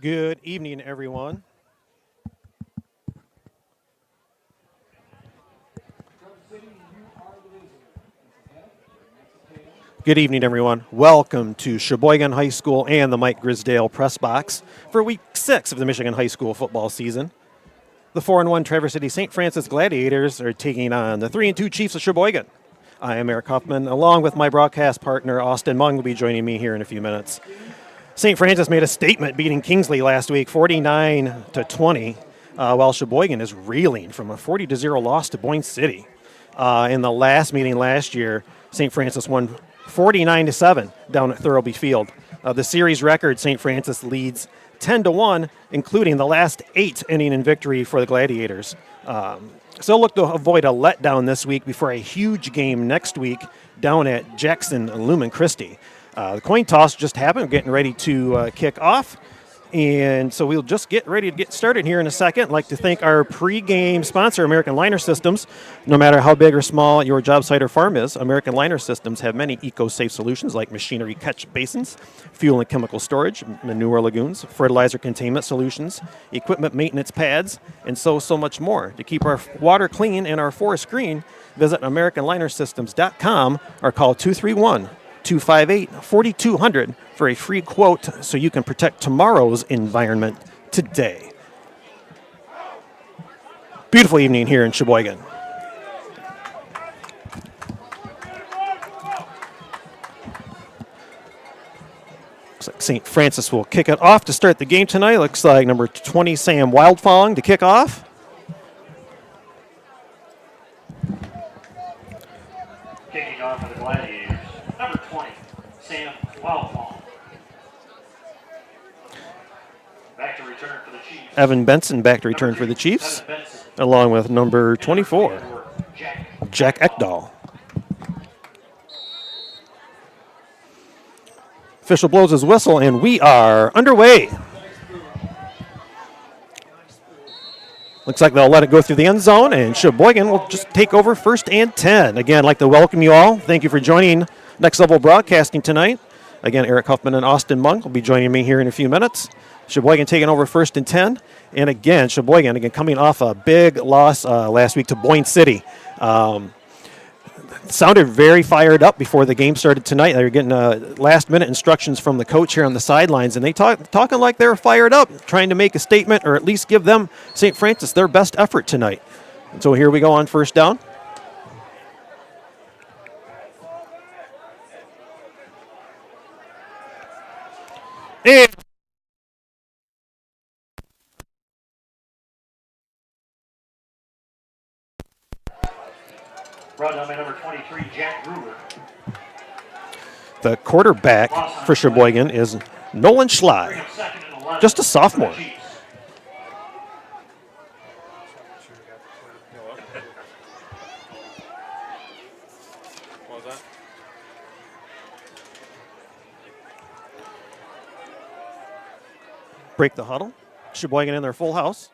Good evening, everyone. Good evening, everyone. Welcome to Cheboygan High School and the Mike Grisdale Press Box for Week 6 of the Michigan High School football season. The 4-1 Traverse City St. Francis Gladiators are taking on the 3-2 Chiefs of Cheboygan. I am Eric Huffman, along with my broadcast partner Austin Mung, will be joining me here in a few minutes. St. Francis made a statement beating Kingsley last week, 49-20, while Cheboygan is reeling from a 40-0 loss to Boyne City. In the last meeting last year, St. Francis won 49-7 down at Thurlby Field. The series record, St. Francis leads 10-1, including the last 8 ending in victory for the Gladiators. So look to avoid a letdown this week before a huge game next week down at Jackson Lumen Christi. The coin toss just happened. We're getting ready to kick off. And so we'll just get ready to get started here in a second. I'd like to thank our pregame sponsor, American Liner Systems. No matter how big or small your job site or farm is, American Liner Systems have many eco-safe solutions like machinery catch basins, fuel and chemical storage, manure lagoons, fertilizer containment solutions, equipment maintenance pads, and so much more. To keep our water clean and our forest green, visit AmericanLinerSystems.com or call 231-258-4200 for a free quote so you can protect tomorrow's environment today. Beautiful evening here in Cheboygan. Looks like St. Francis will kick it off to start the game tonight. Looks like number 20, Sam Wildfong, to kick off. Kicking off for the Gladiators, number 20, Sam Wildfong. Back to return for the Chiefs. Evan Benson back to return for the Chiefs, along with number 24, Jack Ekdahl. Official blows his whistle, and we are underway. Looks like they'll let it go through the end zone, and Cheboygan will just take over 1st and 10. Again, I'd like to welcome you all. Thank you for joining Next Level Broadcasting tonight. Again, Eric Huffman and Austin Munk will be joining me here in a few minutes. Sheboygan taking over 1st and 10. And again, Sheboygan, coming off a big loss last week to Boyne City. Sounded very fired up before the game started tonight. They were getting last-minute instructions from the coach here on the sidelines, and they talking like they were fired up, trying to make a statement or at least give them, St. Francis, their best effort tonight. And so here we go on 1st down. And Run on number 23, Jack Gruber. the quarterback for Sheboygan is Nolan Schley, just a sophomore. Break the huddle. Sheboygan in their full house.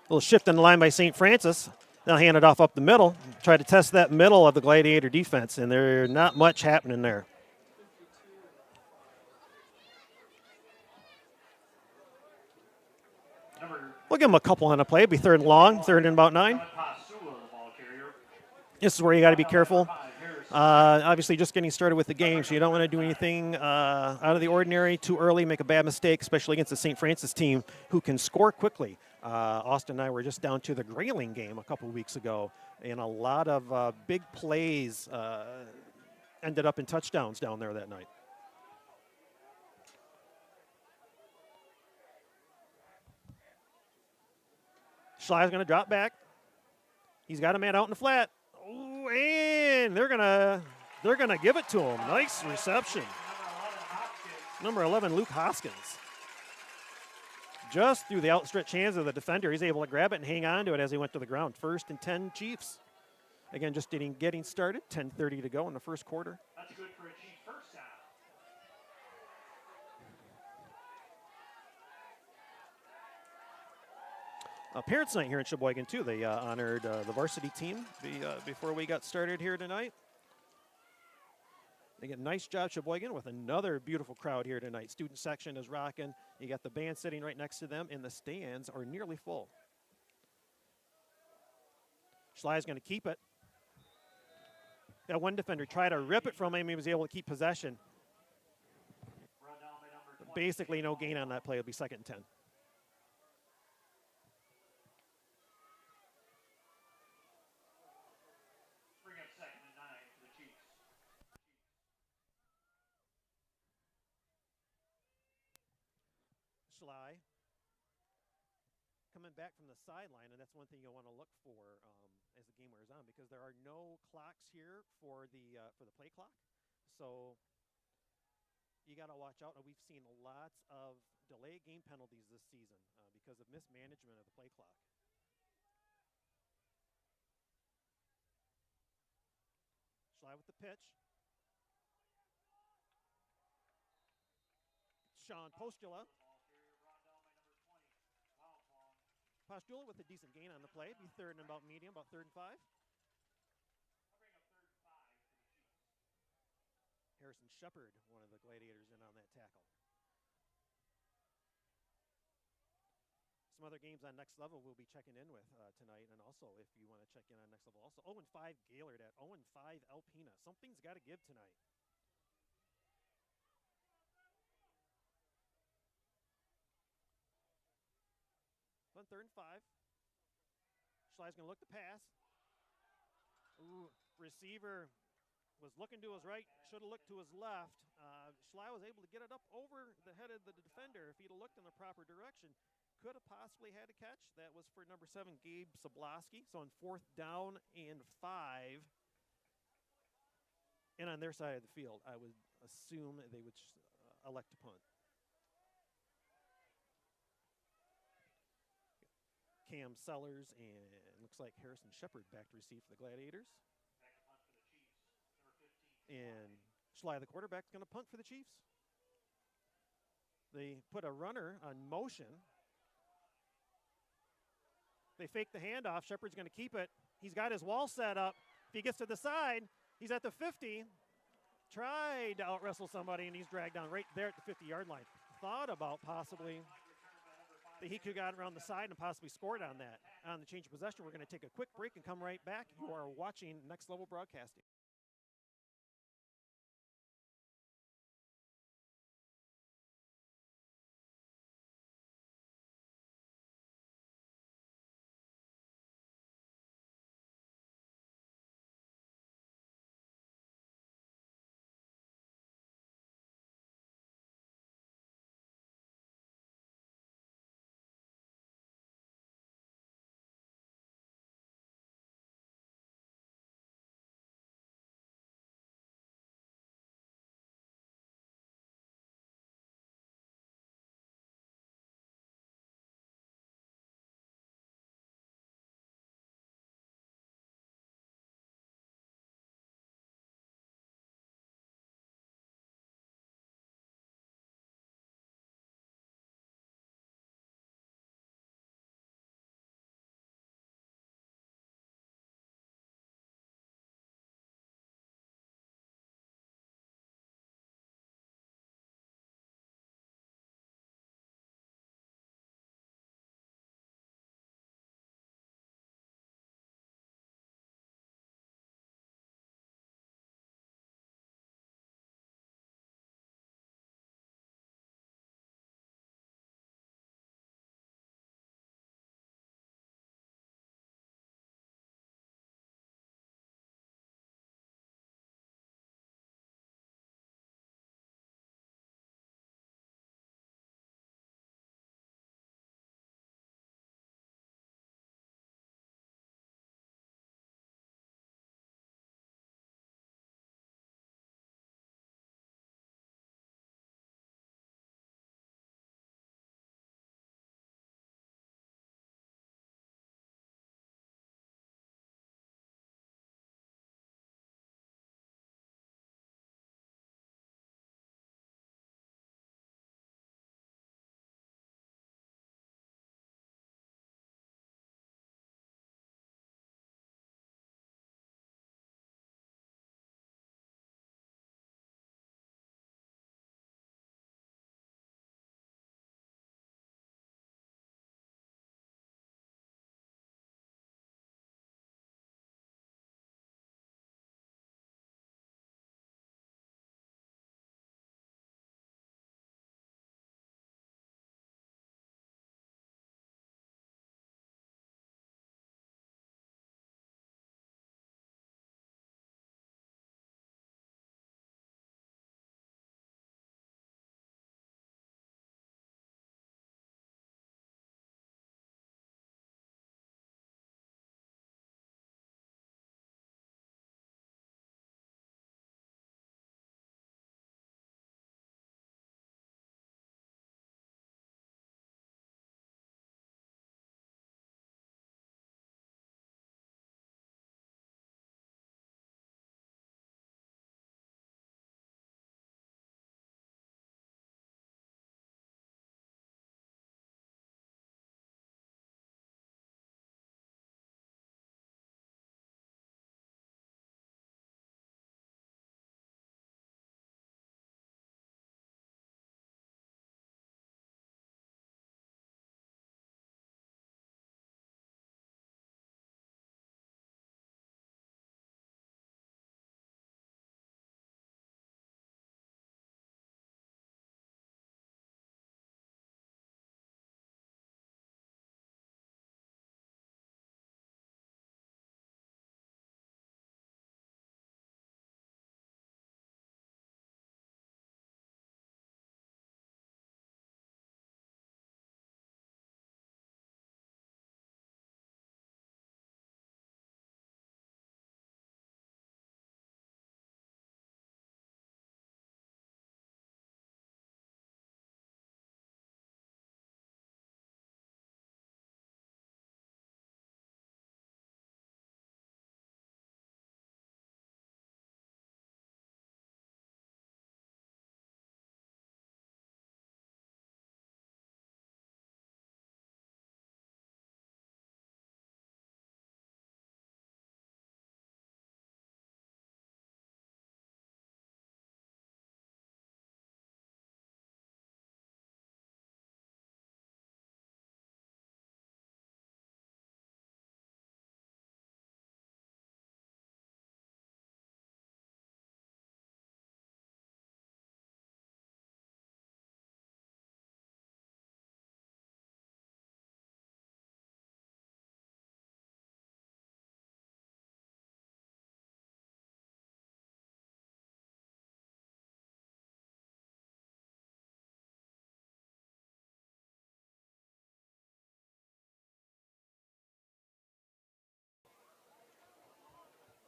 A little shift in the line by St. Francis. They'll hand it off up the middle. Try to test that middle of the Gladiator defense, and there's not much happening there. We'll give them a couple on the play. It'll be 3rd and long, 3rd and about 9. This is where you got to be careful. Obviously, just getting started with the game, so you don't want to do anything out of the ordinary too early, make a bad mistake, especially against the St. Francis team who can score quickly. Austin and I were just down to the Grayling game a couple of weeks ago, and a lot of big plays ended up in touchdowns down there that night. Schley's going to drop back. He's got a man out in the flat. Ooh, and they're gonna give it to him. Nice reception. Number 11, Luke Hoskins. Just through the outstretched hands of the defender, he's able to grab it and hang on to it as he went to the ground. 1st and 10 Chiefs. Again, just getting started. 10:30 to go in the first quarter. That's good for a Chiefs first down. Parents' night here in Cheboygan, too. They honored the varsity team before we got started here tonight. Again, nice job, Cheboygan, with another beautiful crowd here tonight. Student section is rocking. You got the band sitting right next to them, and the stands are nearly full. Schley's going to keep it. That one defender tried to rip it from him. He was able to keep possession. Run down by number 20. Basically, no gain on that play. It'll be 2nd and 10. Bring up 2nd and 9 for the Chiefs. Schley coming back from the sideline, and that's one thing you'll want to look for as the game wears on, because there are no clocks here for the play clock. So you got to watch out. And we've seen lots of delay game penalties this season because of mismanagement of the play clock. Schley with the pitch. Sean Postula. Postula with a decent gain on the play. Be 3rd and about medium, about 3rd and 5. I'll bring up 3rd and 5 for the Chiefs. Harrison Shepard, one of the Gladiators, in on that tackle. Some other games on Next Level we'll be checking in with tonight, and also if you want to check in on Next Level, also 0-5 Gaylord at 0-5 Alpena. Something's got to give tonight. On 3rd and 5. Schley's going to look to pass. Ooh, receiver was looking to his right, should have looked to his left. Schley was able to get it up over the head of the defender. If he'd have looked in the proper direction, could have possibly had a catch. That was for number 7, Gabe Sabloski. So on 4th down and 5. And on their side of the field, I would assume they would elect to punt. Cam Sellers and looks like Harrison Shepard back to receive for the Gladiators. Back to punt for the Chiefs. Number 15. And Schley, the quarterback, is going to punt for the Chiefs. They put a runner on motion. They fake the handoff. Shepard's going to keep it. He's got his wall set up. If he gets to the side, he's at the 50. Tried to out-wrestle somebody, and he's dragged down right there at the 50-yard line. Thought about possibly that he could have gotten around the side and possibly scored on that. On the change of possession, we're going to take a quick break and come right back. You are watching Next Level Broadcasting.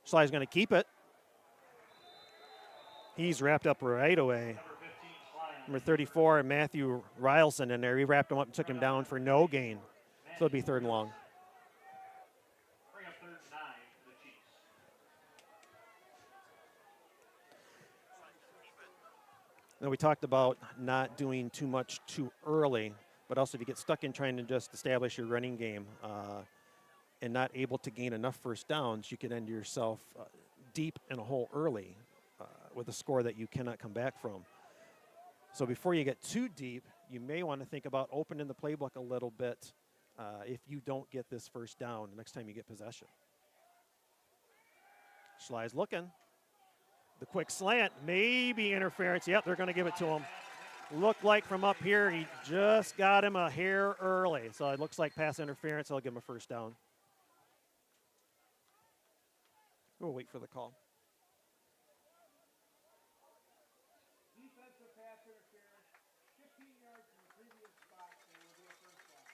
Schley's going to keep it. He's wrapped up right away. Number 15, Schley. Number 34, Matthew Rylson in there. He wrapped him up and took him down for no gain. So it'll be 3rd and long. Bring up 3rd and 9 for the Chiefs. Now, we talked about not doing too much too early, but also if you get stuck in trying to just establish your running game and not able to gain enough first downs, you can end yourself deep in a hole early with a score that you cannot come back from. So before you get too deep, you may want to think about opening the playbook a little bit if you don't get this first down the next time you get possession. Schley's looking. The quick slant, maybe interference. Yep, they're going to give it to him. Looked like from up here, he just got him a hair early. So it looks like pass interference. I'll give him a first down. We'll wait for the call. Defensive pass interference, 15 yards from the previous spot, and it will be a first down.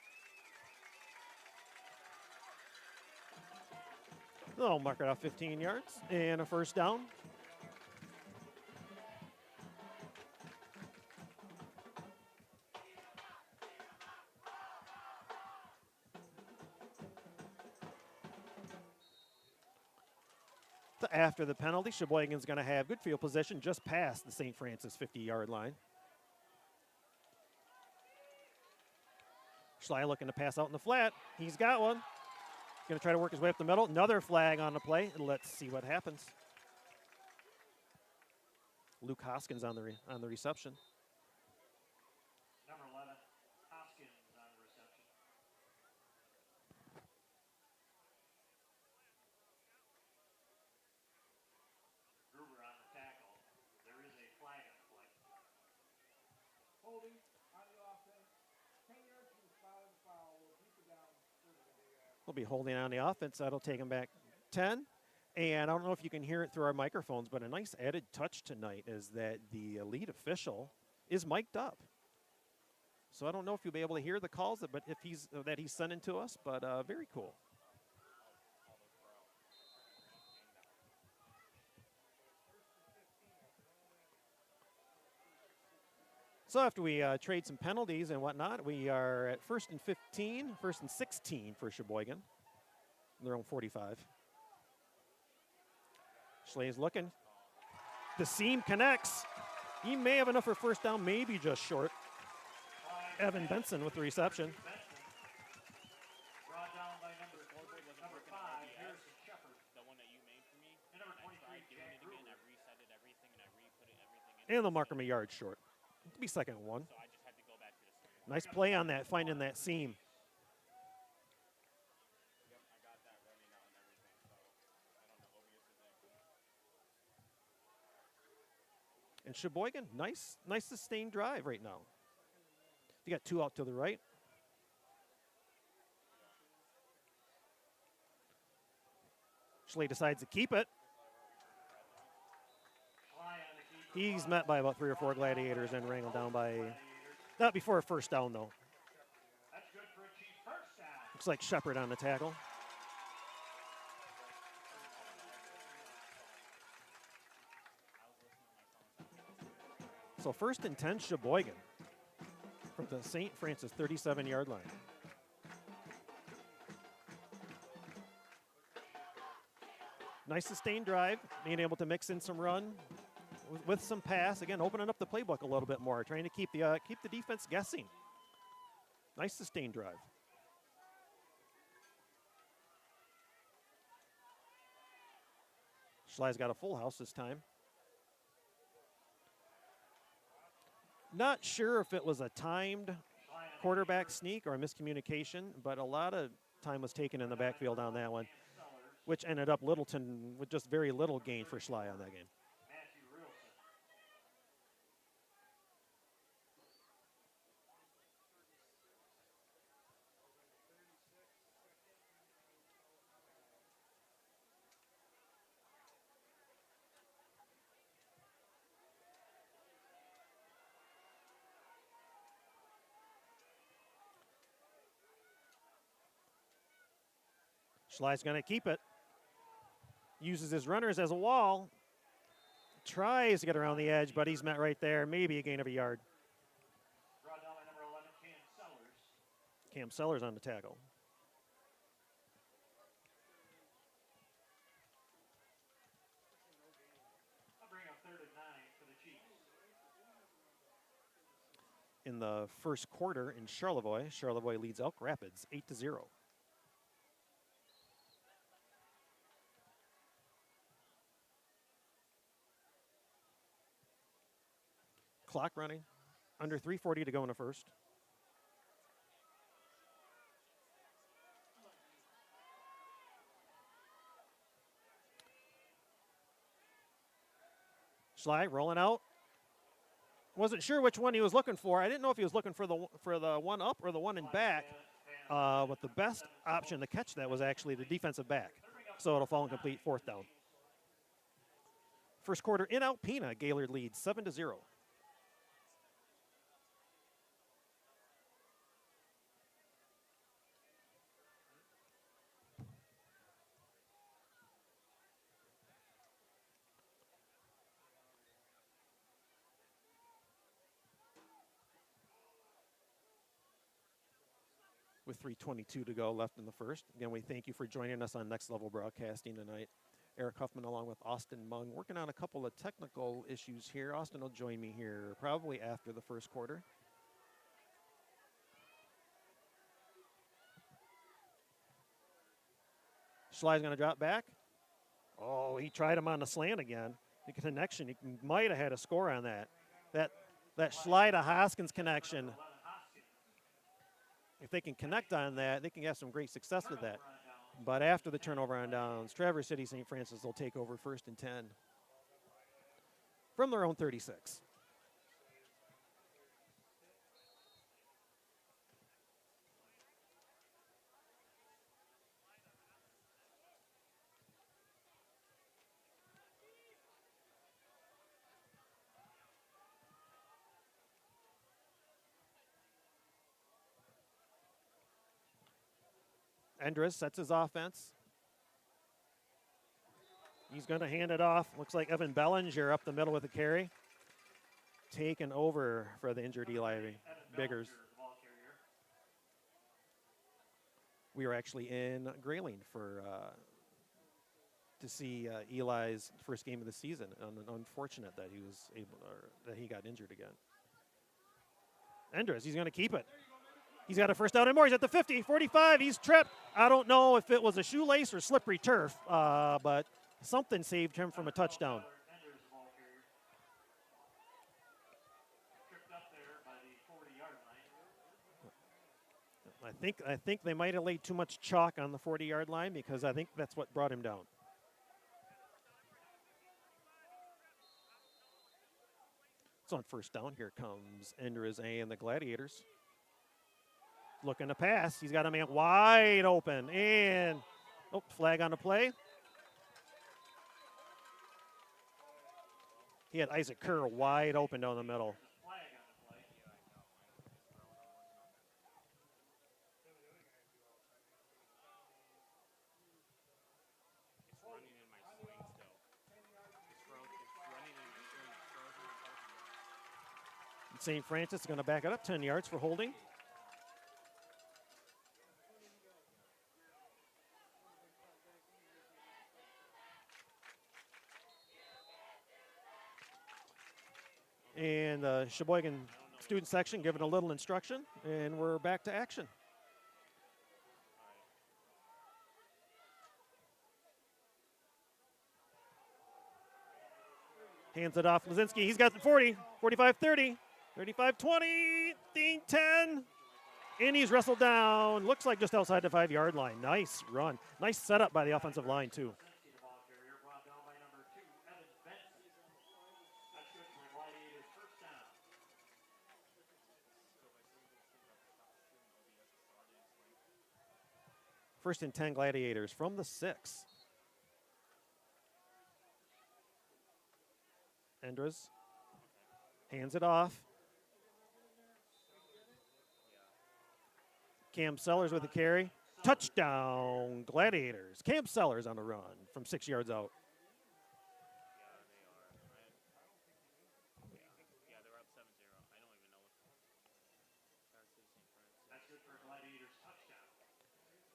They'll mark it off 15 yards and a first down. After the penalty, Cheboygan's going to have good field position just past the St. Francis 50-yard line. Schley looking to pass out in the flat. He's got one. Going to try to work his way up the middle. Another flag on the play. Let's see what happens. Luke Hoskins on the reception. Number 11, Hoskins on the reception. Gruber on the tackle. There is a flag on the play. Holding on the offense, 10 yards from the spot of the foul, will keep it down. We'll be holding on the offense. That'll take him back 10. And I don't know if you can hear it through our microphones, but a nice added touch tonight is that the lead official is mic'd up. So I don't know if you'll be able to hear the calls that he's sending to us, but very cool. So after we trade some penalties and whatnot, we are at 1st and 15, 1st and 16 for Cheboygan. Their own 45. Schley's looking. The seam connects. He may have enough for first down, maybe just short. Evan Benson with the reception. Brought down by number 5, Harrison Shepard. The one that you made for me. And number 23, I tried doing Jack it again. Gruber. I reset it everything and I re-put it everything in. And they'll mark him a yard short. It'll be 2nd and 1. So I just had to go back to the center. Nice play on that, finding that seam. Yep, I got that running out and everything. So I don't know. Obius is there. And Cheboygan, nice sustained drive right now. You got 2 out to the right. Schley decides to keep it. He's met by about 3 or 4 Gladiators and wrangled down by, not before a first down though. That's good for a Chief first down. Looks like Shepard on the tackle. So 1st and 10, Cheboygan from the St. Francis 37-yard line. Nice sustained drive, being able to mix in some run with some pass. Again, opening up the playbook a little bit more, trying to keep the defense guessing. Nice sustained drive. Schley's got a full house this time. Not sure if it was a timed quarterback sneak or a miscommunication, but a lot of time was taken in the backfield on that one, which ended up Littleton with just very little gain for Schley on that game. Matthew Rilson. Schley's going to keep it. Uses his runners as a wall. Tries to get around the edge, but he's met right there. Maybe a gain of a yard. Brought down by number 11, Cam Sellers. Cam Sellers on the tackle. I'll bring up 3rd and 9 for the Chiefs. In the first quarter in Charlevoix, Charlevoix leads Elk Rapids 8-0. Clock running. Under 3:40 to go in the first. Schley rolling out. Wasn't sure which one he was looking for. I didn't know if he was looking for the one up or the one in back. But the best option to catch that was actually the defensive back. So it'll fall incomplete, 4th down. First quarter in Alpena, Gaylord leads 7-0. With 3:22 to go left in the first. Again, we thank you for joining us on Next Level Broadcasting tonight. Eric Huffman along with Austin Mung working on a couple of technical issues here. Austin will join me here probably after the first quarter. Schley's going to drop back. Oh, he tried him on the slant again. The connection, he might have had a score on that. That Schley to Hoskins connection. If they can connect on that, they can have some great success with that. But after the turnover on downs, Traverse City St. Francis will take over 1st and 10 from their own 36. Endres sets his offense. He's going to hand it off. Looks like Evan Bellinger up the middle with a carry. Taken over for the injured Eli Biggers. We were actually in Grayling to see Eli's first game of the season. Unfortunate that he got injured again. Endres, he's going to keep it. He's got a first down and more. He's at the 50, 45. He's tripped. I don't know if it was a shoelace or slippery turf, but something saved him from a touchdown. Tripped up there by the 40-yard line. I think they might have laid too much chalk on the 40-yard line because I think that's what brought him down. So on first down, here comes Endres and the Gladiators. Looking to pass. He's got a man wide open. And, flag on the play. He had Isaac Kerr wide open down the middle. Flag on the play. It's running in my swing still. It's running in my swing. It's frozen and open. St. Francis is going to back it up 10 yards for holding. And the Cheboygan student section giving a little instruction, and we're back to action. Hands it off. Lazinski, he's got the 40, 45, 30, 35, 20, 10, and he's wrestled down. Looks like just outside the 5-yard line. Nice run. Nice setup by the offensive line, too. The ball carrier brought down by number 2, Evan Benson. That's good for the Gladiators' first down. First and 10 Gladiators from the 6. Endres hands it off. Cam Sellers with the carry. Touchdown, Gladiators. Cam Sellers on the run from 6 yards out. Yeah, they are. Yeah, they're up 7-0. I don't even know what. Varsity St. Francis. That's good for Gladiators touchdown.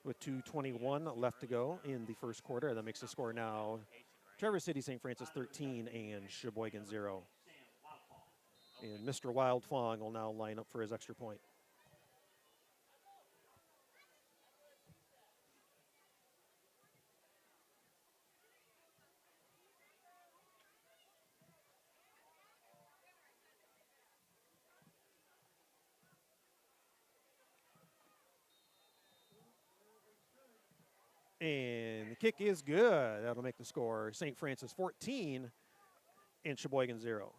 With 2:21 left to go in the first quarter. That makes the score now Traverse City St. Francis 13 and Cheboygan 0. Sam Wildfall. And Mr. Wildfong will now line up for his extra point. And the kick is good. That'll make the score St. Francis 14 and Cheboygan 0.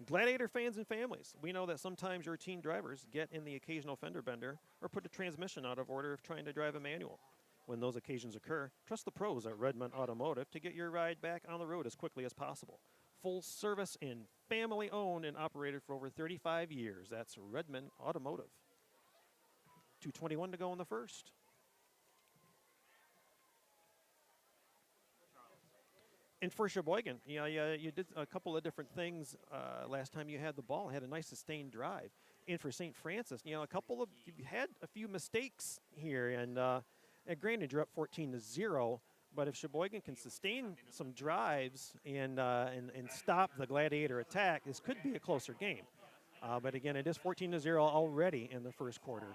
Gladiator fans and families, we know that sometimes your teen drivers get in the occasional fender bender or put a transmission out of order if trying to drive a manual. When those occasions occur, trust the pros at Redmond Automotive to get your ride back on the road as quickly as possible. Full service and family owned and operated for over 35 years. That's Redmond Automotive. 2:21 to go in the first. And for Cheboygan, you did a couple of different things last time you had the ball. Had a nice sustained drive. And for St. Francis, you had a few mistakes here, and granted you're up 14-0. But if Cheboygan can sustain some drives and stop the Gladiator attack, this could be a closer game. But again, it is 14-0 already in the first quarter.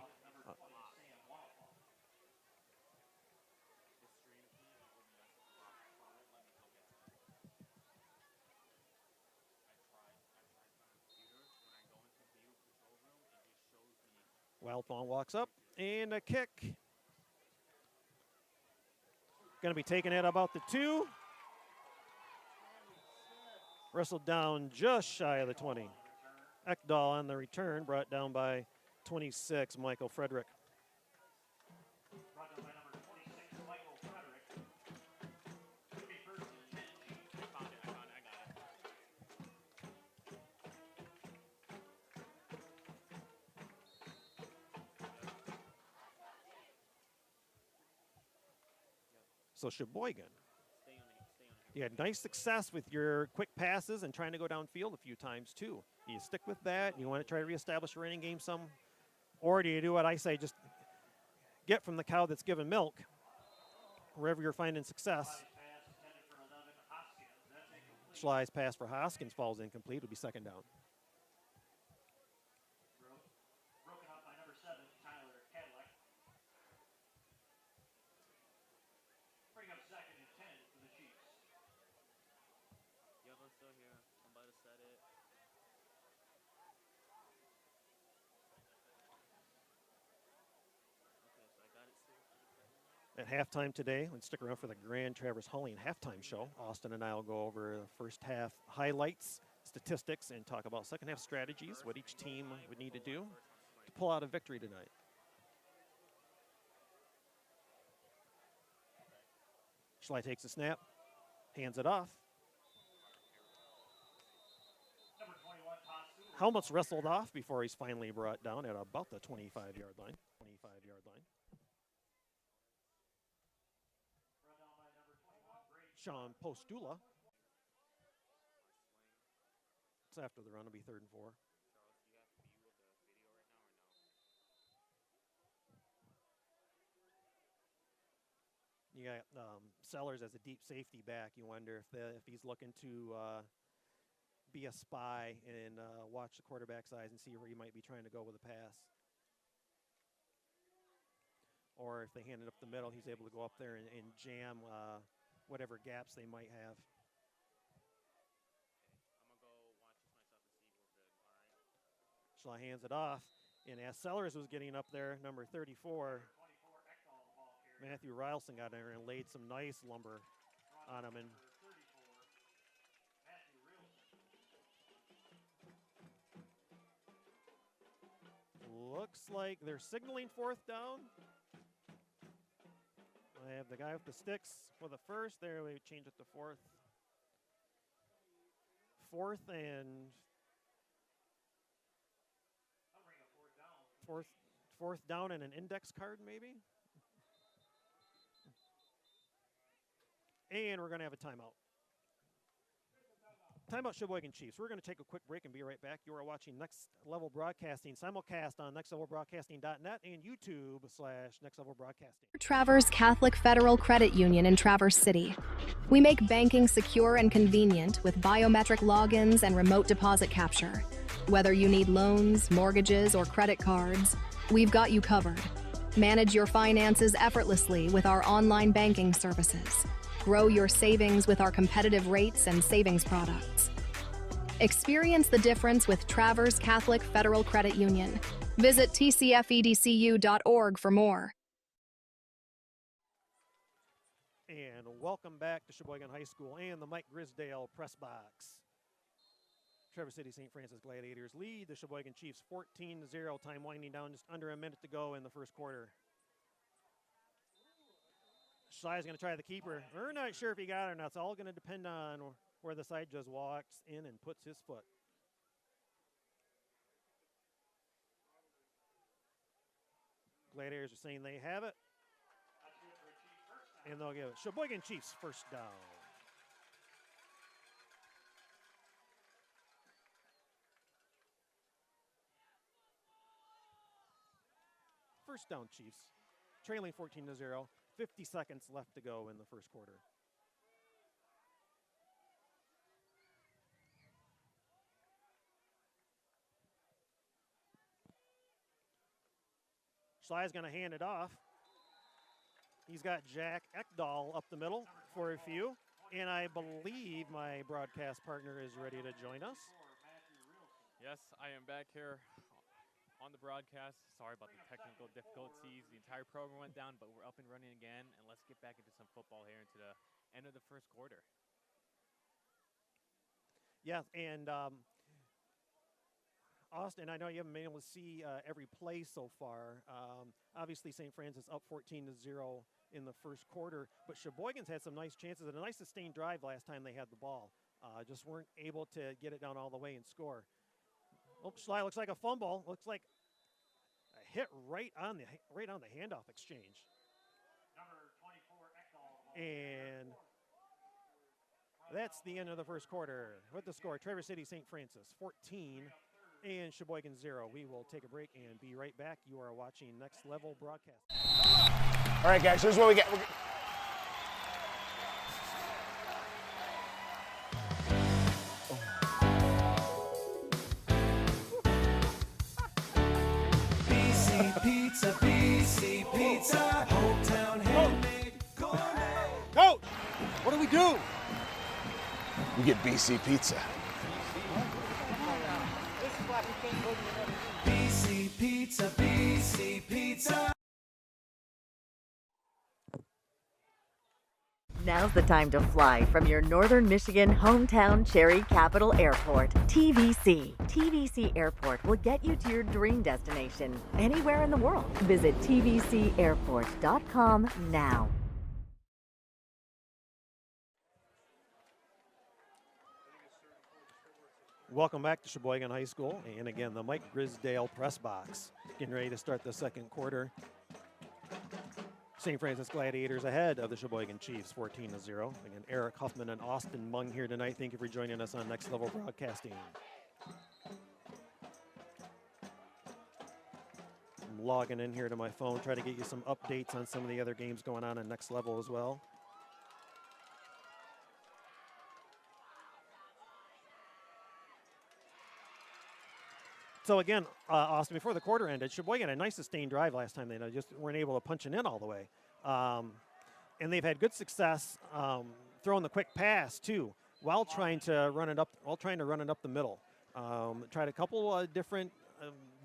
Wildfong walks up, and a kick. Going to be taken at about the 2. Wrestled down just shy of the 20. Ekdahl on the return, brought down by 26, Michael Frederick. Brought down by number 26, Michael Frederick. Could be first and 10. I found it. I got it. So Cheboygan, Stay on it. you had nice success with your quick passes and trying to go downfield a few times too. Do you stick with that? You want to try to reestablish a running game some? Or do you do what I say, just get from the cow that's given milk wherever you're finding success? Pass intended for 11. Hoskins. That's incomplete. Schley's pass for Hoskins falls incomplete. It'll be second down. Broken up by number 7, Tyler Cadillac. Bring up second and 10 for the Chiefs. Yep, I'm still here. I'm about to set it. Okay, so I got it safe. At halftime today, let's stick around for the Grand Traverse Hauling halftime show. Austin and I will go over the first half highlights, statistics, and talk about second half strategies, what each team would need to do to pull out a victory tonight. Schley takes a snap, hands it off. Number 21, Tosu. Helmets wrestled off before he's finally brought down at about the 25-yard line. 25-yard line. Brought down by number 21, Brady. Sean Postula. It's after the run. It'll be 3rd and 4. Charles, you have view of the video right now or no? You got Sellers as a deep safety back. You wonder if he's looking to be a spy and watch the quarterback's eyes and see where he might be trying to go with a pass. Or if they hand it up the middle, he's able to go up there and jam whatever gaps they might have. I'm going to go watch this myself and see if we're good. All right. Schley hands it off. And as Sellers was getting up there, number 34, 24, Ekdahl, the ball carrier. Matthew Rylson got in there and laid some nice lumber on him. And Number 34, Matthew Rilson. looks like they're signaling 4th down. I have the guy with the sticks for the first. There, we change it to 4th. fourth and That'll bring a fourth down. fourth down and an index card maybe. And we're going to have a timeout. Timeout Cheboygan Chiefs. We're going to take a quick break and be right back. You are watching Next Level Broadcasting simulcast on nextlevelbroadcasting.net and YouTube/Next Level Broadcasting. Traverse Catholic Federal Credit Union in Traverse City. We make banking secure and convenient with biometric logins and remote deposit capture. Whether you need loans, mortgages, or credit cards, we've got you covered. Manage your finances effortlessly with our online banking services. Grow your savings with our competitive rates and savings products. Experience the difference with Traverse Catholic Federal Credit Union. Visit tcfedcu.org for more. And welcome back to Cheboygan High School and the Mike Grisdale press box. Traverse City St. Francis Gladiators lead the Cheboygan Chiefs 14-0. Time winding down, just under a minute to go in the first quarter. Shy's going to try the keeper. We're not sure if he got it or not. It's all going to depend on where the side just walks in and puts his foot. Gladiators are saying they have it. And they'll give it. Cheboygan Chiefs first down. First down Chiefs. Trailing 14-0. 50 seconds left to go in the first quarter. Sly's going to hand it off. He's got Jack Ekdahl up the middle for a few. And I believe my broadcast partner is ready to join us. Yes, I am back here on the broadcast. Sorry about the technical difficulties. The entire program went down, but we're up and running again. And let's get back into some football here into the end of the first quarter. Yeah, and Austin, I know you haven't been able to see every play so far. Obviously, St. Francis up 14-0 in the first quarter, but Cheboygan's had some nice chances and a nice sustained drive last time they had the ball. Just weren't able to get it down all the way and score. Oh, Schley looks like a fumble. Looks like a hit right on the handoff exchange. Number 24, Ekdahl. And that's the end of the first quarter. With the score, Traverse City St. Francis 14 and Cheboygan 0. We will take a break and be right back. You are watching Next Level Broadcast. All right, guys, here's what we get. BC Pizza, hometown handmade gourmet. Coach, what do we do? We get BC Pizza. BC Pizza. Now's the time to fly from your Northern Michigan hometown Cherry Capital Airport, TVC. TVC Airport will get you to your dream destination anywhere in the world. Visit tvcairport.com now. Welcome back to Cheboygan High School. And again, the Mike Grisdale press box. Getting ready to start the second quarter. St. Francis Gladiators ahead of the Cheboygan Chiefs 14-0. Again, Eric Huffman and Austin Mung here tonight. Thank you for joining us on Next Level Broadcasting. I'm logging in here to my phone, try to get you some updates on some of the other games going on Next Level as well. So again, Austin, before the quarter ended, Cheboygan had a nice sustained drive last time. They just weren't able to punch it in all the way. And they've had good success throwing the quick pass too, while trying to run it up the middle. Tried a couple different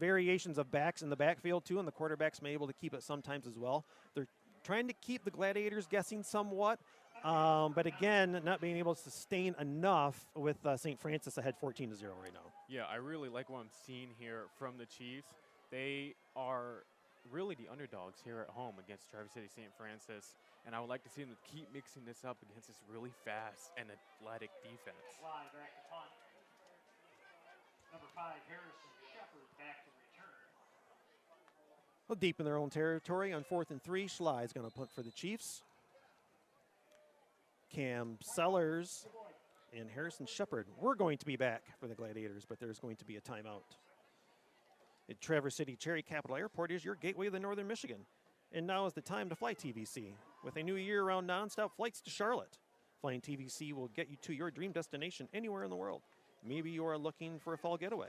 variations of backs in the backfield too, and the quarterback's been able to keep it sometimes as well. They're trying to keep the Gladiators guessing somewhat. But again, not being able to sustain enough with St. Francis ahead 14-0 right now. Yeah, I really like what I'm seeing here from the Chiefs. They are really the underdogs here at home against Traverse City St. Francis, and I would like to see them keep mixing this up against this really fast and athletic defense. Fly back to punt. Number 5, Harrison Shepard back to return. Well, deep in their own territory on 4th and 3, Schley's going to punt for the Chiefs. Cam Sellers and Harrison Shepard were going to be back for the Gladiators, but there's going to be a timeout. At Traverse City Cherry Capital Airport is your gateway to northern Michigan. And now is the time to fly TVC. With a new year-round nonstop flights to Charlotte, flying TVC will get you to your dream destination anywhere in the world. Maybe you are looking for a fall getaway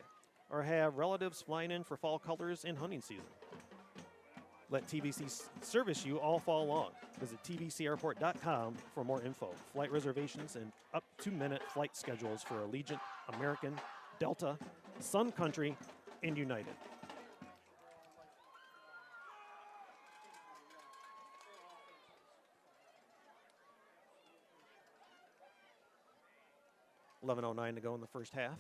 or have relatives flying in for fall colors and hunting season. Let TVC service you all fall long. Visit tvcairport.com for more info, flight reservations, and up-to-minute flight schedules for Allegiant, American, Delta, Sun Country, and United. $11:09 to go in the first half.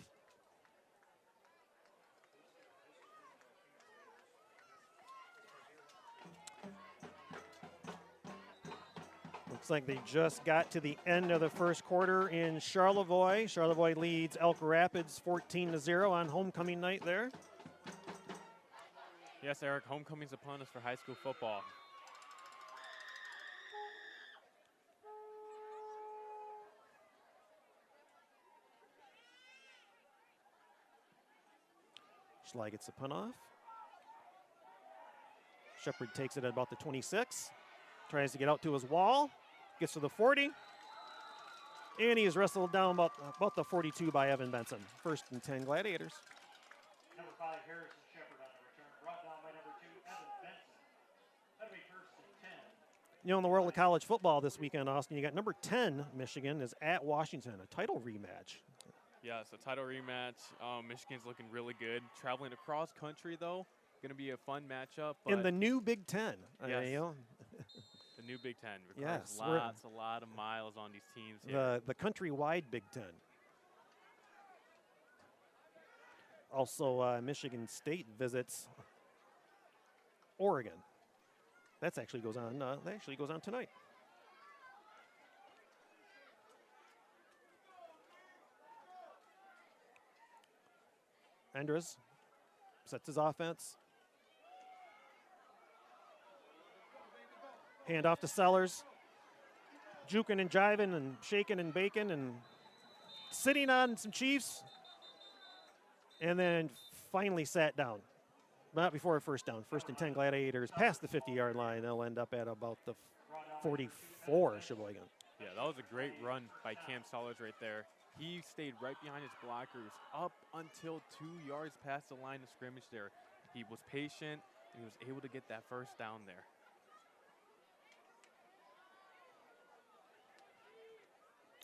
Looks like they just got to the end of the first quarter in Charlevoix. Charlevoix leads Elk Rapids 14-0 on homecoming night there. Yes, Eric, homecoming's upon us for high school football. Schley gets the punt off. Shepard takes it at about the 26. Tries to get out to his wall. Gets to the 40. And he is wrestled down about the 42 by Evan Benson. 1st and 10 Gladiators. Number 5, Harrison Shepard on the return. Brought down by number 2, Evan Benson. That'll be 1st and 10. You know, in the world of college football this weekend, Austin, you got number 10, Michigan, is at Washington, a title rematch. Yeah, it's a title rematch. Michigan's looking really good. Traveling across country, though, going to be a fun matchup. In the new Big Ten. Yes. The new Big Ten requires a lot of miles on these teams here. The countrywide Big Ten. Also, Michigan State visits Oregon. That actually goes on. That actually goes on tonight. Andres sets his offense. Hand off to Sellers. Juking and jiving and shaking and baking and sitting on some Chiefs. And then finally sat down. Not before a first down. 1st and 10 Gladiators past the 50-yard line. They'll end up at about the 44 Cheboygan. Yeah, that was a great run by Cam Sellers right there. He stayed right behind his blockers up until 2 yards past the line of scrimmage there. He was patient, and he was able to get that first down there.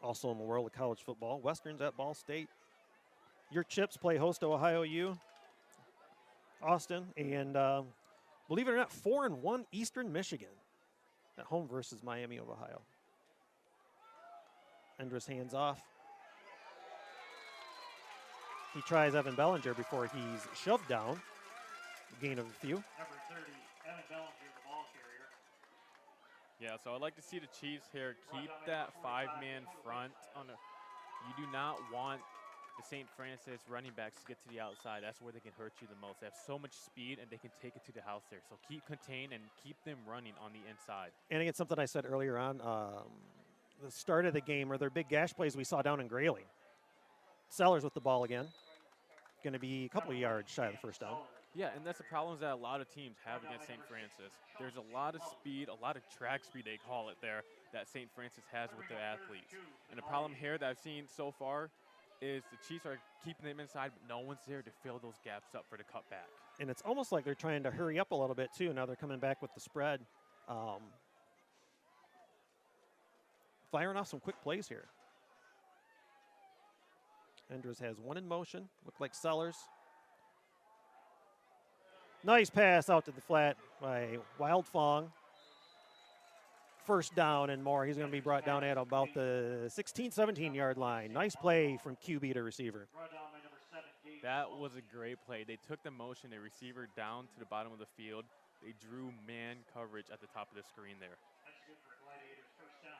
Also in the world of college football, Western's at Ball State. Your Chips play host to Ohio U, Austin, and believe it or not, 4-1 Eastern Michigan at home versus Miami of Ohio. Andres hands off. He tries Evan Bellinger before he's shoved down. Gain of a few. Number 30, Evan Bellinger, the ball carrier. Yeah, so I'd like to see the Chiefs here keep that 5-man front. You do not want the St. Francis running backs to get to the outside. That's where they can hurt you the most. They have so much speed, and they can take it to the house there. So keep contained and keep them running on the inside. And again, something I said earlier on, the start of the game, or their big gash plays we saw down in Grayling. Sellers with the ball again. Going to be a couple of yards shy of the first down. Yeah, and that's the problems that a lot of teams have against St. Francis. There's a lot of speed, a lot of track speed, they call it there, that St. Francis has with their athletes. And the problem here that I've seen so far is the Chiefs are keeping them inside, but no one's there to fill those gaps up for the cutback. And it's almost like they're trying to hurry up a little bit, too. Now they're coming back with the spread. Firing off some quick plays here. Andres has one in motion. Look like Sellers. Nice pass out to the flat by Wild Fong. First down and more. He's going to be brought down at about the 16, 17-yard line. Nice play from QB to receiver. That was a great play. They took the motion, a receiver down to the bottom of the field. They drew man coverage at the top of the screen there. That's good for Gladiators, first down.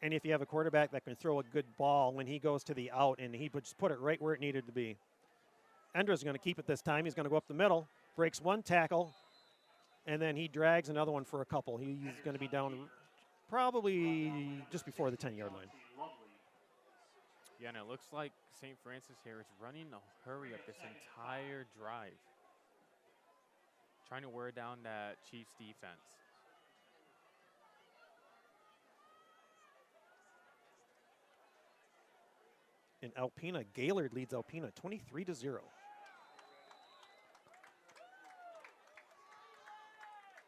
And if you have a quarterback that can throw a good ball when he goes to the out, and he just put it right where it needed to be. Endra's going to keep it this time. He's going to go up the middle, breaks one tackle, and then he drags another one for a couple. He's going to be down probably just before the 10-yard line. Yeah, and it looks like St. Francis here is running a hurry up this entire drive, trying to wear down that Chiefs defense. In Alpena, Gaylord leads Alpena 23-0.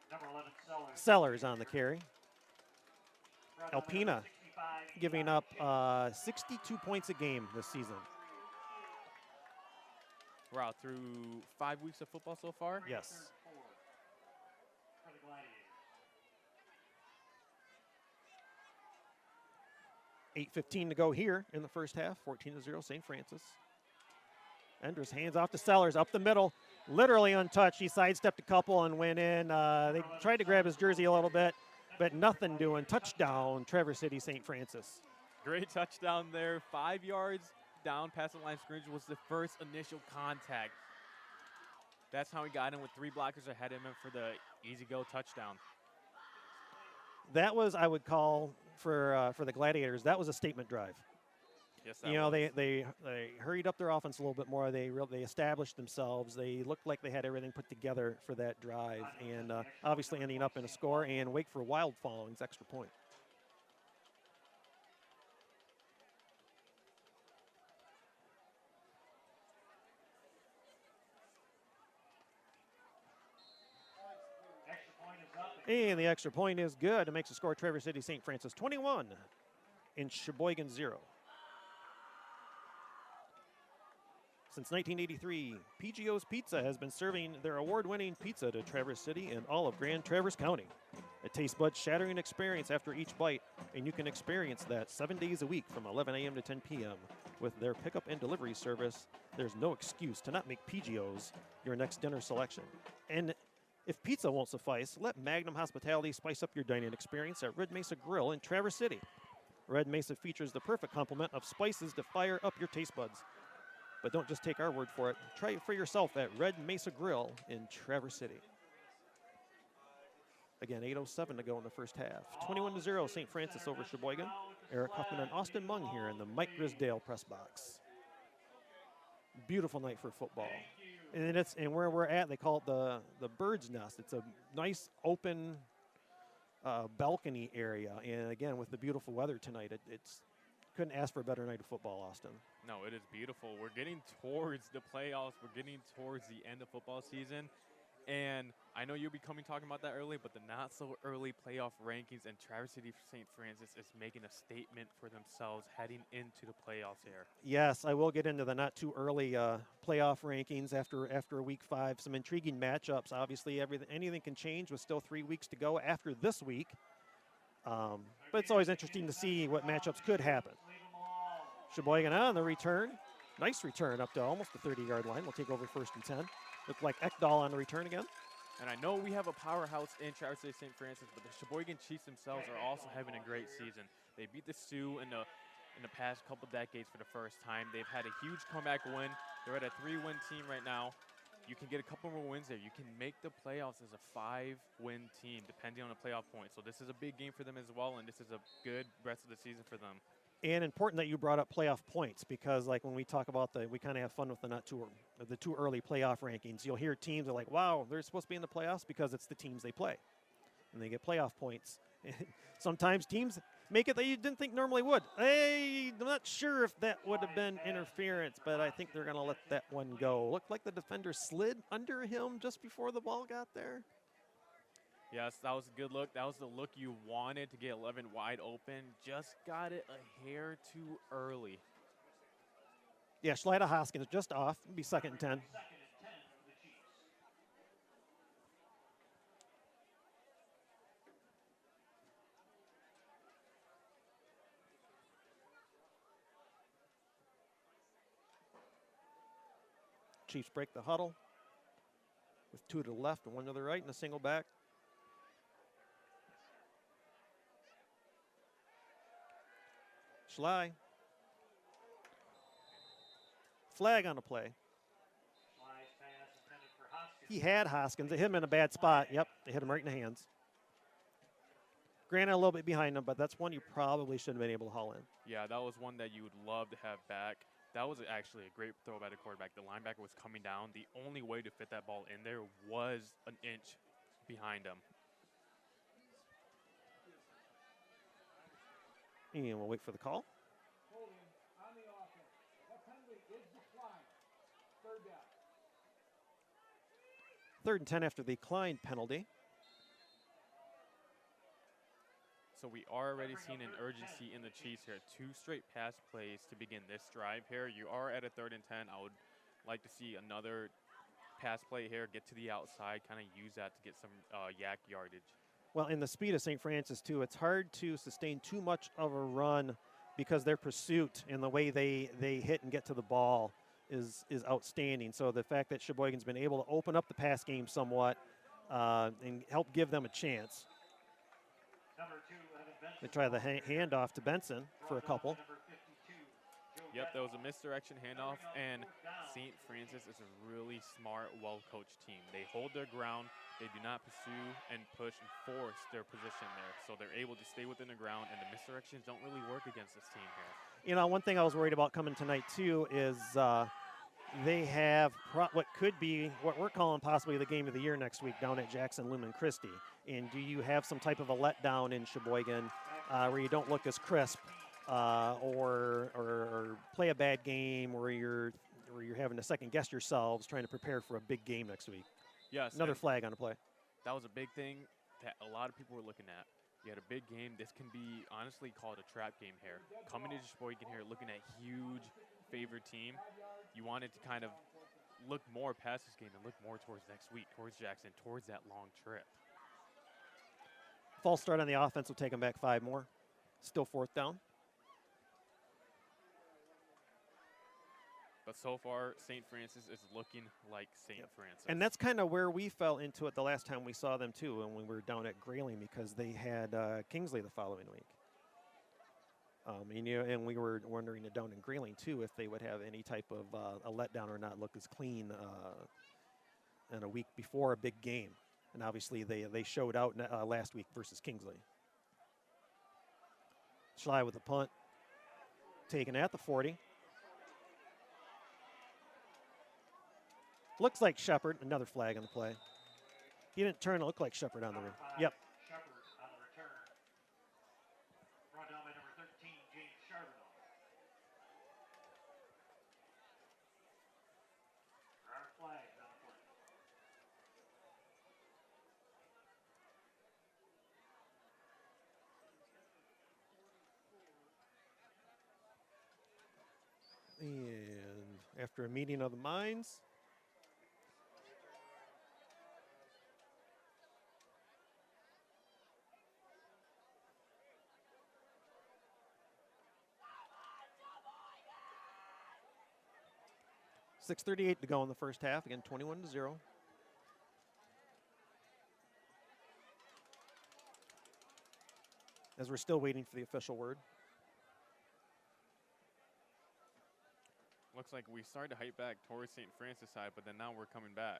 Number 11, Sellers. Sellers on the carry. Alpena giving up 62 points a game this season. We're out through 5 weeks of football so far. Yes. For the Gladiators. 8:15 to go here in the first half. 14-0 St. Francis. Enders hands off to Sellers up the middle, literally untouched. He sidestepped a couple and went in. They tried to grab his jersey a little bit, but nothing doing. Touchdown, Traverse City St. Francis. Great touchdown there. 5 yards down past the line of scrimmage was the first initial contact. That's how he got in with 3 blockers ahead of him for the easy go touchdown. That was, I would call, for the Gladiators, that was a statement drive. Yes, You know, they hurried up their offense a little bit more. They established themselves. They looked like they had everything put together for that drive, and obviously ending up in a score. And Wake for Wild following's extra point. Extra point is up. And the extra point is good. It makes the score Traverse City St. Francis 21 and Cheboygan 0. Since 1983, PGO's Pizza has been serving their award-winning pizza to Traverse City and all of Grand Traverse County. A taste bud shattering experience after each bite, and you can experience that 7 days a week from 11 a.m. to 10 p.m. With their pickup and delivery service, there's no excuse to not make PGO's your next dinner selection. And if pizza won't suffice, let Magnum Hospitality spice up your dining experience at Red Mesa Grill in Traverse City. Red Mesa features the perfect complement of spices to fire up your taste buds. But don't just take our word for it. Try it for yourself at Red Mesa Grill in Traverse City. Again, 8:07 to go in the first half. 21-0 St. Francis over Cheboygan. Eric Huffman and Austin Mung here in the Mike Grisdale press box. Beautiful night for football. And where we're at, they call it the bird's nest. It's a nice open balcony area. And again, with the beautiful weather tonight, it's couldn't ask for a better night of football, Austin. No, it is beautiful. We're getting towards the playoffs. We're getting towards the end of football season. And I know you'll be talking about that early, but the not-so-early playoff rankings, and Traverse City St. Francis is making a statement for themselves heading into the playoffs here. Yes, I will get into the not-too-early playoff rankings after Week 5. Some intriguing matchups. Obviously, anything can change with still 3 weeks to go after this week. But it's always interesting to see what matchups could happen. Cheboygan on the return. Nice return up to almost the 30-yard line. We'll take over 1st and 10. Looked like Ekdahl on the return again. And I know we have a powerhouse in Traverse City St. Francis, but the Cheboygan Chiefs themselves are also having a great season. They beat the Sioux in the past couple decades for the first time. They've had a huge comeback win. They're at a 3-win team right now. You can get a couple more wins there. You can make the playoffs as a 5-win team, depending on the playoff points. So this is a big game for them as well, and this is a good rest of the season for them. And important that you brought up playoff points, because like when we talk about we kind of have fun with the too early playoff rankings. You'll hear teams are like, wow, they're supposed to be in the playoffs because it's the teams they play, and they get playoff points. Sometimes teams make it that you didn't think normally would. Hey, I'm not sure if that would have been interference, but I think they're going to let that one go. Looked like the defender slid under him just before the ball got there. Yes, that was a good look. That was the look you wanted to get 11 wide open. Just got it a hair too early. Yeah, Schleida Hoskins just off. It'll be 2nd and 10. 2nd and 10 for the Chiefs. Chiefs break the huddle with 2 to the left and 1 to the right and a single back. Schley. Flag on the play. He had Hoskins. They hit him in a bad spot. Yep, they hit him right in the hands. Granted, a little bit behind him, but that's one you probably should have been able to haul in. Yeah, that was one that you would love to have back. That was actually a great throw by the quarterback. The linebacker was coming down. The only way to fit that ball in there was an inch behind him. And we'll wait for the call. Holding on the offense. That penalty is declined. Third down. 3rd and 10 after the Klein penalty. So we are already seeing an urgency in the Chiefs here. 2 straight pass plays to begin this drive here. You are at a 3rd and 10. I would like to see another pass play here, get to the outside, kind of use that to get some yak yardage. Well, in the speed of St. Francis, too, it's hard to sustain too much of a run because their pursuit and the way they hit and get to the ball is outstanding. So the fact that Cheboygan's been able to open up the pass game somewhat and help give them a chance. They try the handoff to Benson for a couple. Yep, that was a misdirection handoff, and St. Francis is a really smart, well-coached team. They hold their ground. They do not pursue and push and force their position there. So they're able to stay within the ground, and the misdirections don't really work against this team here. You know, one thing I was worried about coming tonight, too, is they have what could be what we're calling possibly the game of the year next week down at Jackson Lumen Christie. And do you have some type of a letdown in Cheboygan where you don't look as crisp or play a bad game where you're having to second guess yourselves trying to prepare for a big game next week? Yes. Another flag on the play. That was a big thing that a lot of people were looking at. You had a big game. This can be honestly called a trap game here. Coming to Cheboygan here, looking at huge favored team, you wanted to kind of look more past this game and look more towards next week, towards Jackson, towards that long trip. False start on the offense will take them back 5 more. Still 4th down. But so far, St. Francis is looking like St. Francis. And that's kind of where we fell into it the last time we saw them, too, when we were down at Grayling, because they had Kingsley the following week. And we were wondering down in Grayling, too, if they would have any type of a letdown or not look as clean in a week before a big game. And obviously, they showed out last week versus Kingsley. Schley with the punt. Taken at the 40. Looks like Shepard. Another flag on the play. He didn't turn. It looked like Shepard on the rim. Yep. Shepard on the return. Brought down by number 13, James Charbonneau. There are flags on the play. And after a meeting of the minds, .6:38 to go in the first half. Again, 21-0. As we're still waiting for the official word. Looks like we started to hype back towards St. Francis side, but then now we're coming back.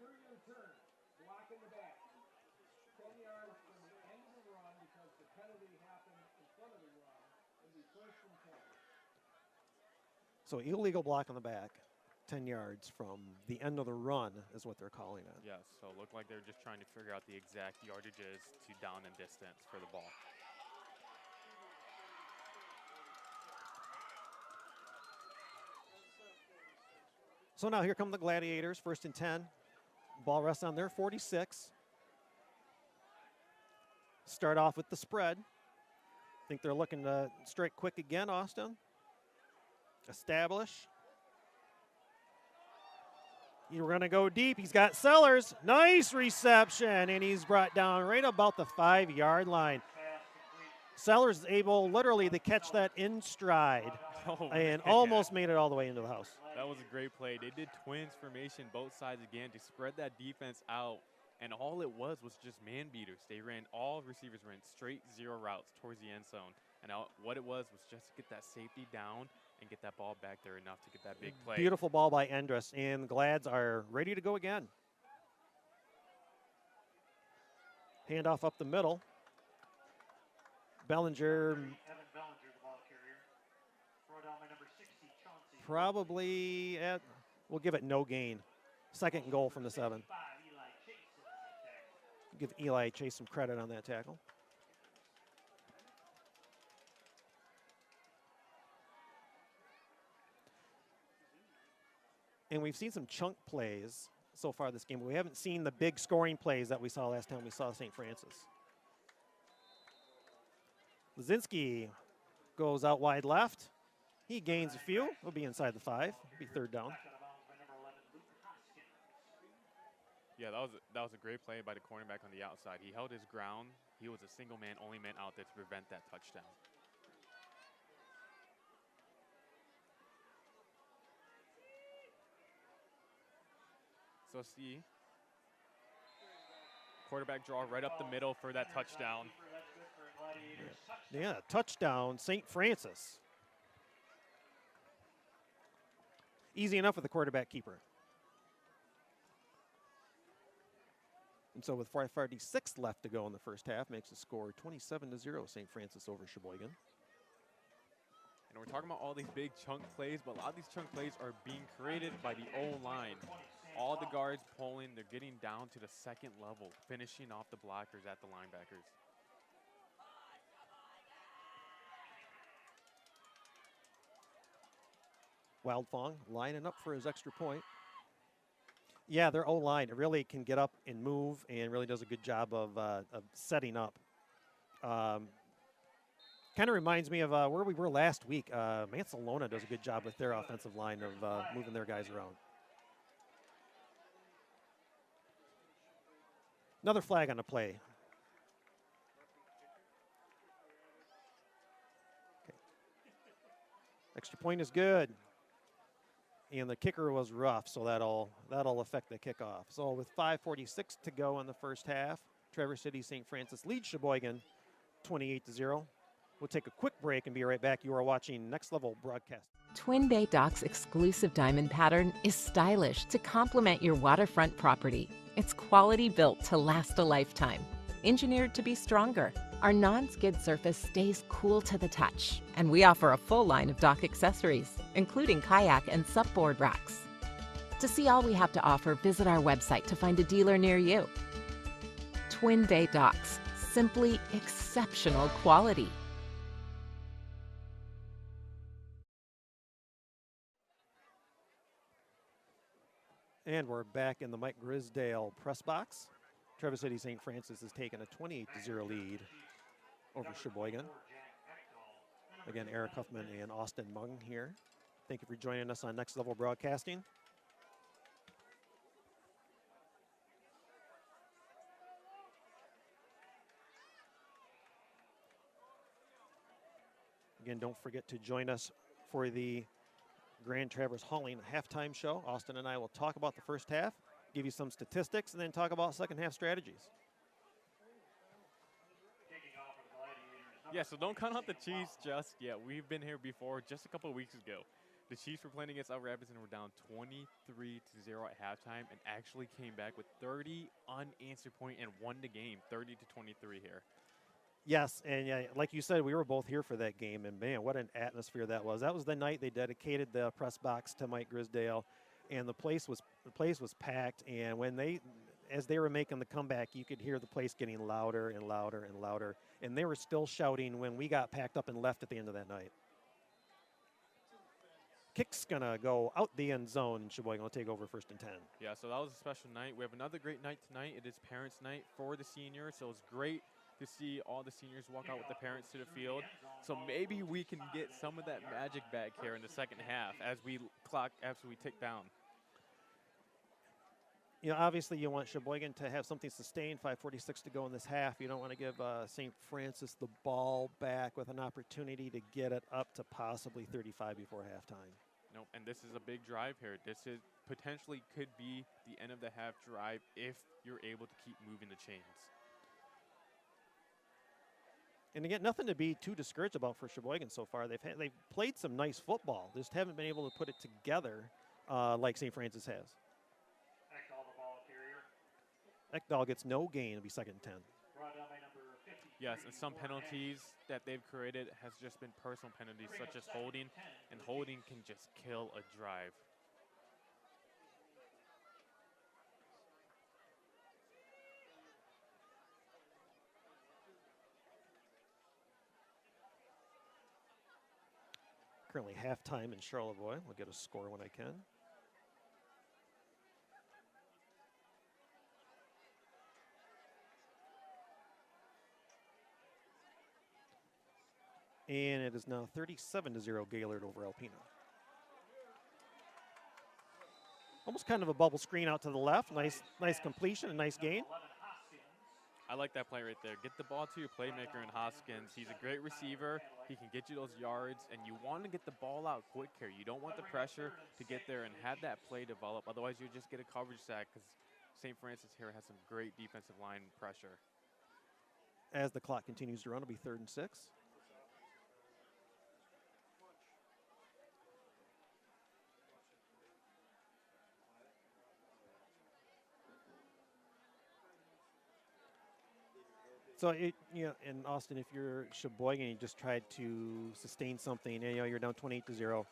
During the return, block in the back. 10 yards from the end of the run because the penalty happened in front of the run. It'll be 1st and 10. So illegal block on the back, 10 yards from the end of the run is what they're calling it. Yes, so it looked like they're just trying to figure out the exact yardages to down and distance for the ball. So now here come the Gladiators, 1st and 10. Ball rests on their 46. Start off with the spread. Think they're looking to strike quick again, Austin. Establish. You're going to go deep. He's got Sellers. Nice reception, and he's brought down right about the 5-yard line. Sellers is able literally to catch that in stride and almost made it all the way into the house. That was a great play. They did twins formation both sides again to spread that defense out, and all it was just man beaters. All receivers ran straight 0 routes towards the end zone, And what it was just to get that safety down and get that ball back there enough to get that big play. Beautiful ball by Endress, and the Glads are ready to go again. Handoff up the middle. Bellinger Evan Bellinger, the ball carrier. Throw down by number 60, Chauncey. probably at, we'll give it no gain. Second and goal from the 7. 65, Eli Chase is on the tackle. Give Eli Chase some credit on that tackle. And we've seen some chunk plays so far this game, but we haven't seen the big scoring plays that we saw last time we saw St. Francis. Lazinski goes out wide left. He gains a few. Will be inside the 5. Be third down. Back out of bounds by number 11, Luke Hoskins. Yeah, that was a great play by the cornerback on the outside. He held his ground. He was a single man, only man out there to prevent that touchdown. So see, quarterback draw right up the middle for that touchdown. That's good for a Gladiators. Yeah, touchdown, St. Francis. Easy enough with the quarterback keeper. And so with 5:46 left to go in the first half, makes the score 27-0, St. Francis over Cheboygan. And we're talking about all these big chunk plays, but a lot of these chunk plays are being created by the O-line. All the guards pulling, they're getting down to the second level, finishing off the blockers at the linebackers. Wildfong lining up for his extra point. Yeah, their O-line really can get up and move and really does a good job of setting up. Kind of reminds me of where we were last week. Mansalona does a good job with their offensive line of moving their guys around. Another flag on the play. Okay. Extra point is good. And the kicker was rough, so that'll affect the kickoff. So with 5:46 to go in the first half, Traverse City St. Francis leads Cheboygan 28-0. We'll take a quick break and be right back. You are watching Next Level Broadcast. Twin Bay Dock's exclusive diamond pattern is stylish to complement your waterfront property. It's quality built to last a lifetime, engineered to be stronger. Our non-skid surface stays cool to the touch, and we offer a full line of dock accessories, including kayak and supboard racks. To see all we have to offer, visit our website to find a dealer near you. Twin Bay Docks, simply exceptional quality. And we're back in the Mike Grisdale press box. Traverse City St. Francis has taken a 28-0 lead over Cheboygan. Again, Eric Huffman and Austin Mung here. Thank you for joining us on Next Level Broadcasting. Again, don't forget to join us for the Grand Traverse Hauling halftime show. Austin and I will talk about the first half, give you some statistics, and then talk about second half strategies. Yeah, so don't count out the Chiefs just yet. We've been here before just a couple of weeks ago. The Chiefs were playing against Elk Rapids and were down 23-0 at halftime and actually came back with 30 unanswered points and won the game 30-23 here. Yes, and yeah, like you said, we were both here for that game, and man, what an atmosphere that was. That was the night they dedicated the press box to Mike Grisdale, and the place was packed. And as they were making the comeback, you could hear the place getting louder and louder and louder, and they were still shouting when we got packed up and left at the end of that night. Kick's gonna go out the end zone, and Cheboygan will take over 1st and 10. Yeah, so that was a special night. We have another great night tonight. It is Parents' Night for the seniors, so it's great to see all the seniors walk out with the parents to the field. So maybe we can get some of that magic back here in the second half as we tick down. You know, obviously you want Cheboygan to have something sustained, 5:46 to go in this half. You don't want to give St. Francis the ball back with an opportunity to get it up to possibly 35 before halftime. Nope, and this is a big drive here. This is potentially could be the end of the half drive if you're able to keep moving the chains. And again, nothing to be too discouraged about for Cheboygan so far. They've played some nice football. Just haven't been able to put it together like St. Francis has. Ekdahl, the ball carrier. Ekdahl gets no gain. It'll be 2nd and 10. Brought down by number 50. Yes, and some penalties that they've created has just been personal penalties, such as holding, and holding can just kill a drive. Currently halftime in Charlevoix. We'll get a score when I can. And it is now 37-0 Gaylord over Alpena. Almost kind of a bubble screen out to the left. Nice completion, a nice gain. I like that play right there. Get the ball to your playmaker in Hoskins. He's a great receiver. He can get you those yards, and you want to get the ball out quick here. You don't want the pressure to get there and have that play develop. Otherwise, you just get a coverage sack because St. Francis here has some great defensive line pressure. As the clock continues to run, it'll be 3rd and 6. So, in Austin, if you're Cheboygan, you just tried to sustain something, and, you're down 28-0.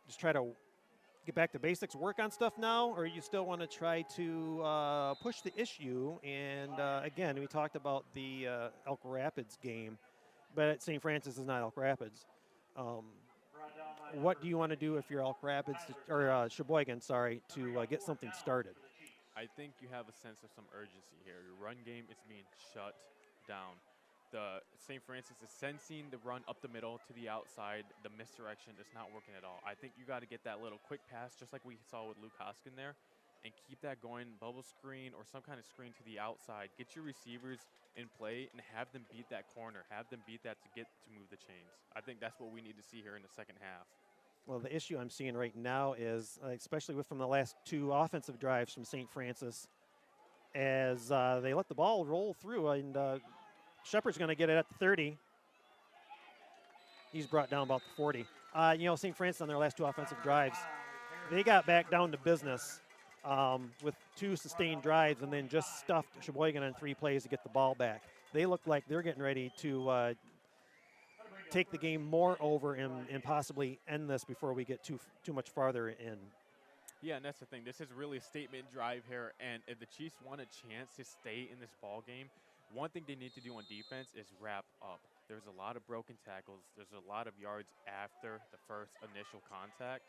Just try to get back to basics, work on stuff now, or you still want to try to push the issue? And, again, we talked about the Elk Rapids game, but St. Francis is not Elk Rapids. What do you want to do if you're Elk Rapids, or Cheboygan, sorry, to get something started? I think you have a sense of some urgency here. Your run game is being shut down. The St. Francis is sensing the run up the middle to the outside. The misdirection is not working at all. I think you got to get that little quick pass, just like we saw with Luke Hoskin there, and keep that going, bubble screen or some kind of screen to the outside. Get your receivers in play and have them beat that corner. Have them beat that to get to move the chains. I think that's what we need to see here in the second half. Well, the issue I'm seeing right now is, especially from the last 2 offensive drives from St. Francis, as they let the ball roll through, and Shepard's going to get it at the 30. He's brought down about the 40. St. Francis on their last 2 offensive drives, they got back down to business with 2 sustained drives and then just stuffed Cheboygan on 3 plays to get the ball back. They look like they're getting ready to take the game more over and possibly end this before we get too much farther in. Yeah, and that's the thing. This is really a statement drive here, and if the Chiefs want a chance to stay in this ball game, one thing they need to do on defense is wrap up. There's a lot of broken tackles. There's a lot of yards after the first initial contact.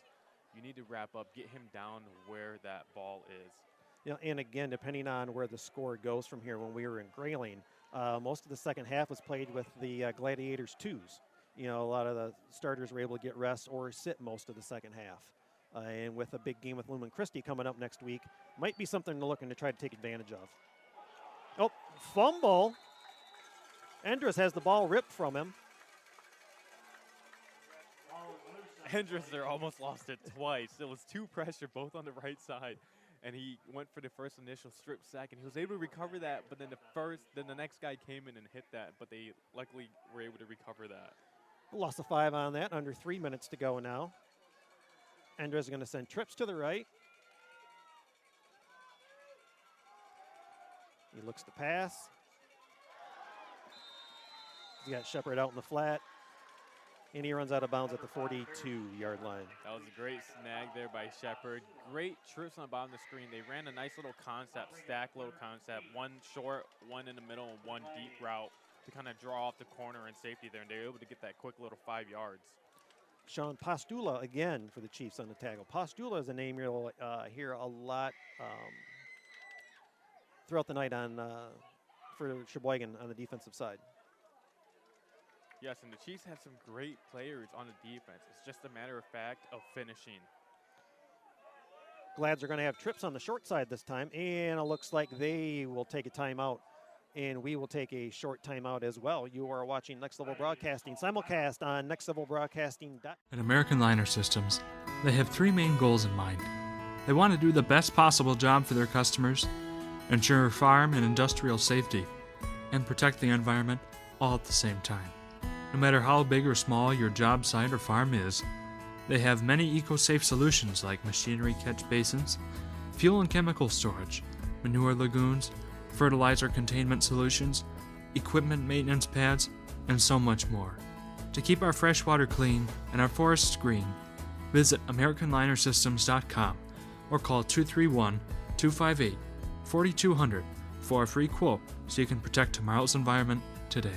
You need to wrap up, get him down where that ball is. And again, depending on where the score goes from here, when we were in Grayling, most of the second half was played with the Gladiators 2s. A lot of the starters were able to get rest or sit most of the second half. And with a big game with Lumen Christi coming up next week, might be something to looking to try to take advantage of. Oh, fumble. Endres has the ball ripped from him. Endres there almost lost it twice. It was 2 pressure, both on the right side. And he went for the first initial strip sack, and he was able to recover that. But then the next guy came in and hit that, but they luckily were able to recover that. Lost a 5 on that, under 3 minutes to go now. Endres is going to send trips to the right. He looks to pass. He's got Shepard out in the flat. And he runs out of bounds at the 42-yard line. That was a great snag there by Shepard. Great trips on the bottom of the screen. They ran a nice little concept, stack little concept. 1 short, 1 in the middle, and 1 deep route to kind of draw off the corner and safety there. And they were able to get that quick little 5 yards. Sean Postula again for the Chiefs on the tackle. Postula is a name you'll hear a lot throughout the night for Cheboygan on the defensive side. Yes, and the Chiefs have some great players on the defense. It's just a matter of fact of finishing. Glads are going to have trips on the short side this time, and it looks like they will take a timeout, and we will take a short timeout as well. You are watching Next Level Broadcasting, simulcast on nextlevelbroadcasting.com. At American Liner Systems, they have 3 main goals in mind. They want to do the best possible job for their customers, ensure farm and industrial safety, and protect the environment all at the same time. No matter how big or small your job site or farm is, they have many eco-safe solutions like machinery catch basins, fuel and chemical storage, manure lagoons, fertilizer containment solutions, equipment maintenance pads, and so much more. To keep our freshwater clean and our forests green, visit AmericanLinerSystems.com or call 231-258-4200 for a free quote so you can protect tomorrow's environment today.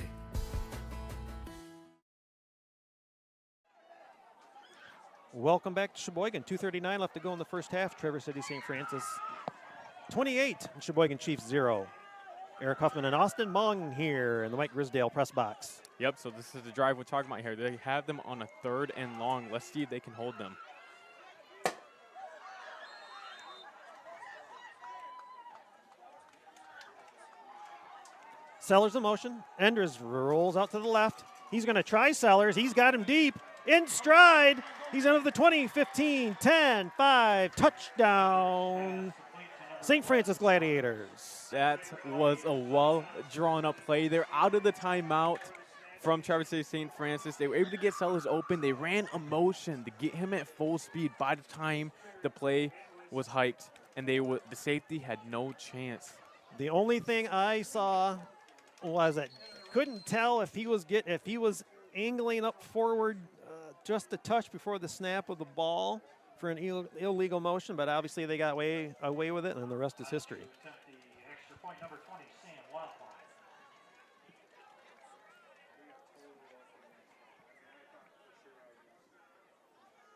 Welcome back to Cheboygan. 2:39 left to go in the first half. Traverse City St. Francis 28 and Cheboygan Chiefs 0. Eric Huffman and Austin Mung here in the Mike Grisdale press box. Yep, so this is the drive we're talking about here. They have them on a 3rd and long. Let's see if they can hold them. Sellers in motion. Enders rolls out to the left. He's going to try Sellers. He's got him deep. In stride. He's into the 20, 15, 10, 5. Touchdown. St. Francis Gladiators. That was a well-drawn-up play. They're out of the timeout from Traverse City St. Francis. They were able to get Sellers open. They ran a motion to get him at full speed by the time the play was hiked, and the safety had no chance. The only thing I saw was I couldn't tell if he was angling up forward just a touch before the snap of the ball for an illegal motion, but obviously they got away with it, and the rest is history. Extra point number 20, Sam Wildfire.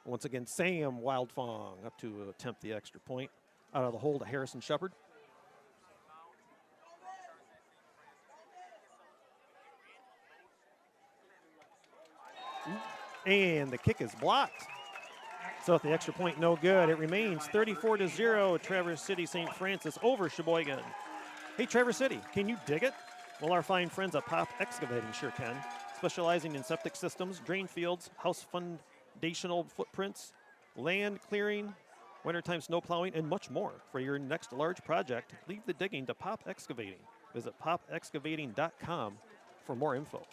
Once again, Sam Wildfong up to attempt the extra point out of the hold of Harrison Shepard. And the kick is blocked. So at the extra point, no good. It remains 34-0, Traverse City St. Francis over Cheboygan. Hey, Traverse City, can you dig it? Well, our fine friends at Pop Excavating sure can. Specializing in septic systems, drain fields, house foundational footprints, land clearing, wintertime snow plowing, and much more. For your next large project, leave the digging to Pop Excavating. Visit popexcavating.com for more info.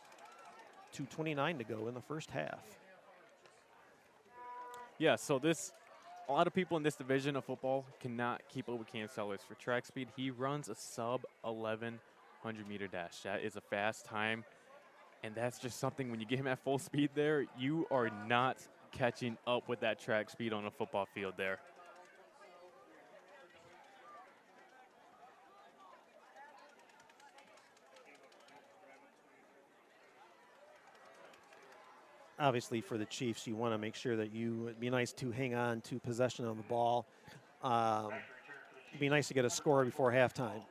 2:29 to go in the first half. Yeah, so a lot of people in this division of football cannot keep up with Cam Sellers. For track speed, he runs a sub 1100-meter dash. That is a fast time, and that's just something when you get him at full speed there, you are not catching up with that track speed on a football field there. Obviously, for the Chiefs, you want to make sure that it'd be nice to hang on to possession of the ball. It'd be nice to get a score before halftime.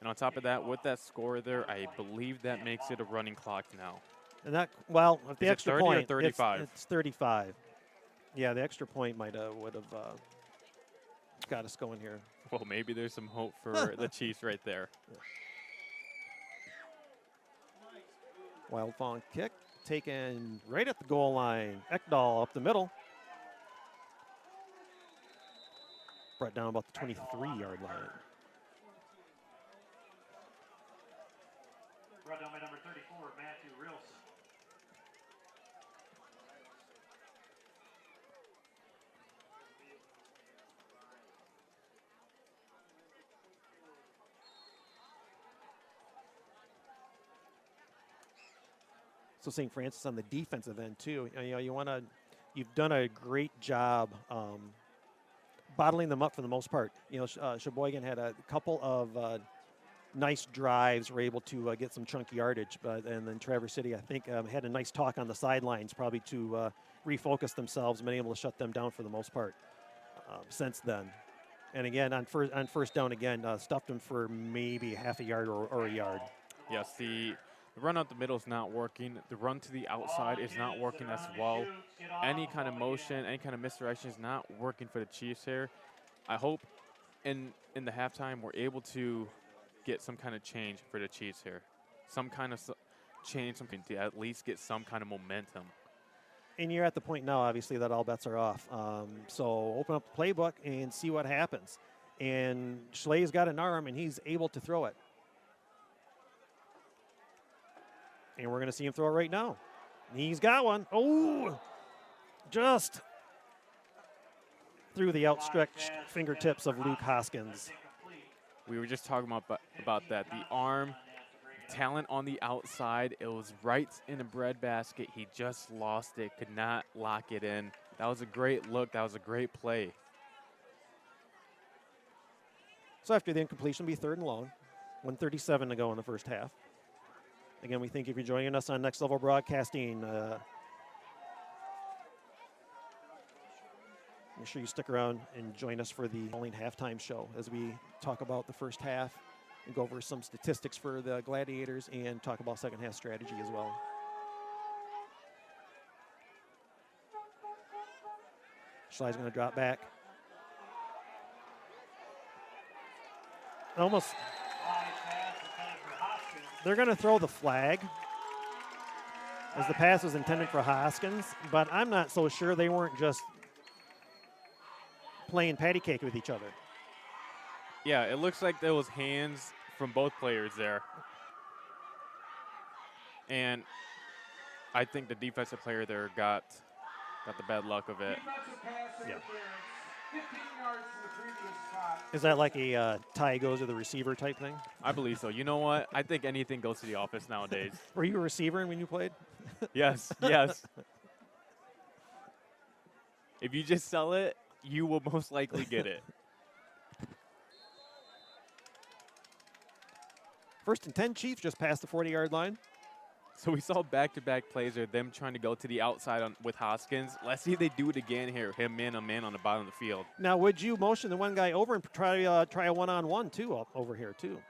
And on top of that, with that score there, I believe that makes it a running clock now. And that, well, at the Is it extra 30 or point, 35? It's 35. Yeah, the extra point would have got us going here. Well, maybe there's some hope for the Chiefs right there. Wild Fawn kick taken right at the goal line. Ekdahl up the middle. Brought down about the 23-yard line. Brought down by number 34, Matthew Rilson. So St. Francis on the defensive end too. You've done a great job bottling them up for the most part. Cheboygan had a couple of nice drives, were able to get some chunky yardage, and then Traverse City, I think, had a nice talk on the sidelines, probably to refocus themselves, and been able to shut them down for the most part since then. And again, on first down, stuffed them for maybe half a yard or a yard. Yes, the run out the middle is not working. The run to the outside is not working as well. Any kind of motion, any kind of misdirection is not working for the Chiefs here. I hope in the halftime we're able to get some kind of change for the Chiefs here. Some kind of change, something to at least get some kind of momentum. And you're at the point now, obviously, that all bets are off. So open up the playbook and see what happens. And Schlee's got an arm, and he's able to throw it. And we're going to see him throw it right now. He's got one. Oh, just through the outstretched fingertips of Luke Hoskins. We were just talking about that. The arm, talent on the outside. It was right in the breadbasket. He just lost it, could not lock it in. That was a great look. That was a great play. So after the incompletion, it'll be 3rd and long. 1:37 to go in the first half. Again, we thank you for joining us on Next Level Broadcasting. Make sure you stick around and join us for the following halftime show as we talk about the first half and go over some statistics for the Gladiators and talk about second half strategy as well. Schley's going to drop back. Almost. They're going to throw the flag as the pass was intended for Hoskins, but I'm not so sure they weren't just playing patty cake with each other. Yeah, it looks like there was hands from both players there. And I think the defensive player there got the bad luck of it. Yeah. 15 yards to the previous spot. Is that like a tie goes to the receiver type thing? I believe so. You know what? I think anything goes to the office nowadays. Were you a receiver when you played? Yes, yes. If you just sell it, you will most likely get it. 1st and 10, Chiefs just past the 40-yard line. So we saw back-to-back plays of them trying to go to the outside with Hoskins. Let's see if they do it again here. Him man on man on the bottom of the field. Now, would you motion the one guy over and try a one-on-one too over here too?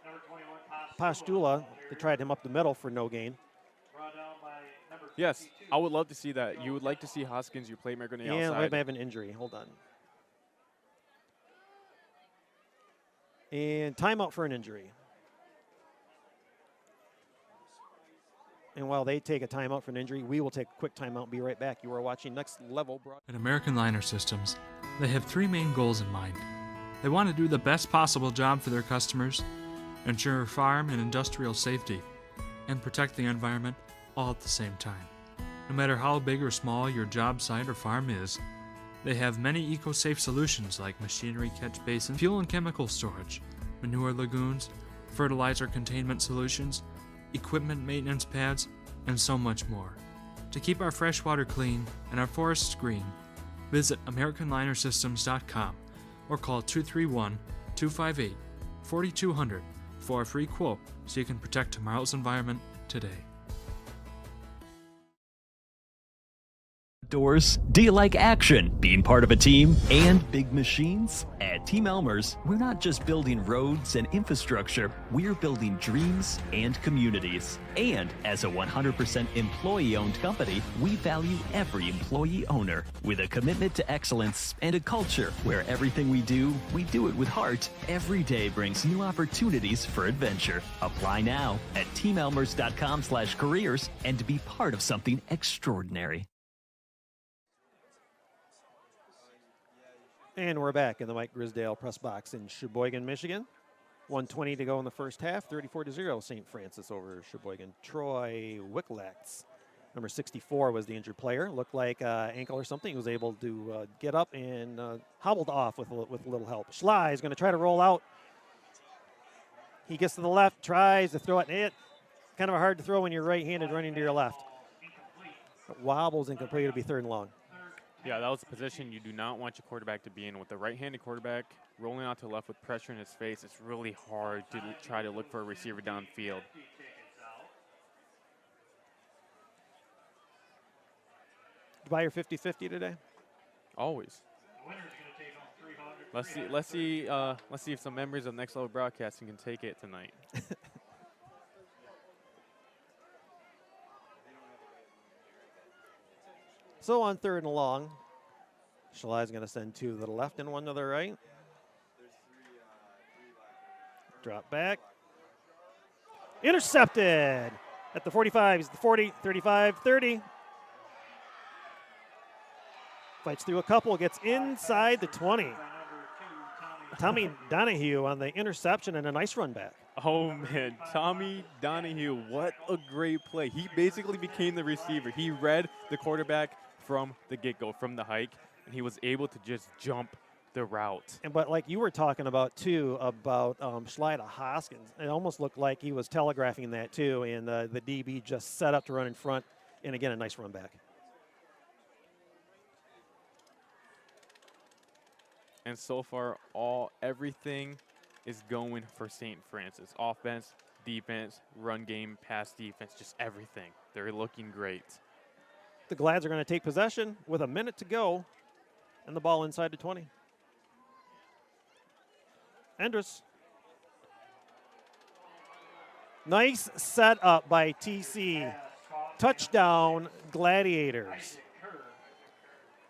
Number 21, Pastula, they tried him up the middle for no gain. brought down by number Yes, 52. I would love to see that. You would like to see Hoskins, your playmaker on the And we outside. may have an injury. Hold on. And timeout for an injury. And while they take a timeout for an injury, we will take a quick timeout and be right back. You are watching Next Level Broadcasting. At American Liner Systems, they have 3 main goals in mind. They want to do the best possible job for their customers, ensure farm and industrial safety, and protect the environment all at the same time. No matter how big or small your job site or farm is, they have many eco-safe solutions like machinery catch basins, fuel and chemical storage, manure lagoons, fertilizer containment solutions, equipment maintenance pads, and so much more. To keep our freshwater clean and our forests green, visit AmericanLinerSystems.com or call 231-258-4200 for a free quote so you can protect tomorrow's environment today. Doors? Do you like action, being part of a team, and big machines? At Team Elmer's, we're not just building roads and infrastructure, we're building dreams and communities. And as a 100% employee-owned company, we value every employee owner with a commitment to excellence and a culture where everything we do it with heart. Every day brings new opportunities for adventure. Apply now at teamelmers.com/careers and to be part of something extraordinary. And we're back in the Mike Grisdale press box in Cheboygan, Michigan. 1:20 to go in the first half. 34-0 St. Francis over Cheboygan. Troy Wicklax, number 64, was the injured player. Looked like ankle or something. He was able to get up and hobbled off with a little help. Schley is going to try to roll out. He gets to the left, tries to throw it, and kind of hard to throw when you're right-handed running to your left. It wobbles incomplete. It'll be 3rd and long. Yeah, that was a position you do not want your quarterback to be in. With the right-handed quarterback rolling out to the left with pressure in his face, it's really hard to try to look for a receiver downfield. Did you buy your 50-50 today? Always. Let's see if some members of Next Level Broadcasting can take it tonight. So on 3rd and long, Schley's going to send 2 to the left and 1 to the right. Drop back. Intercepted at the 45. He's the 40, 35, 30. Fights through a couple, gets inside the 20. Tommy Donahue on the interception and a nice run back. Oh, man. Tommy Donahue, what a great play. He basically became the receiver. He read the quarterback from the get-go, from the hike, and he was able to just jump the route. But like you were talking about, too, about Schlida Hoskins, it almost looked like he was telegraphing that, too, and the DB just set up to run in front, and again, a nice run back. And so far, everything is going for St. Francis. Offense, defense, run game, pass defense, just everything. They're looking great. The Glads are going to take possession with a minute to go, and the ball inside the 20. Endress. Nice setup by TC. Touchdown, Gladiators.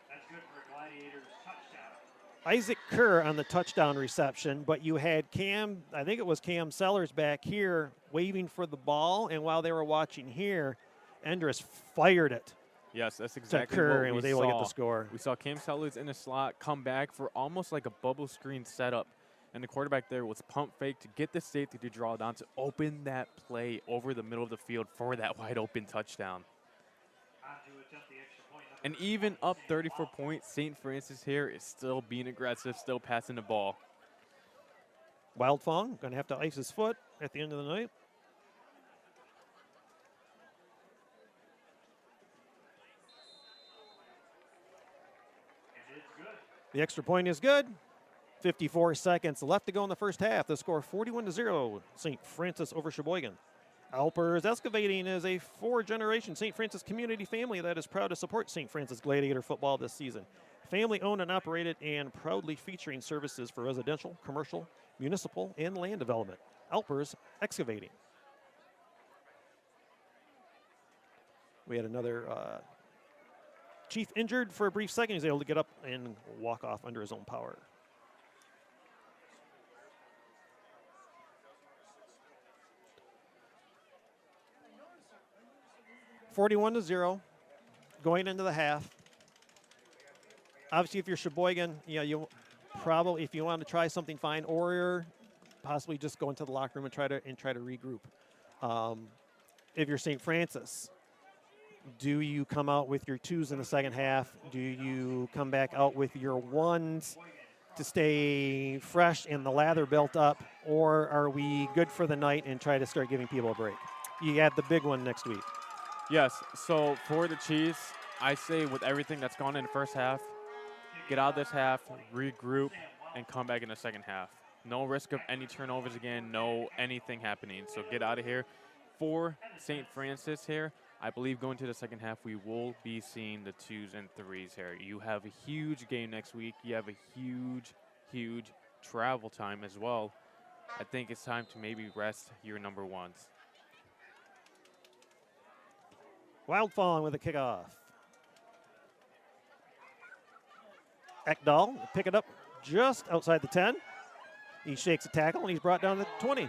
That's good for Gladiators touchdown. Isaac Kerr on the touchdown reception, but you had I think it was Cam Sellers back here waving for the ball, and while they were watching here, Endress fired it. Yes, that's exactly Kerr what and we was able saw. to get the score. We saw Cam Sellers in the slot come back for almost like a bubble screen setup, and the quarterback there was pump fake to get the safety to draw down to open that play over the middle of the field for that wide open touchdown. And even up 34 points, St. Francis here is still being aggressive, still passing the ball. Wildfong going to have to ice his foot at the end of the night. The extra point is good. 54 seconds left to go in the first half. The score 41-0, St. Francis over Cheboygan. Alpers Excavating is a four-generation St. Francis community family that is proud to support St. Francis Gladiator football this season. Family owned and operated and proudly featuring services for residential, commercial, municipal, and land development. Alpers Excavating. We had another chief injured for a brief second. He's able to get up and walk off under his own power. (41-0) going into the half. Obviously, if you're Cheboygan, you probably, if you want to try something, fine, or possibly just go into the locker room and try to regroup. If you're St. Francis, do you come out with your twos in the second half? Do you come back out with your ones to stay fresh and the lather built up, or are we good for the night and try to start giving people a break? You had the big one next week. Yes, so for the Chiefs, I say with everything that's gone in the first half, get out of this half, regroup, and come back in the second half. No risk of any turnovers again, no anything happening. So get out of here. For St. Francis here, I believe going to the second half, we will be seeing the 2s and 3s here. You have a huge game next week. You have a huge, huge travel time as well. I think it's time to maybe rest your number 1s. Wildfong with a kickoff. Ekdahl pick it up just outside the 10. He shakes a tackle and he's brought down to 20.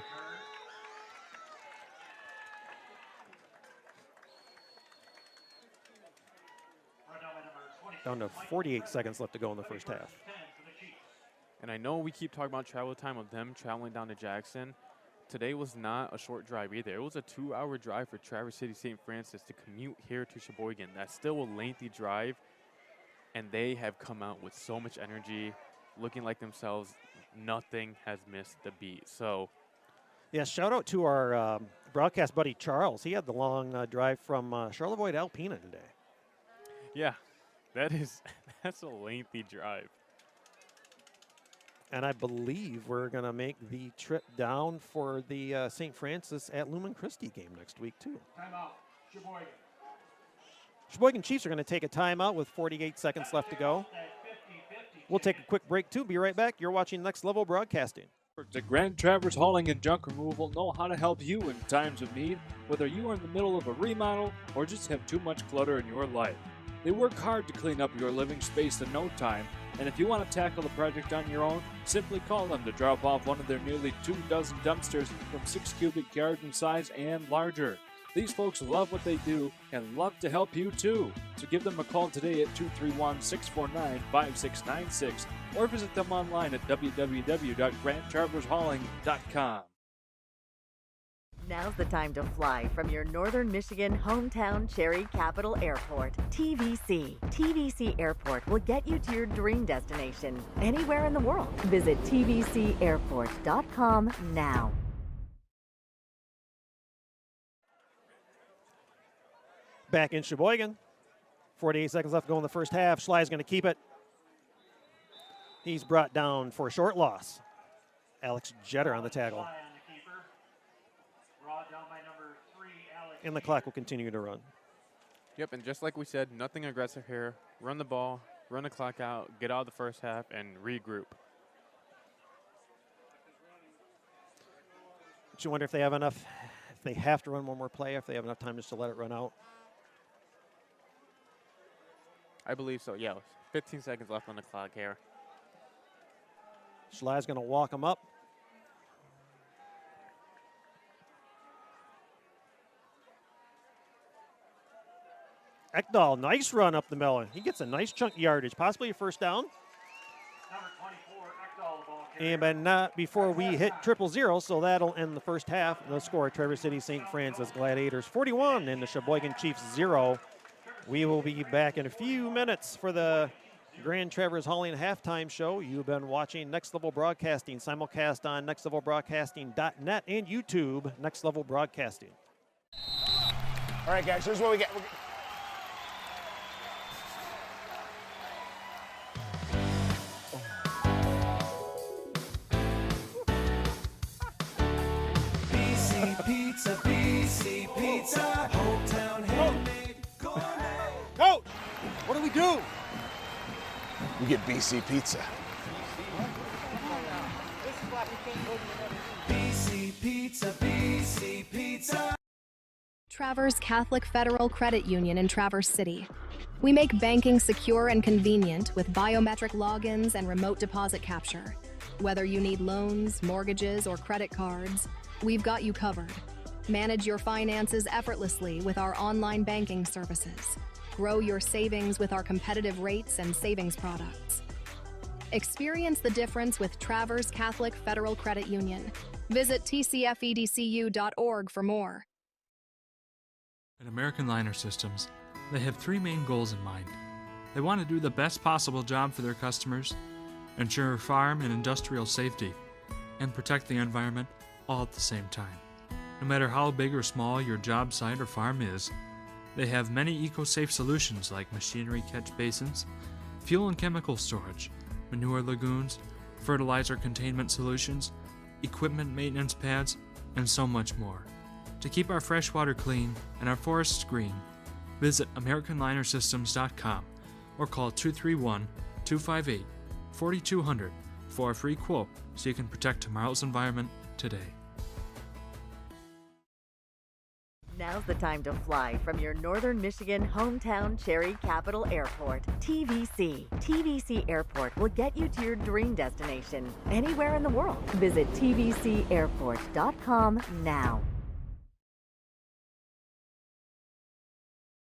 Down to 48 seconds left to go in the first half. And I know we keep talking about travel time of them traveling down to Jackson. Today was not a short drive either. It was a 2-hour drive for Traverse City St. Francis to commute here to Cheboygan. That's still a lengthy drive, and they have come out with so much energy, looking like themselves. Nothing has missed the beat. So, yeah, shout out to our broadcast buddy Charles. He had the long drive from Charlevoix to Alpena today. Yeah, that's a lengthy drive. And I believe we're going to make the trip down for the St. Francis at Lumen Christi game next week, too. Timeout, Cheboygan. Cheboygan Chiefs are going to take a timeout with 48 seconds left to go. We'll take a quick break, too. Be right back. You're watching Next Level Broadcasting. The Grand Traverse Hauling and Junk Removal know how to help you in times of need, whether you are in the middle of a remodel or just have too much clutter in your life. They work hard to clean up your living space in no time, and if you want to tackle the project on your own, simply call them to drop off one of their nearly 24 dumpsters from 6 cubic yards in size and larger. These folks love what they do and love to help you too. So give them a call today at 231-649-5696 or visit them online at www.grandtravershauling.com. Now's the time to fly from your northern Michigan hometown Cherry Capital Airport. TVC. TVC Airport will get you to your dream destination anywhere in the world. Visit tvcairport.com now. Back in Cheboygan. 48 seconds left to go in the first half. Schley's going to keep it. He's brought down for a short loss. Alex Jetter on the tackle. And the clock will continue to run. Yep, and just like we said, nothing aggressive here. Run the ball, run the clock out, get out of the first half, and regroup. But you wonder if they have enough, if they have to run one more play, if they have enough time just to let it run out. I believe so, yeah. 15 seconds left on the clock here. Schley's going to walk him up. Ekdahl, nice run up the middle. He gets a nice chunk of yardage, possibly a first down. Number 24, Ekdahl, the ball carrier. And but not before we hit 0-0, so that'll end the first half. The score, Traverse City St. Francis Gladiators 41 and the Cheboygan Chiefs 0. We will be back in a few minutes for the Grand Traverse Hauling halftime show. You've been watching Next Level Broadcasting, simulcast on nextlevelbroadcasting.net and YouTube, Next Level Broadcasting. All right, guys, here's what we get. BC Pizza, hometown handmade gourmet. Coach, what do we do? We get BC Pizza. BC Pizza. Traverse Catholic Federal Credit Union in Traverse City. We make banking secure and convenient with biometric logins and remote deposit capture. Whether you need loans, mortgages, or credit cards, we've got you covered. Manage your finances effortlessly with our online banking services. Grow your savings with our competitive rates and savings products. Experience the difference with Traverse Catholic Federal Credit Union. Visit tcfedcu.org for more. At American Liner Systems, they have three main goals in mind. They want to do the best possible job for their customers, ensure farm and industrial safety, and protect the environment all at the same time. No matter how big or small your job site or farm is, they have many eco-safe solutions like machinery catch basins, fuel and chemical storage, manure lagoons, fertilizer containment solutions, equipment maintenance pads, and so much more. To keep our freshwater clean and our forests green, visit AmericanLinerSystems.com or call 231-258-4200 for a free quote so you can protect tomorrow's environment today. Now's the time to fly from your northern Michigan hometown Cherry Capital Airport. TVC. TVC Airport will get you to your dream destination anywhere in the world. Visit tvcairport.com now.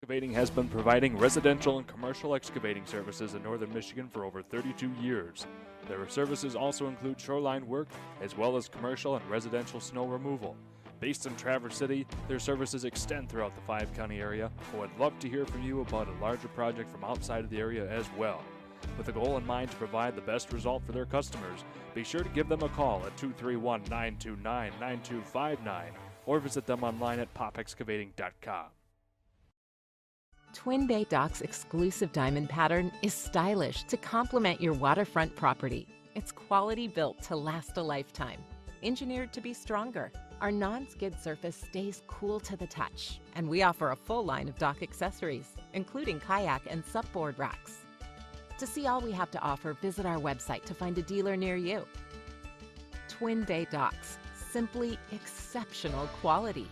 Excavating has been providing residential and commercial excavating services in northern Michigan for over 32 years. Their services also include shoreline work as well as commercial and residential snow removal. Based in Traverse City, their services extend throughout the 5-county area, but would love to hear from you about a larger project from outside of the area as well. With a goal in mind to provide the best result for their customers, be sure to give them a call at 231-929-9259 or visit them online at popexcavating.com. Twin Bay Dock's exclusive diamond pattern is stylish to complement your waterfront property. It's quality built to last a lifetime. Engineered to be stronger, our non-skid surface stays cool to the touch, and we offer a full line of dock accessories, including kayak and supboard racks. To see all we have to offer, visit our website to find a dealer near you. Twin Bay Docks, simply exceptional quality.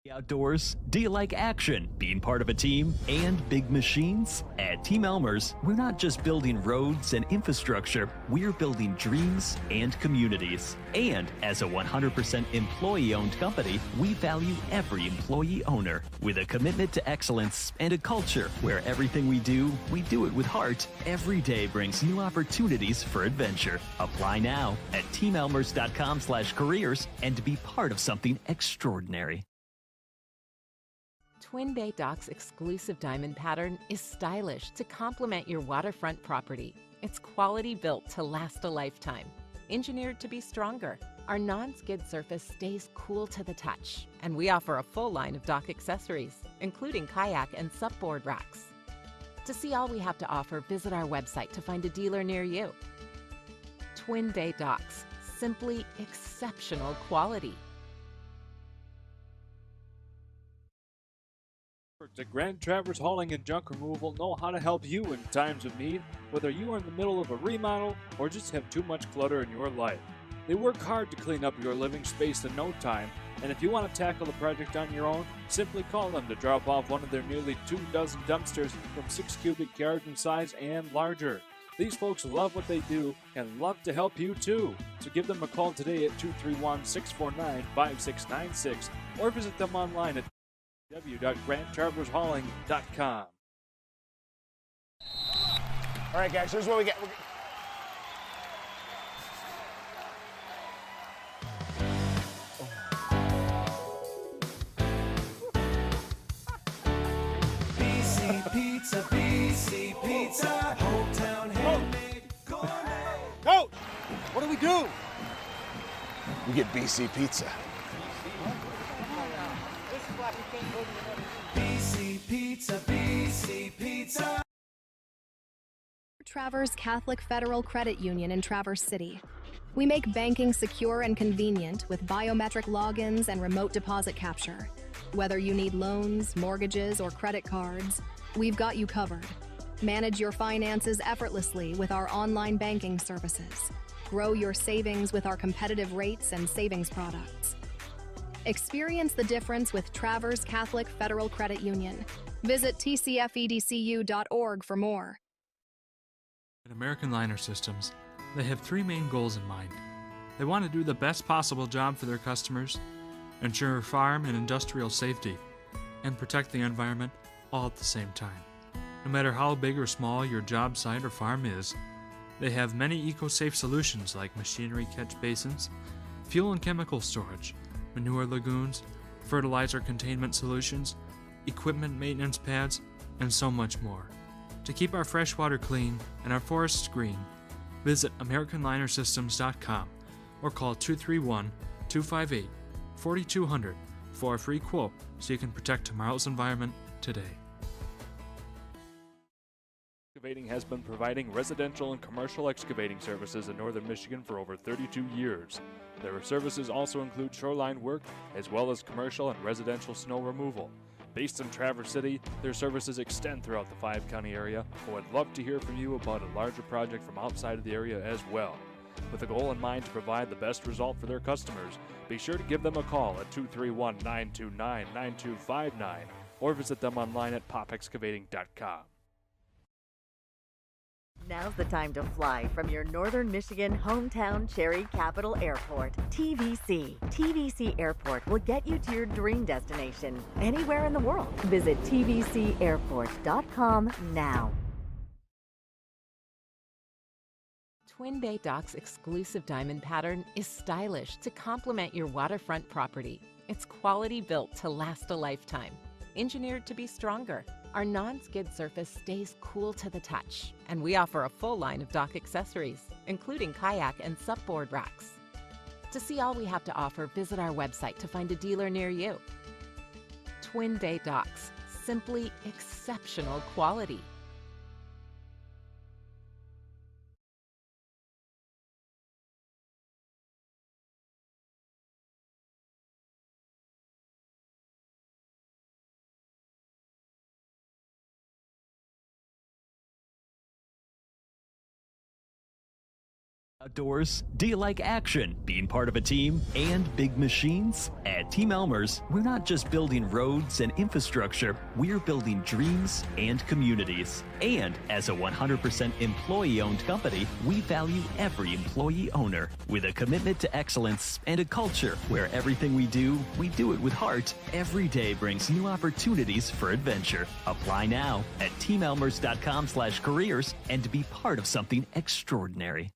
Outdoors? Do you like action, being part of a team, and big machines? At Team Elmers, we're not just building roads and infrastructure, we're building dreams and communities. And as a 100% employee-owned company, we value every employee owner with a commitment to excellence and a culture where everything we do it with heart. Every day brings new opportunities for adventure. Apply now at teamelmers.com/careers and to be part of something extraordinary. Twin Bay Dock's exclusive diamond pattern is stylish to complement your waterfront property. It's quality built to last a lifetime. Engineered to be stronger, our non-skid surface stays cool to the touch, and we offer a full line of dock accessories, including kayak and supboard racks. To see all we have to offer, visit our website to find a dealer near you. Twin Bay Docks, simply exceptional quality. At Grand Traverse Hauling and Junk Removal know how to help you in times of need, whether you are in the middle of a remodel or just have too much clutter in your life. They work hard to clean up your living space in no time, and if you want to tackle the project on your own, simply call them to drop off one of their nearly 24 dumpsters from 6 cubic yards in size and larger. These folks love what they do and love to help you too. So give them a call today at 231-649-5696 or visit them online at www.grandtravershauling.com. All right, guys, here's what we got. BC Pizza, hometown handmade gourmet. Coach, what do we do? We get BC Pizza. BC Pizza. Traverse Catholic Federal Credit Union in Traverse City. We make banking secure and convenient with biometric logins and remote deposit capture. Whether you need loans, mortgages, or credit cards, we've got you covered. Manage your finances effortlessly with our online banking services. Grow your savings with our competitive rates and savings products. Experience the difference with Traverse Catholic Federal Credit Union. Visit tcfedcu.org for more. At American Liner Systems, they have 3 main goals in mind. They want to do the best possible job for their customers, ensure farm and industrial safety, and protect the environment all at the same time. No matter how big or small your job site or farm is, they have many eco-safe solutions like machinery catch basins, fuel and chemical storage, manure lagoons, fertilizer containment solutions, equipment maintenance pads, and so much more. To keep our freshwater clean and our forests green, visit AmericanLinerSystems.com or call 231-258-4200 for a free quote so you can protect tomorrow's environment today. Excavating has been providing residential and commercial excavating services in northern Michigan for over 32 years. Their services also include shoreline work as well as commercial and residential snow removal. Based in Traverse City, their services extend throughout the 5-county area, but would love to hear from you about a larger project from outside of the area as well. With a goal in mind to provide the best result for their customers, be sure to give them a call at 231-929-9259 or visit them online at popexcavating.com. Now's the time to fly from your northern Michigan hometown Cherry Capital Airport. TVC. TVC Airport will get you to your dream destination anywhere in the world. Visit tvcairport.com now. Twin Bay Dock's exclusive diamond pattern is stylish to complement your waterfront property. It's quality built to last a lifetime. Engineered to be stronger, our non-skid surface stays cool to the touch, and we offer a full line of dock accessories, including kayak and supboard racks. To see all we have to offer, visit our website to find a dealer near you. Twin Bay Docks, simply exceptional quality. Outdoors? Do you like action, being part of a team, and big machines? At Team Elmer's, we're not just building roads and infrastructure, we're building dreams and communities. And as a 100% employee-owned company, we value every employee owner with a commitment to excellence and a culture where everything we do it with heart. Every day brings new opportunities for adventure. Apply now at teamelmers.com/careers and to be part of something extraordinary.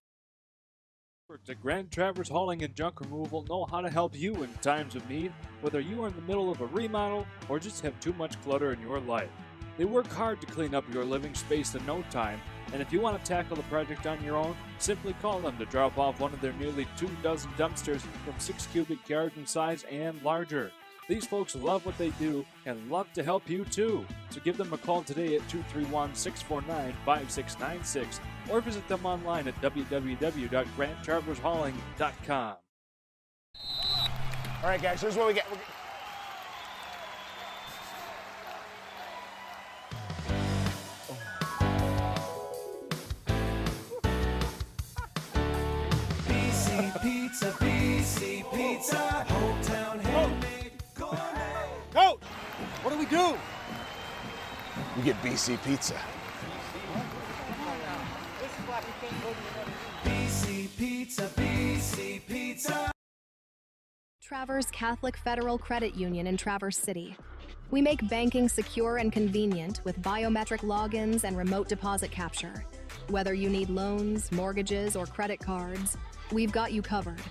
The Grand Traverse Hauling and Junk Removal know how to help you in times of need, whether you are in the middle of a remodel or just have too much clutter in your life. They work hard to clean up your living space in no time, and if you want to tackle the project on your own, simply call them to drop off one of their nearly 24 dumpsters from 6 cubic yards in size and larger. These folks love what they do and love to help you too. So give them a call today at 231-649-5696 or visit them online at www.grandtravershauling.com. All right, guys, here's what we get. BC Pizza, BC Pizza, hometown handmade gourmet. Coach, what do we do? We get BC Pizza. BC Pizza, BC Pizza. Traverse Catholic Federal Credit Union in Traverse City. We make banking secure and convenient with biometric logins and remote deposit capture. Whether you need loans, mortgages, or credit cards, we've got you covered.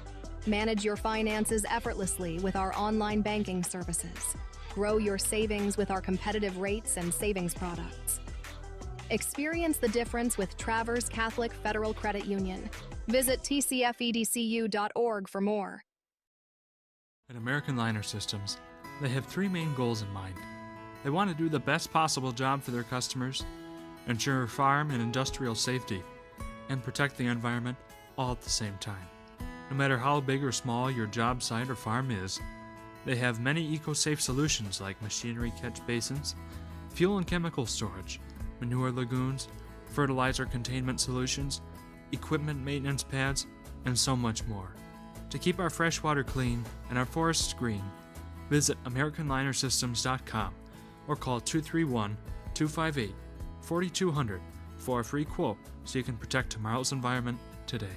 Manage your finances effortlessly with our online banking services. Grow your savings with our competitive rates and savings products. Experience the difference with Traverse Catholic Federal Credit Union. Visit tcfedcu.org for more. At American Liner Systems, they have three main goals in mind. They want to do the best possible job for their customers, ensure farm and industrial safety, and protect the environment all at the same time. No matter how big or small your job site or farm is, they have many eco-safe solutions like machinery catch basins, fuel and chemical storage, manure lagoons, fertilizer containment solutions, equipment maintenance pads, and so much more. To keep our freshwater clean and our forests green, visit AmericanLinerSystems.com or call 231-258-4200 for a free quote so you can protect tomorrow's environment today.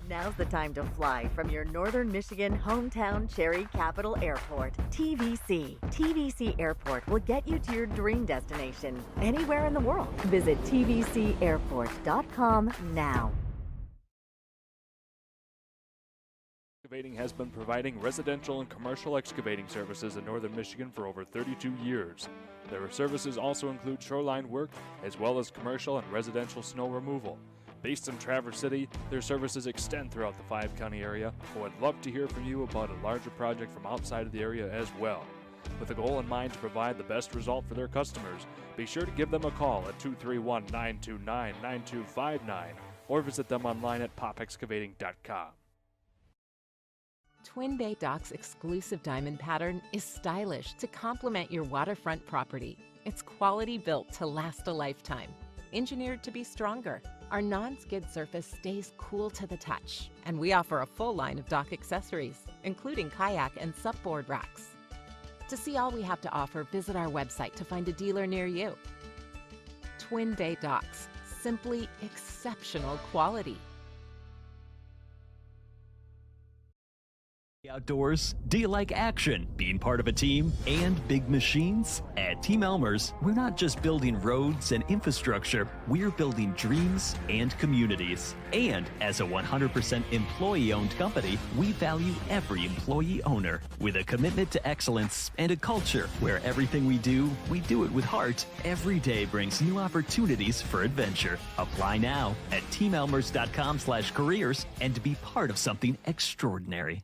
Now's the time to fly from your northern Michigan hometown Cherry Capital Airport. TVC. TVC Airport will get you to your dream destination anywhere in the world. Visit tvcairport.com now. Excavating has been providing residential and commercial excavating services in northern Michigan for over 32 years. Their services also include shoreline work as well as commercial and residential snow removal. Based in Traverse City, their services extend throughout the 5-county area, but would love to hear from you about a larger project from outside of the area as well. With a goal in mind to provide the best result for their customers, be sure to give them a call at 231-929-9259 or visit them online at popexcavating.com. Twin Bay Dock's exclusive diamond pattern is stylish to complement your waterfront property. It's quality built to last a lifetime. Engineered to be stronger, our non-skid surface stays cool to the touch, and we offer a full line of dock accessories, including kayak and supboard racks. To see all we have to offer, visit our website to find a dealer near you. Twin Bay Docks, simply exceptional quality. Outdoors? Do you like action, being part of a team, and big machines? At Team Elmer's, we're not just building roads and infrastructure, we're building dreams and communities. And as a 100% employee-owned company, we value every employee owner with a commitment to excellence and a culture where everything we do it with heart. Every day brings new opportunities for adventure. Apply now at teamelmers.com/careers and to be part of something extraordinary.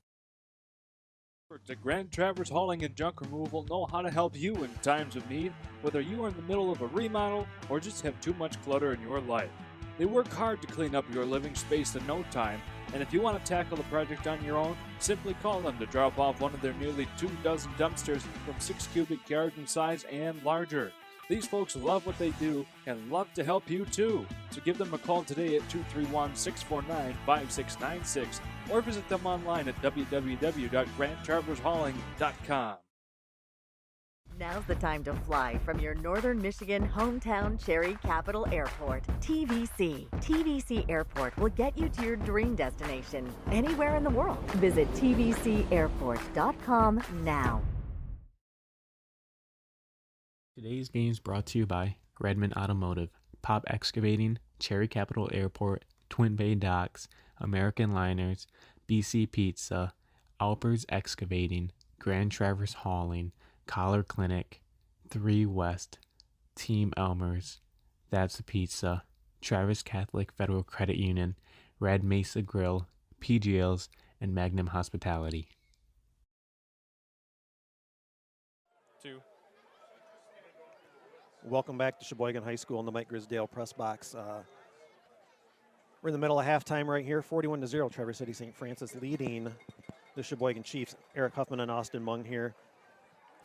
The Grand Traverse Hauling and Junk Removal know how to help you in times of need, whether you are in the middle of a remodel or just have too much clutter in your life. They work hard to clean up your living space in no time, and if you want to tackle the project on your own, simply call them to drop off one of their nearly 24 dumpsters from 6 cubic yards in size and larger. These folks love what they do and love to help you too. So give them a call today at 231-649-5696 or visit them online at www.grandtravershauling.com. Now's the time to fly from your Northern Michigan hometown Cherry Capital Airport, TVC. TVC Airport will get you to your dream destination anywhere in the world. Visit tvcairport.com now. Today's game is brought to you by Redmond Automotive, Pop Excavating, Cherry Capital Airport, Twin Bay Docks, American Liners, BC Pizza, Alpers Excavating, Grand Traverse Hauling, Collar Clinic, 3 West, Team Elmers, That's the Pizza, Travis Catholic Federal Credit Union, Red Mesa Grill, PGLs, and Magnum Hospitality. 2. Welcome back to Cheboygan High School in the Mike Grisdale press box. We're in the middle of halftime right here, 41-0. Traverse City St. Francis leading the Cheboygan Chiefs. Eric Huffman and Austin Mung here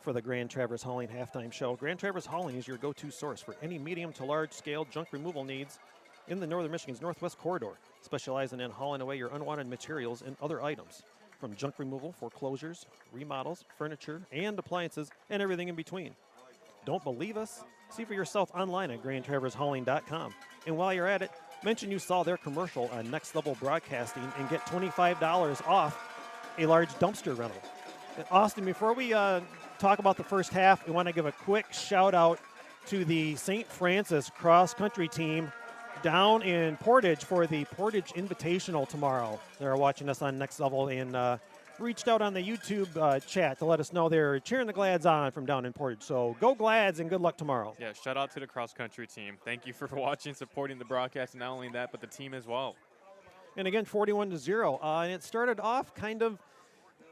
for the Grand Traverse Hauling halftime show. Grand Traverse Hauling is your go-to source for any medium to large scale junk removal needs in the Northern Michigan's Northwest Corridor, specializing in hauling away your unwanted materials and other items, from junk removal, foreclosures, remodels, furniture, and appliances, and everything in between. Don't believe us? See for yourself online at grandtraversehauling.com. And while you're at it, mention you saw their commercial on Next Level Broadcasting and get $25 off a large dumpster rental. And Austin, before we talk about the first half, we want to give a quick shout out to the St. Francis cross country team down in Portage for the Portage Invitational tomorrow. They're watching us on Next Level and reached out on the YouTube chat to let us know they're cheering the Glads on from down in Portage. So go Glads and good luck tomorrow. Yeah, shout out to the cross country team. Thank you for watching, supporting the broadcast, and not only that, but the team as well. And again, 41-0. And it started off kind of,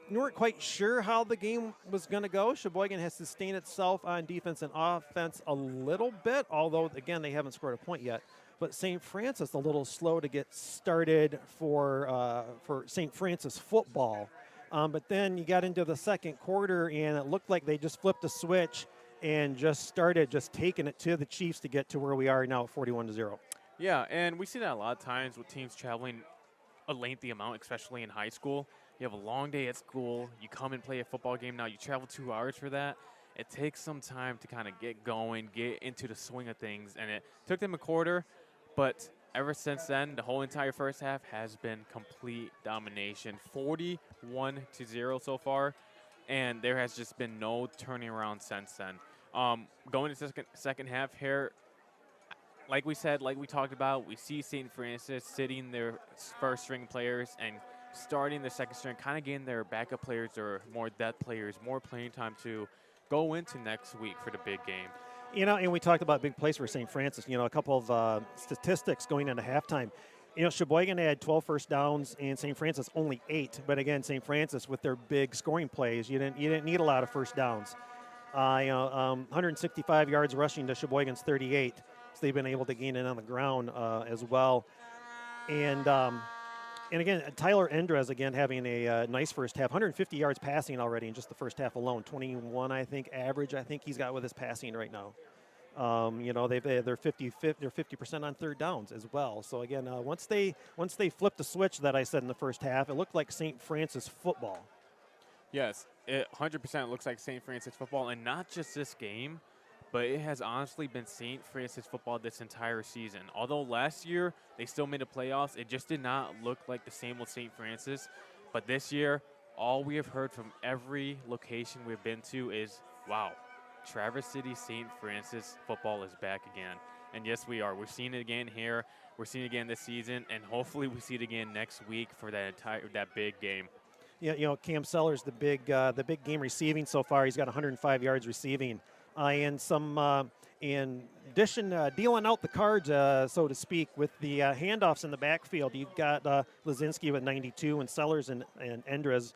we weren't quite sure how the game was going to go. Cheboygan has sustained itself on defense and offense a little bit, although, again, they haven't scored a point yet. But St. Francis a little slow to get started for St. Francis football. But then you got into the second quarter, and it looked like they just flipped a switch and just started just taking it to the Chiefs to get to where we are now at 41-0. Yeah, and we see that a lot of times with teams traveling a lengthy amount, especially in high school. You have a long day at school. You come and play a football game. Now you travel 2 hours for that. It takes some time to kind of get going, get into the swing of things, and it took them a quarter, but ever since then, the whole entire first half has been complete domination, 41-0 so far, and there has just been no turning around since then. Going into the second half here, like we said, like we talked about, we see St. Francis sitting their first string players and starting their second string, kind of getting their backup players or more depth players more playing time to go into next week for the big game. You know, and we talked about big plays for St. Francis. You know, a couple of statistics going into halftime. You know, Cheboygan had 12 first downs and St. Francis only 8. But again, St. Francis with their big scoring plays, you didn't need a lot of first downs. 165 yards rushing to Cheboygan's 38. So they've been able to gain it on the ground as well. And again, Tyler Endres, again, having a nice first half. 150 yards passing already in just the first half alone. 21, I think, average, I think he's got with his passing right now. You know, they're 50% on third downs as well. So, again, once they flipped the switch that I said in the first half, it looked like St. Francis football. Yes, it 100% looks like St. Francis football, and not just this game, but it has honestly been St. Francis football this entire season. Although last year they still made the playoffs, it just did not look like the same with St. Francis. But this year, all we have heard from every location we've been to is, wow, Traverse City St. Francis football is back again. And yes, we are. We're seeing it again here. We're seeing it again this season, and hopefully we see it again next week for that big game. Yeah, you know, Cam Sellers, the big game receiving so far. He's got 105 yards receiving. And some, in addition, dealing out the cards, so to speak, with the handoffs in the backfield. You've got Lazinski with 92 and Sellers and Endres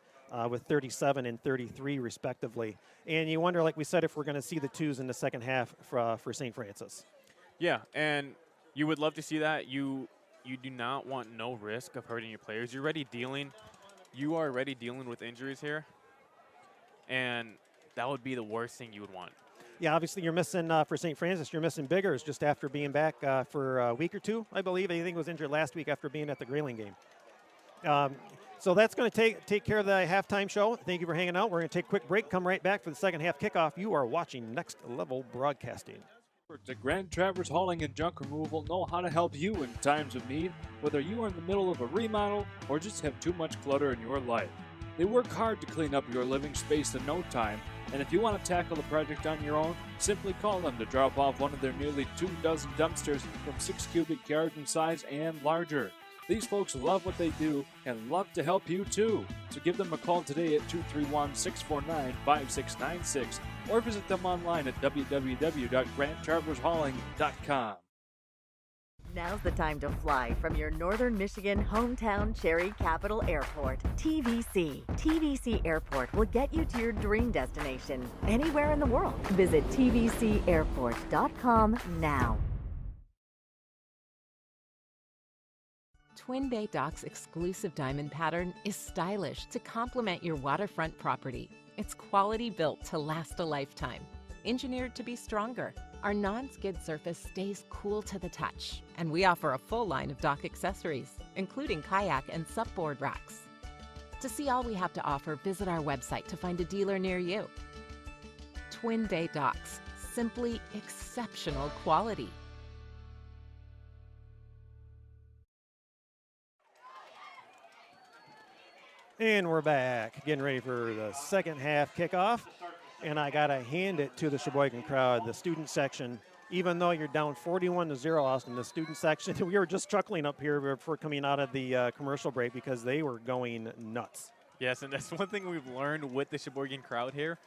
with 37 and 33, respectively. And you wonder, like we said, if we're going to see the twos in the second half for St. Francis. Yeah, and you would love to see that. You do not want no risk of hurting your players. You are already dealing with injuries here, and that would be the worst thing you would want. Yeah, obviously you're missing for St. Francis. You're missing Biggers just after being back for a week or two, I believe. I think he was injured last week after being at the Grayling game. So that's going to take care of the halftime show. Thank you for hanging out. We're going to take a quick break. Come right back for the second half kickoff. You are watching Next Level Broadcasting. The Grand Traverse Hauling and Junk Removal know how to help you in times of need, whether you are in the middle of a remodel or just have too much clutter in your life. They work hard to clean up your living space in no time, and if you want to tackle the project on your own, simply call them to drop off one of their nearly 24 dumpsters from 6 cubic yards in size and larger. These folks love what they do and love to help you too. So give them a call today at 231-649-5696 or visit them online at www.grandtravershauling.com. Now's the time to fly from your northern Michigan hometown Cherry Capital Airport, TVC. TVC Airport will get you to your dream destination anywhere in the world. Visit tvcairport.com now. Twin Bay Dock's exclusive diamond pattern is stylish to complement your waterfront property. It's quality built to last a lifetime. Engineered to be stronger, our non-skid surface stays cool to the touch, and we offer a full line of dock accessories, including kayak and supboard racks. To see all we have to offer, visit our website to find a dealer near you. Twin Bay Docks, simply exceptional quality. And we're back, getting ready for the second half kickoff. And I got to hand it to the Cheboygan crowd, the student section. Even though you're down 41-0, Austin, the student section, we were just chuckling up here before coming out of the commercial break because they were going nuts. Yes, and that's one thing we've learned with the Cheboygan crowd here.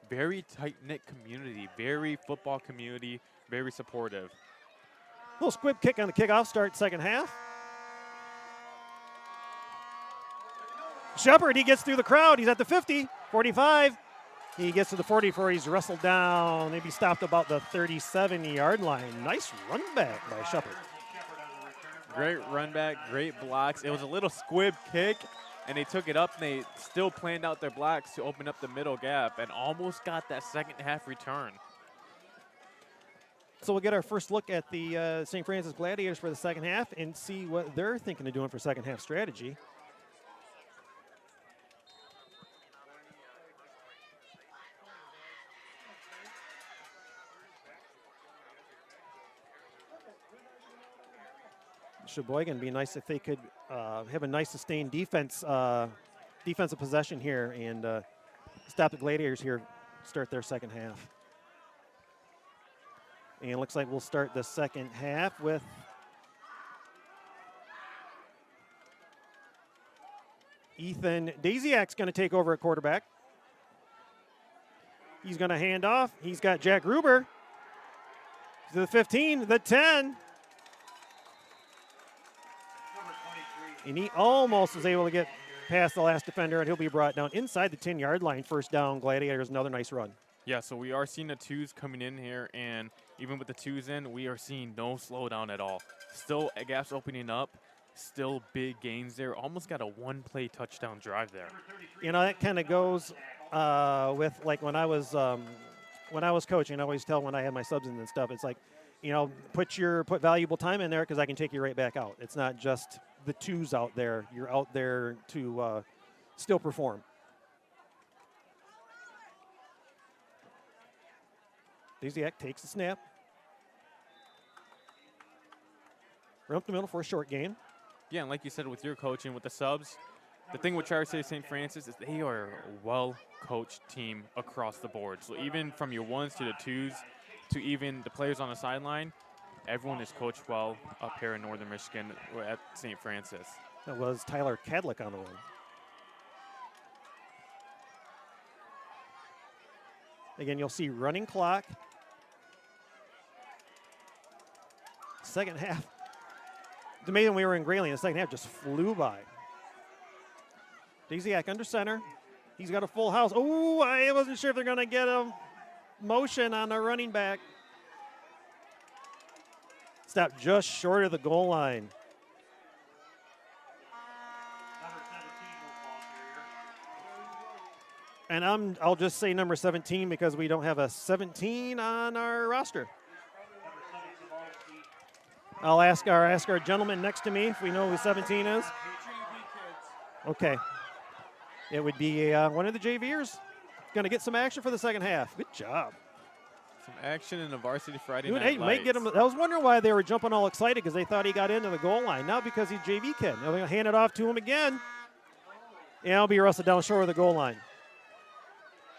Very tight-knit community, very football community, very supportive. Little squib kick on the kickoff, start second half. Shepard, he gets through the crowd. He's at the 50, 45. He gets to the 40 before he's wrestled down, maybe stopped about the 37-yard line. Nice run back by Shepard. Great run back, great blocks. It was a little squib kick, and they took it up, and they still planned out their blocks to open up the middle gap and almost got that second half return. So we'll get our first look at the St. Francis Gladiators for the second half and see what they're thinking of doing for second half strategy. Cheboygan, be nice if they could have a nice sustained defensive possession here and stop the Gladiators here, start their second half. And it looks like we'll start the second half with Ethan Daziak's going to take over at quarterback. He's going to hand off. He's got Jack Gruber to the 15, the 10. And he almost was able to get past the last defender, and he'll be brought down inside the 10-yard line. First down, Gladiators, another nice run. Yeah, so we are seeing the twos coming in here, and even with the twos in, we are seeing no slowdown at all. Still gaps opening up, still big gains there. Almost got a one-play touchdown drive there. You know, that kind of goes with, like, when I was coaching, I always tell when I had my subs in and stuff, it's like, you know, put valuable time in there because I can take you right back out. It's not just the twos out there. You're out there to still perform. Daziak takes the snap. Run up the middle for a short gain. Yeah, and like you said with your coaching, with the subs, the thing with Traverse City St. Francis is they are a well-coached team across the board. So even from your ones to the twos to even the players on the sideline, everyone is coached well up here in Northern Michigan at St. Francis. That was Tyler Cadlick on the run. Again, you'll see running clock. Second half. It's amazing we were in Grayling. The second half just flew by. Daziak under center. He's got a full house. Oh, I wasn't sure if they're going to get a motion on the running back. Stopped just short of the goal line. And I'll just say number 17 because we don't have a 17 on our roster. I'll ask our gentleman next to me if we know who 17 is. Okay. It would be one of the JVers. Going to get some action for the second half. Good job. Some action in the Varsity Friday Dude, Night hey, might get him. I was wondering why they were jumping all excited because they thought he got into the goal line. Now because he's JV kid. They're going to hand it off to him again. And it'll be wrestled down short of the goal line.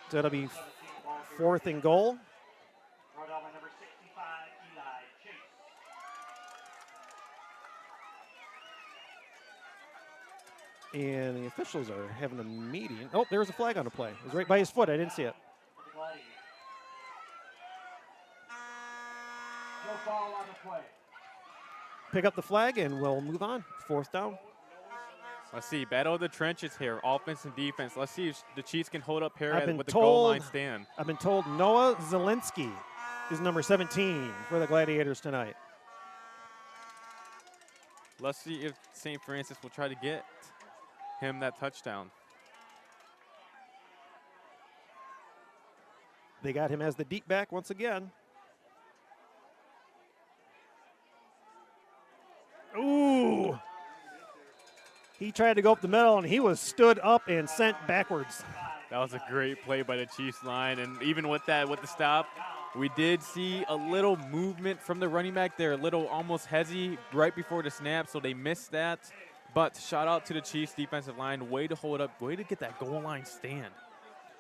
So it'll be 4th and goal. Brought down by number 65, Eli Chase. And the officials are having a meeting. Oh, there was a flag on the play. It was right by his foot. I didn't see it. For the Gladiators. No foul on the play. Pick up the flag and we'll move on. 4th down. Let's see, battle of the trenches here, offense and defense. Let's see if the Chiefs can hold up here with the told, goal line stand. I've been told Noah Zielinski is number 17 for the Gladiators tonight. Let's see if St. Francis will try to get him that touchdown. They got him as the deep back once again. Ooh. He tried to go up the middle, and he was stood up and sent backwards. That was a great play by the Chiefs line, and even with that, with the stop, we did see a little movement from the running back there, a little almost hezzy right before the snap, so they missed that. But shout out to the Chiefs defensive line, way to hold up, way to get that goal line stand.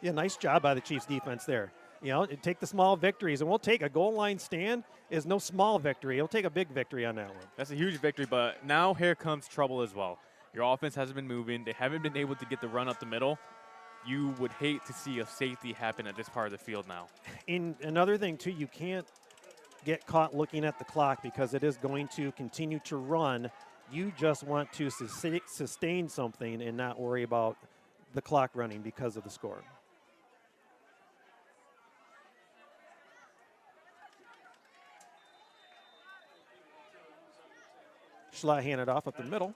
Yeah, nice job by the Chiefs defense there. You know, take the small victories, and we'll take a goal line stand is no small victory. It'll take a big victory on that one. That's a huge victory, but now here comes trouble as well. Your offense hasn't been moving. They haven't been able to get the run up the middle. You would hate to see a safety happen at this part of the field now. And another thing, too, you can't get caught looking at the clock because it is going to continue to run. You just want to sustain something and not worry about the clock running because of the score. Schlott handed off up the middle.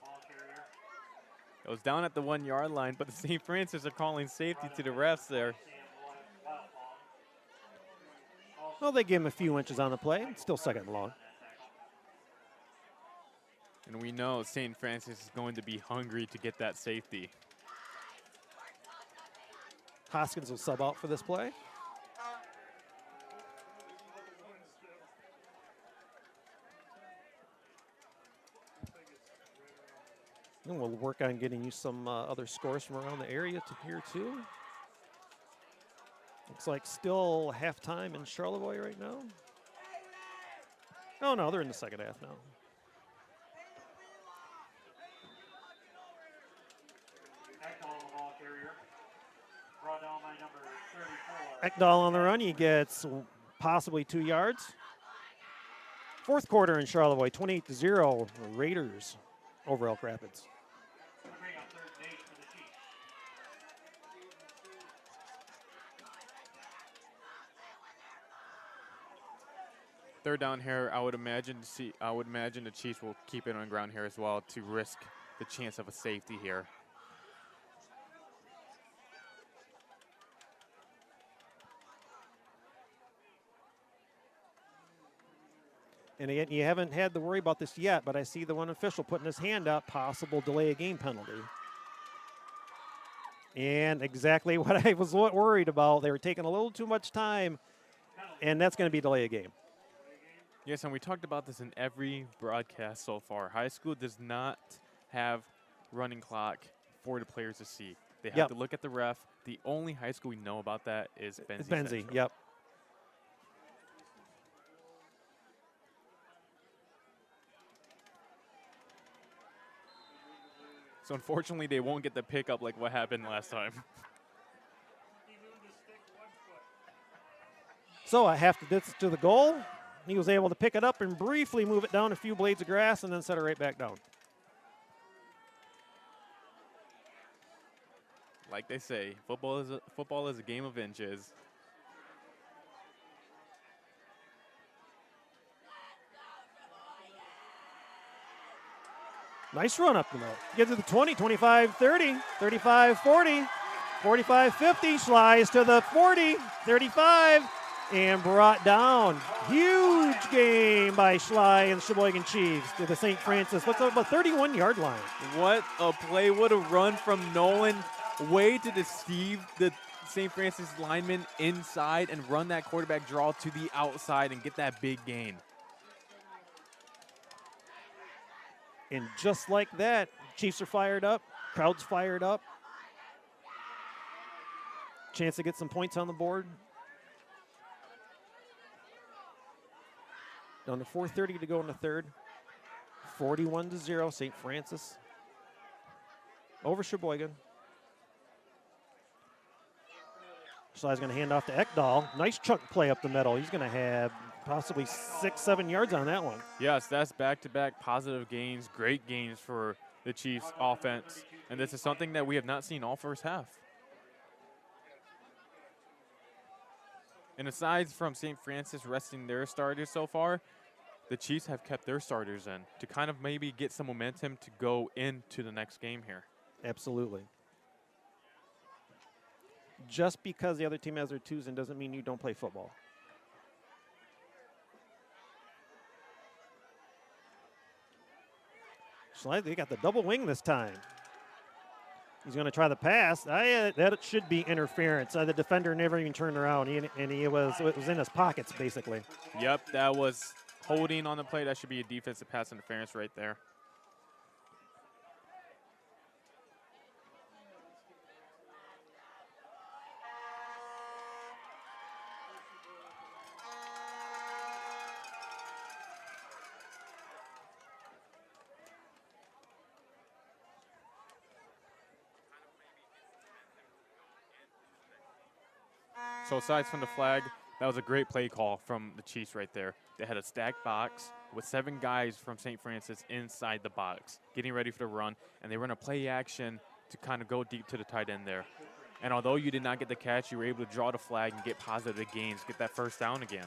It was down at the 1 yard line, but the St. Francis are calling safety to the refs there. Well, they gave him a few inches on the play. It's still 2nd and long. And we know St. Francis is going to be hungry to get that safety. Hoskins will sub out for this play. And we'll work on getting you some other scores from around the area to here, too. Looks like still halftime in Charlevoix right now. Oh, no, they're in the second half now. Ekdahl on the ball carrier. Brought down by number 34. Ekdahl on the run. He gets possibly 2 yards. 4th quarter in Charlevoix, 28-0 Raiders over Elk Rapids. Bring up 3rd and 8 for the Chiefs. Third down here, I would imagine the Chiefs will keep it on ground here as well to risk the chance of a safety here. And again, you haven't had to worry about this yet, but I see the one official putting his hand up, possible delay a game penalty. And exactly what I was worried about. They were taking a little too much time, and that's going to be delay a game. Yes, and we talked about this in every broadcast so far. High school does not have running clock for the players to see. They have to look at the ref. The only high school we know about that is Benzie. Benzie, yep. So unfortunately, they won't get the pickup like what happened last time. So I have to this to the goal. He was able to pick it up and briefly move it down a few blades of grass and then set it right back down. Like they say, football is a game of inches. Nice run up the middle. Get to the 20, 25, 30, 35, 40. 45-50, slides to the 40, 35, and brought down. Huge game by Schley and Cheboygan Chiefs to the St. Francis. What's up, about 31-yard line? What a play. What a run from Nolan. Way to deceive the St. Francis lineman inside and run that quarterback draw to the outside and get that big gain. And just like that, Chiefs are fired up. Crowd's fired up. Chance to get some points on the board. Down to 4:30 to go in the third. 41-0, St. Francis over Cheboygan. Schley's going to hand off to Ekdahl. Nice chunk play up the middle. He's going to have possibly 6-7 yards on that one. Yes, that's back-to-back positive gains, great gains for the Chiefs offense. And this is something that we have not seen all first half. And aside from St. Francis resting their starters so far, the Chiefs have kept their starters in to kind of maybe get some momentum to go into the next game here. Absolutely. Just because the other team has their twos in doesn't mean you don't play football. Schley, they got the double wing this time. He's going to try the pass. That should be interference. The defender never even turned around, and it was in his pockets, basically. Yep, that was holding on the play. That should be a defensive pass interference right there. So aside from the flag, that was a great play call from the Chiefs right there. They had a stacked box with 7 guys from St. Francis inside the box, getting ready for the run, and they run a play action to kind of go deep to the tight end there. And although you did not get the catch, you were able to draw the flag and get positive gains, get that first down again.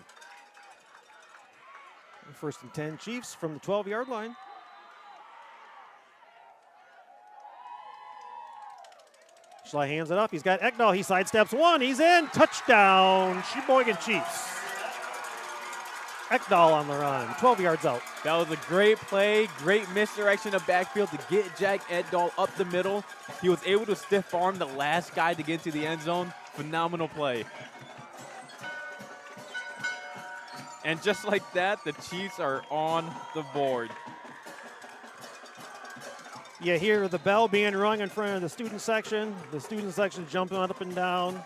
First and 10 Chiefs from the 12-yard line. Schley hands it up. He's got Ekdahl. He sidesteps one. He's in. Touchdown, Cheboygan Chiefs. Ekdahl on the run, 12 yards out. That was a great play, great misdirection of backfield to get Jack Ekdahl up the middle. He was able to stiff arm the last guy to get to the end zone. Phenomenal play. And just like that, the Chiefs are on the board. You hear the bell being rung in front of the student section. The student section jumping up and down.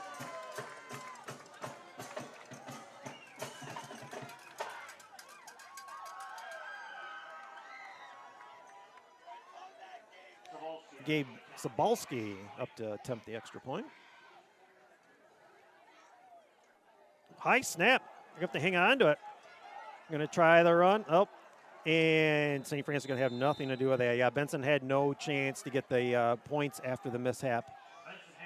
Gabe Sabalski up to attempt the extra point. High snap. You're going to have to hang on to it. Going to try the run. Oh, and St. Francis is going to have nothing to do with that. Yeah, Benson had no chance to get the points after the mishap.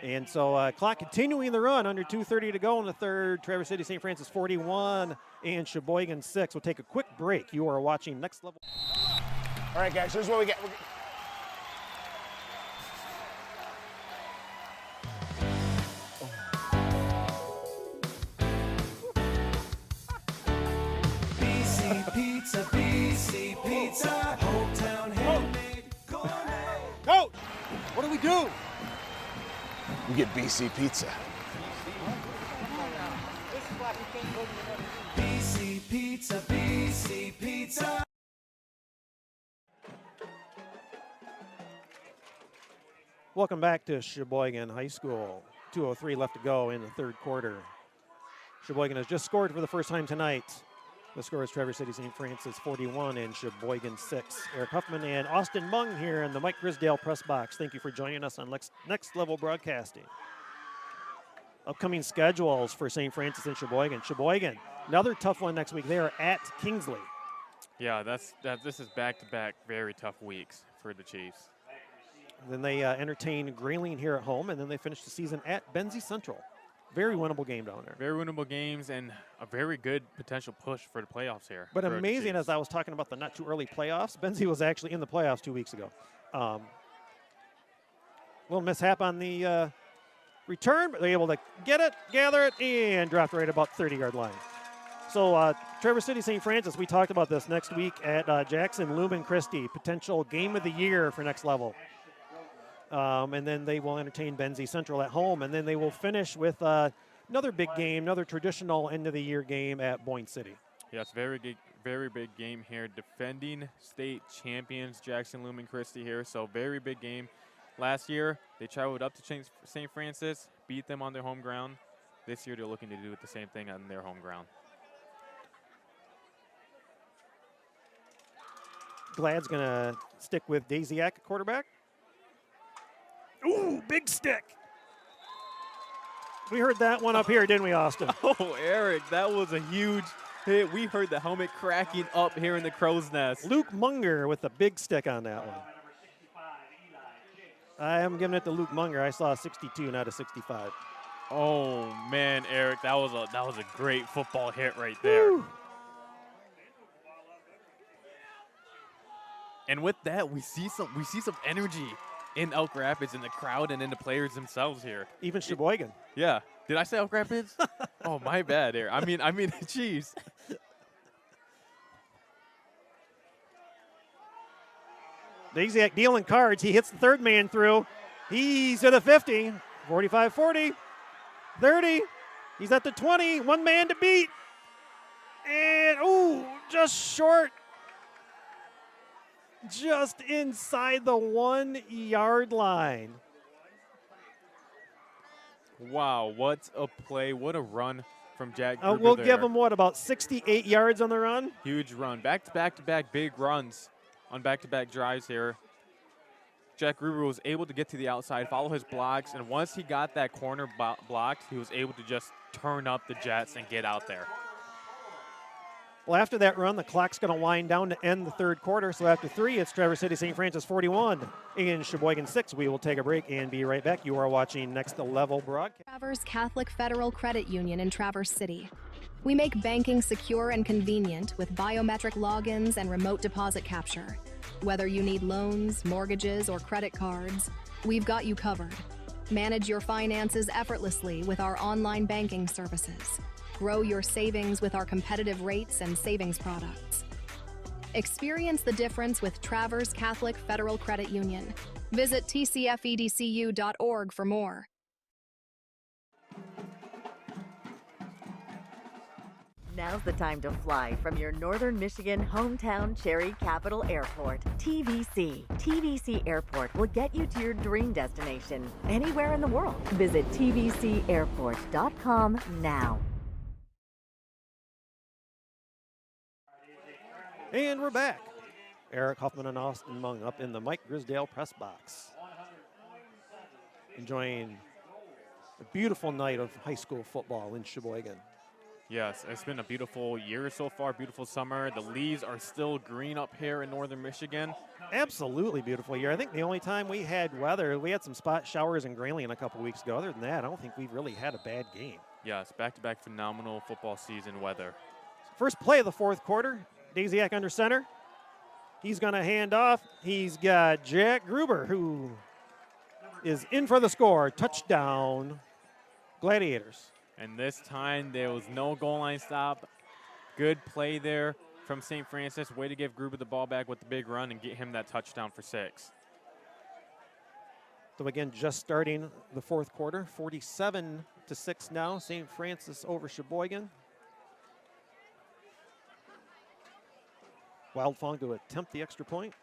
And so clock continuing the run, under 2:30 to go in the third. Traverse City St. Francis 41 and Cheboygan 6. We'll take a quick break. You are watching Next Level. All right, guys, here's what we get. Pizza, BC Pizza, hometown handmade, gourmet. Coach, what do we do? We get BC Pizza. BC Pizza, BC Pizza. Welcome back to Cheboygan High School. 2:03 left to go in the third quarter. Cheboygan has just scored for the first time tonight. The score is Traverse City St. Francis 41 and Cheboygan 6. Eric Huffman and Austin Mung here in the Mike Grisdale press box. Thank you for joining us on Next Level Broadcasting. Upcoming schedules for St. Francis and Cheboygan. Cheboygan, another tough one next week. They are at Kingsley. Yeah, this is back-to-back very tough weeks for the Chiefs. Then they entertain Grayling here at home, and then they finish the season at Benzie Central. Very winnable game down there. Very winnable games and a very good potential push for the playoffs here. But amazing, as I was talking about the not too early playoffs, Benzie was actually in the playoffs 2 weeks ago. Little mishap on the return, but they're able to get it, gather it, and drop right about 30-yard line. So Traverse City St. Francis, we talked about this next week at Jackson Lumen Christie, potential game of the year for next level. And then they will entertain Benzie Central at home, and then they will finish with another big game, another traditional end-of-the-year game at Boyne City. Yes, very big game here. Defending state champions Jackson Lumen Christie here, so very big game. Last year, they traveled up to St. Francis, beat them on their home ground. This year, they're looking to do the same thing on their home ground. Glad's going to stick with Daisiak at quarterback. Ooh, big stick. We heard that one up here, didn't we, Austin? Oh, Eric, that was a huge hit. We heard the helmet cracking up here in the crow's nest. Luke Munger with a big stick on that one. I am giving it to Luke Munger. I saw a 62, not a 65. Oh, man, Eric, that was a great football hit right there. Woo. And with that, we see some energy in Elk Rapids, in the crowd, and in the players themselves here. Even Cheboygan. Yeah. Did I say Elk Rapids? Oh, my bad, Eric. I mean, jeez. Daisiak dealing cards. He hits the third man through. He's at the 50, 45-40, 30. He's at the 20. One man to beat. And, ooh, just short. Just inside the 1 yard line. Wow, what a play. What a run from Jack Gruber We'll there. give him, what, about 68 yards on the run? Huge run. Back-to-back big runs on back-to-back drives here. Jack Gruber was able to get to the outside, follow his blocks, and once he got that corner blocked, he was able to just turn up the Jets and get out there. Well, after that run, the clock's going to wind down to end the third quarter. So after 3, it's Traverse City St. Francis 41 in Cheboygan 6. We will take a break and be right back. You are watching Next Level Broadcast. Traverse Catholic Federal Credit Union in Traverse City. We make banking secure and convenient with biometric logins and remote deposit capture. Whether you need loans, mortgages, or credit cards, we've got you covered. Manage your finances effortlessly with our online banking services. Grow your savings with our competitive rates and savings products. Experience the difference with Traverse Catholic Federal Credit Union. Visit tcfedcu.org for more. Now's the time to fly from your Northern Michigan hometown Cherry Capital Airport, TVC. TVC Airport will get you to your dream destination anywhere in the world. Visit tvcairport.com now. And we're back. Eric Huffman and Austin Mung up in the Mike Grisdale press box. Enjoying a beautiful night of high school football in Cheboygan. Yes, it's been a beautiful year so far, beautiful summer. The leaves are still green up here in northern Michigan. Absolutely beautiful year. I think the only time we had weather, we had some spot showers in Grayling a couple weeks ago. Other than that, I don't think we've really had a bad game. Yes, back-to-back phenomenal football season weather. First play of the fourth quarter, Daisiak under center. He's going to hand off. He's got Jack Gruber, who is in for the score. Touchdown, Gladiators. And this time, there was no goal line stop. Good play there from St. Francis. Way to give Gruber the ball back with the big run and get him that touchdown for 6. So again, just starting the fourth quarter, 47-6 now. St. Francis over Cheboygan. Wildfong to attempt the extra point.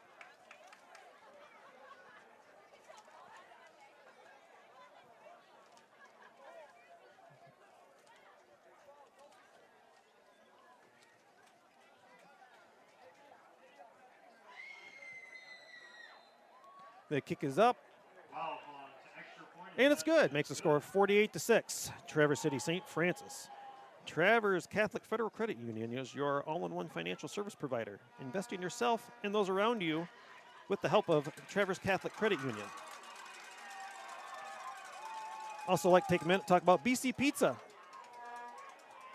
The kick is up. And it's good. Makes the score 48-6. Traverse City St. Francis. Traverse Catholic Federal Credit Union is your all-in-one financial service provider. Invest in yourself and those around you with the help of Traverse Catholic Credit Union. Also like to take a minute to talk about BC Pizza.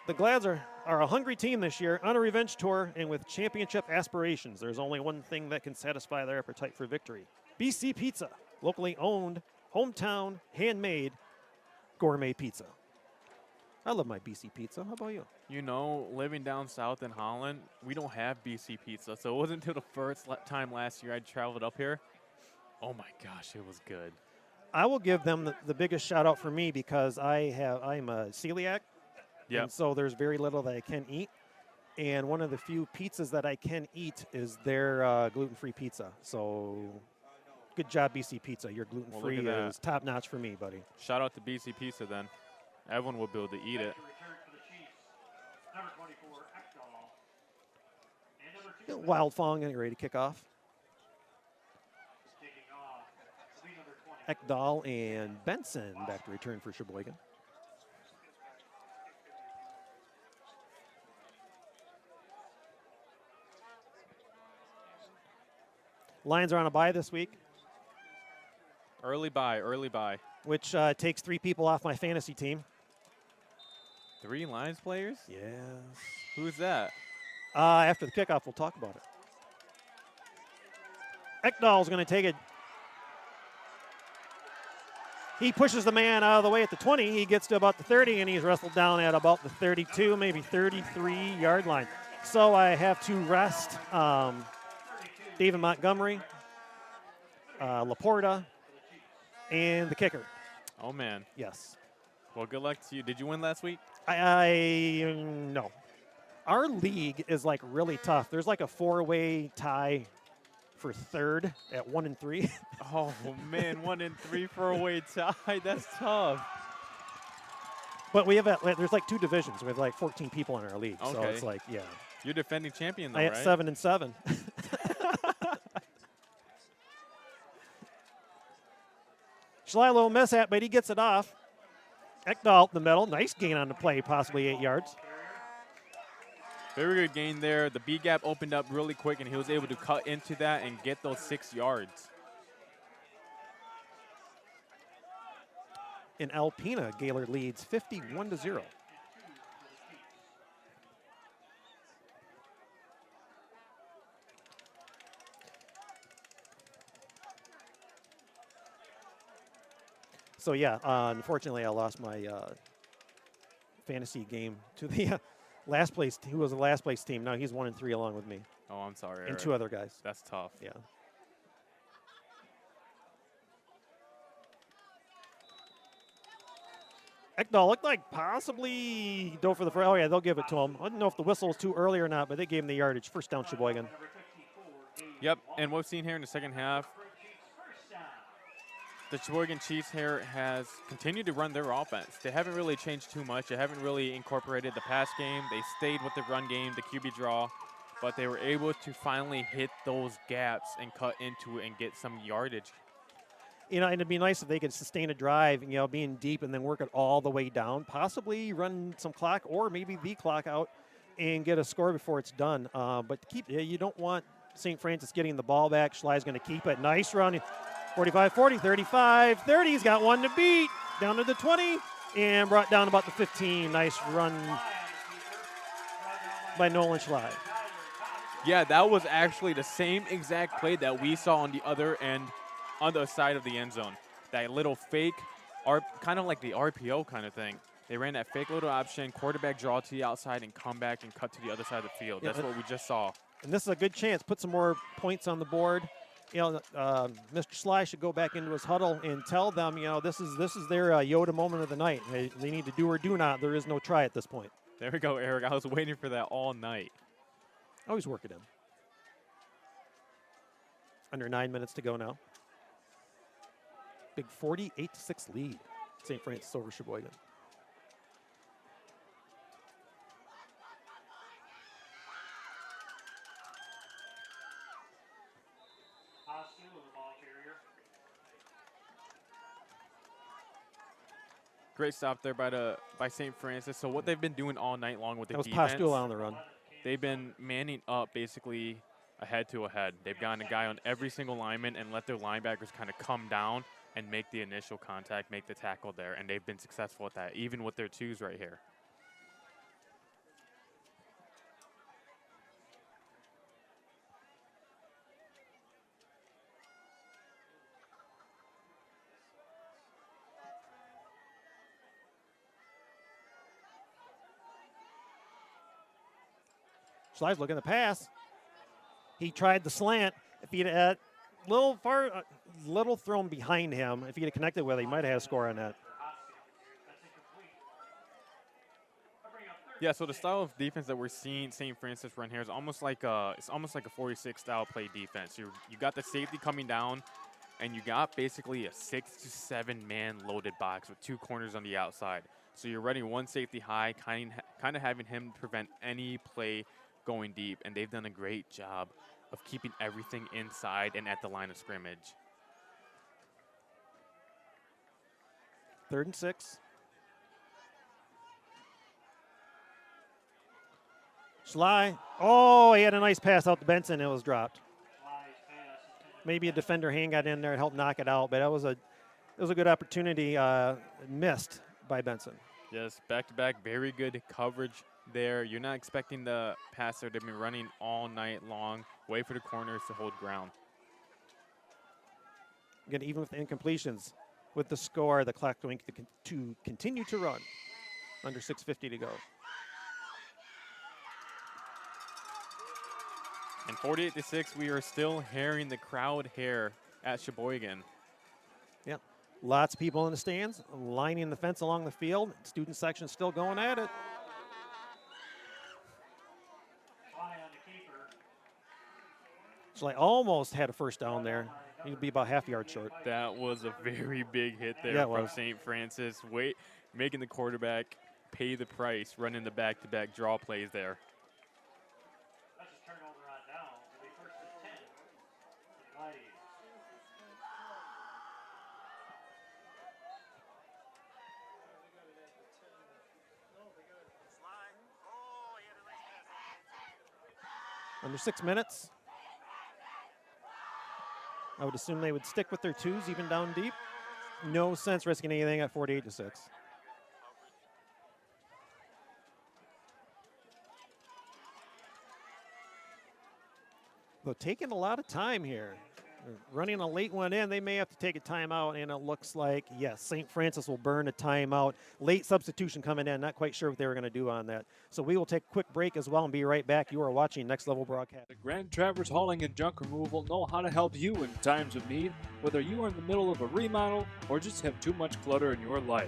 The Glads are a hungry team this year on a revenge tour and with championship aspirations. There's only one thing that can satisfy their appetite for victory. BC Pizza, locally owned, hometown, handmade, gourmet pizza. I love my BC pizza. How about you? You know, living down south in Holland, we don't have BC pizza. So it wasn't until the first time last year I traveled up here. Oh my gosh, it was good. I will give them the biggest shout out for me because I'm a celiac. Yep. And so there's very little that I can eat. And one of the few pizzas that I can eat is their gluten-free pizza. So good job, BC Pizza. Your gluten-free is top-notch for me, buddy. Shout out to BC Pizza then. Everyone will be able to eat it. Wild Fong getting ready to kick off. Ekdahl and Benson back to return for Cheboygan. Lions are on a bye this week. Early bye. Which takes 3 people off my fantasy team. 3 Lions players? Yes. Who's that? After the kickoff, we'll talk about it. Ekdahl's going to take it. He pushes the man out of the way at the 20. He gets to about the 30, and he's wrestled down at about the 32, maybe 33-yard line. So I have to rest David Montgomery, Laporta, and the kicker. Oh, man. Yes. Well, good luck to you. Did you win last week? No. Our league is like really tough. There's like a 4-way tie for third at 1-3. Oh man, 1-3 4-way tie. That's tough. But we have there's like 2 divisions. We have like 14 people in our league, so it's like You're defending champion though, I right? 7-7. Shalilo mishap, but he gets it off. Ekdahl in the middle. Nice gain on the play, possibly 8 yards. Very good gain there. The B gap opened up really quick, and he was able to cut into that and get those 6 yards. In Alpena, Gaylord leads 51-0. So yeah, unfortunately, I lost my fantasy game to the last place. Who was the last place team? Now he's 1-3 along with me. Oh, I'm sorry. And Eric. 2 other guys. That's tough. Yeah. Ekdahl looked like possibly go for the first. Oh yeah, they'll give it to him. I don't know if the whistle was too early or not, but they gave him the yardage. First down, Cheboygan. Yep, and what we've seen here in the second half, the Cheboygan Chiefs here has continued to run their offense. They haven't really changed too much. They haven't really incorporated the pass game. They stayed with the run game, the QB draw, but they were able to finally hit those gaps and cut into it and get some yardage. You know, and it'd be nice if they could sustain a drive, you know, being deep and then work it all the way down, possibly run some clock or maybe the clock out and get a score before it's done. But you don't want St. Francis getting the ball back. Schley's going to keep it. Nice run. 45-40, 35-30. He's got one to beat. Down to the 20 and brought down about the 15. Nice run by Nolan Schley. Yeah, that was actually the same exact play that we saw on the other end, on the side of the end zone. That little fake, kind of like the RPO kind of thing. They ran that fake little option, quarterback draw to the outside and come back and cut to the other side of the field. That's what we just saw. And this is a good chance. Put some more points on the board. You know, Mr. Schley should go back into his huddle and tell them, you know, this is their Yoda moment of the night. They need to do or do not. There is no try at this point. There we go, Eric. I was waiting for that all night. Always work it in. Under 9 minutes to go now. Big 48-6 lead. St. Francis over Cheboygan. Great stop there by St. Francis. So what they've been doing all night long with the defense. That was Pastul on the run. They've been manning up basically a head-to-a-head. They've gotten a guy on every single lineman and let their linebackers kind of come down and make the initial contact, make the tackle there, and they've been successful at that, even with their twos right here. Schley's looking to pass. He tried the slant. If he'd had little thrown behind him, if he'd have connected with it, he might have had a score on that. Yeah, so the style of defense that we're seeing St. Francis run here is almost like a 46 style play defense. You got the safety coming down, and you got basically a 6 to 7 man loaded box with 2 corners on the outside. So you're running one safety high, kind of having him prevent any play going deep, and they've done a great job of keeping everything inside and at the line of scrimmage. 3rd and 6. Schley. Oh, he had a nice pass out to Benson. It was dropped. Maybe a defender hand got in there and helped knock it out, but it was a good opportunity missed by Benson. Yes, back-to-back, very good coverage there. You're not expecting the passer to be running all night long. Wait for the corners to hold ground. Again, even with the incompletions, with the score, the clock going to continue to run. Under 6:50 to go. And 48-6, we are still hearing the crowd here at Cheboygan. Yep. Lots of people in the stands, lining the fence along the field. Student section still going at it. Schley almost had a first down there. He'd be about half yard short. That was a very big hit there from St. Francis. Making the quarterback pay the price, running the back-to-back draw plays there. Under 6 minutes. I would assume they would stick with their 2s even down deep. No sense risking anything at 48-6. Though taking a lot of time here. They're running a late one in, they may have to take a timeout, and it looks like, yes, St. Francis will burn a timeout. Late substitution coming in, not quite sure what they were going to do on that. So we will take a quick break as well and be right back. You are watching Next Level Broadcast. The Grand Traverse Hauling and Junk Removal know how to help you in times of need, whether you are in the middle of a remodel or just have too much clutter in your life.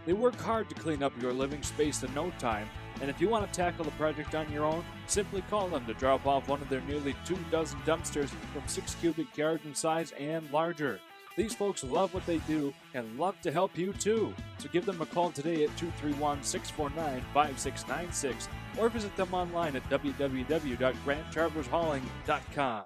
They work hard to clean up your living space in no time, and if you want to tackle the project on your own, simply call them to drop off one of their nearly 24 dumpsters from 6 cubic yards in size and larger. These folks love what they do and love to help you too. So give them a call today at 231-649-5696 or visit them online at www.grandtravershauling.com.